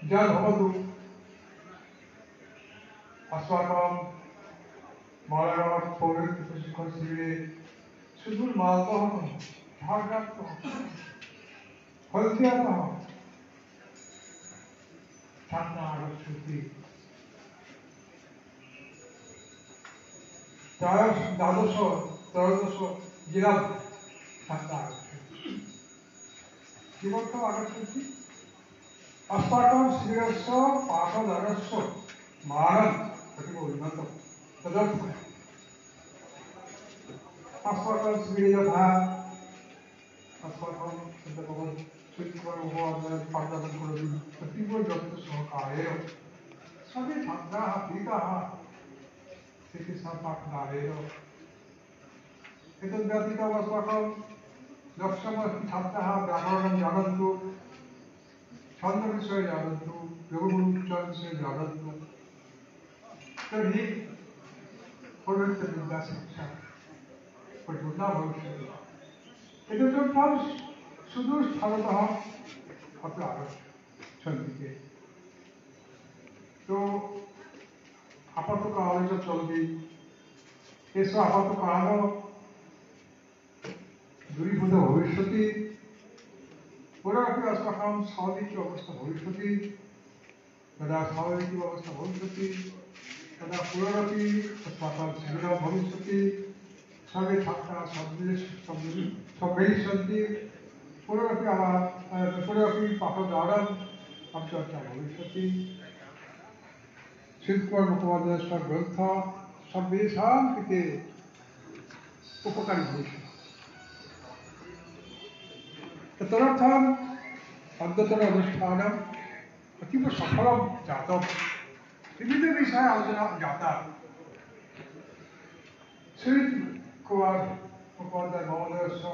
यद्भवतु अस्माकं मालागाँव पौरहित्य प्रशिक्षण शिबिरे सुदूर मालदह झारग्राम हल्दियातः छात्राः आगच्छन्ति द्वादश त्रयोदश जिला छात्राः आगच्छन्ति किमर्थम् आगच्छन्ति अस्माकं शिबिरस्य पाठधनस्य मानम् अतीव उन्नतं तदर्थम् अस्माकं शिबिरे यथा अस्माकं पाठदानं करोति अतीव यत्नसहकारेण सर्वे छात्राः प्रीताः चिकित्सा पाठदानेन एतद्व्यतीतम् अस्माकं लक्ष्यमस्ति छात्राः व्याकरणं जानन्तु छन्दविषये जानन्तु योगगुरुविषये जानन्तु तर्हि पौरोहित्यविद्याशिक्षा परिपूर्णा भविष्यति एतदर्थं सुदूरस्थलतः अत्र आगच्छन्ति तो आपातकाले च चलति एष आपातकालो दूरीभूत भविष्यति पुनरपि अस्माकं स्वाभाविक अवस्था भविष्यति यदा स्वाभाविक अवस्था भविष्यति तदा पुनरपि अस्माकं शिबिरं भविष्यति सर्वे छात्राः सम्मिलिष्यन्ति पुनरपि पाठदानम् चर्चा भविष्यति शिवकुमार मुखोपाध्यायस्य ग्रन्थ सर्वेषां कृते उपकारी भविष्यति तदर्थम् अद्यतन अनुष्ठानम् अतीव सफलं जातं विविधविषये आलोचना जाता शिवकुमार मुखोपाध्याय महोदयस्य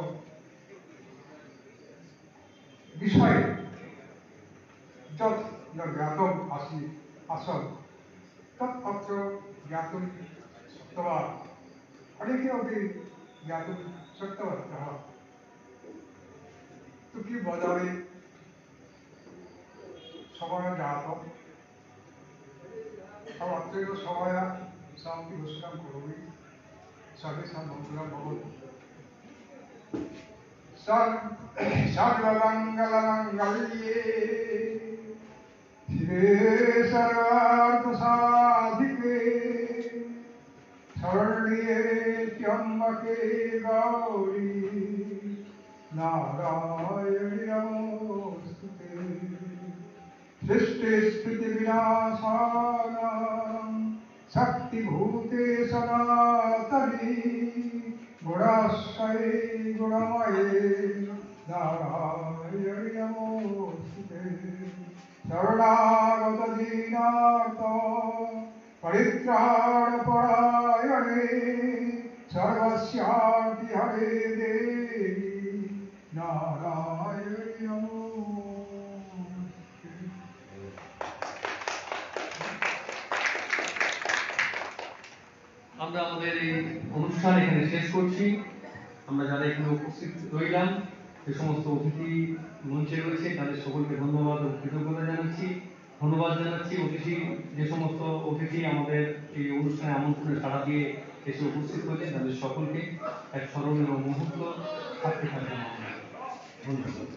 विषये यत् ज्ञातम् आसन् तत् अत्र ज्ञातुं शक्तवान् अनेके अपि ज्ञातुं शक्तवन्तः तो किं वदामि समय जातम् अत्रैव समय शान्ति घोषणां करोमि सर्वेषां मङ्गलं भवतु सर्वमङ्गलमङ्गल्ये शिवे सर्वार्थसाधिके शरण्ये त्र्यम्बके गौरी नारायणि नमोस्तुते सृष्टिस्थितिविनाशानां शक्तिभूते सनातनी गुणाश्रये गुणमये नारायणि नमोस्तुते शरणागतदीनार्थ परित्राणपरायणे सर्वस्यार्ति हरे देवी नारायणि नमोस्तुते। আমরা আমাদের এই অনুষ্ঠান এখানে শেষ করছি। আমরা যারা এখানে উপস্থিত রইলাম, যে সমস্ত অতিথি মঞ্চে রয়েছে তাদের সকলকে ধন্যবাদ ও কৃতজ্ঞতা জানাচ্ছি। ধন্যবাদ জানাচ্ছি যে সমস্ত অতিথি আমাদের এই অনুষ্ঠানে আমন্ত্রণে সাড়া দিয়ে এসে উপস্থিত হয়েছেন তাদের সকলকে এক স্মরণীয় মুহূর্ত থাকতে থাকবে। ধন্যবাদ।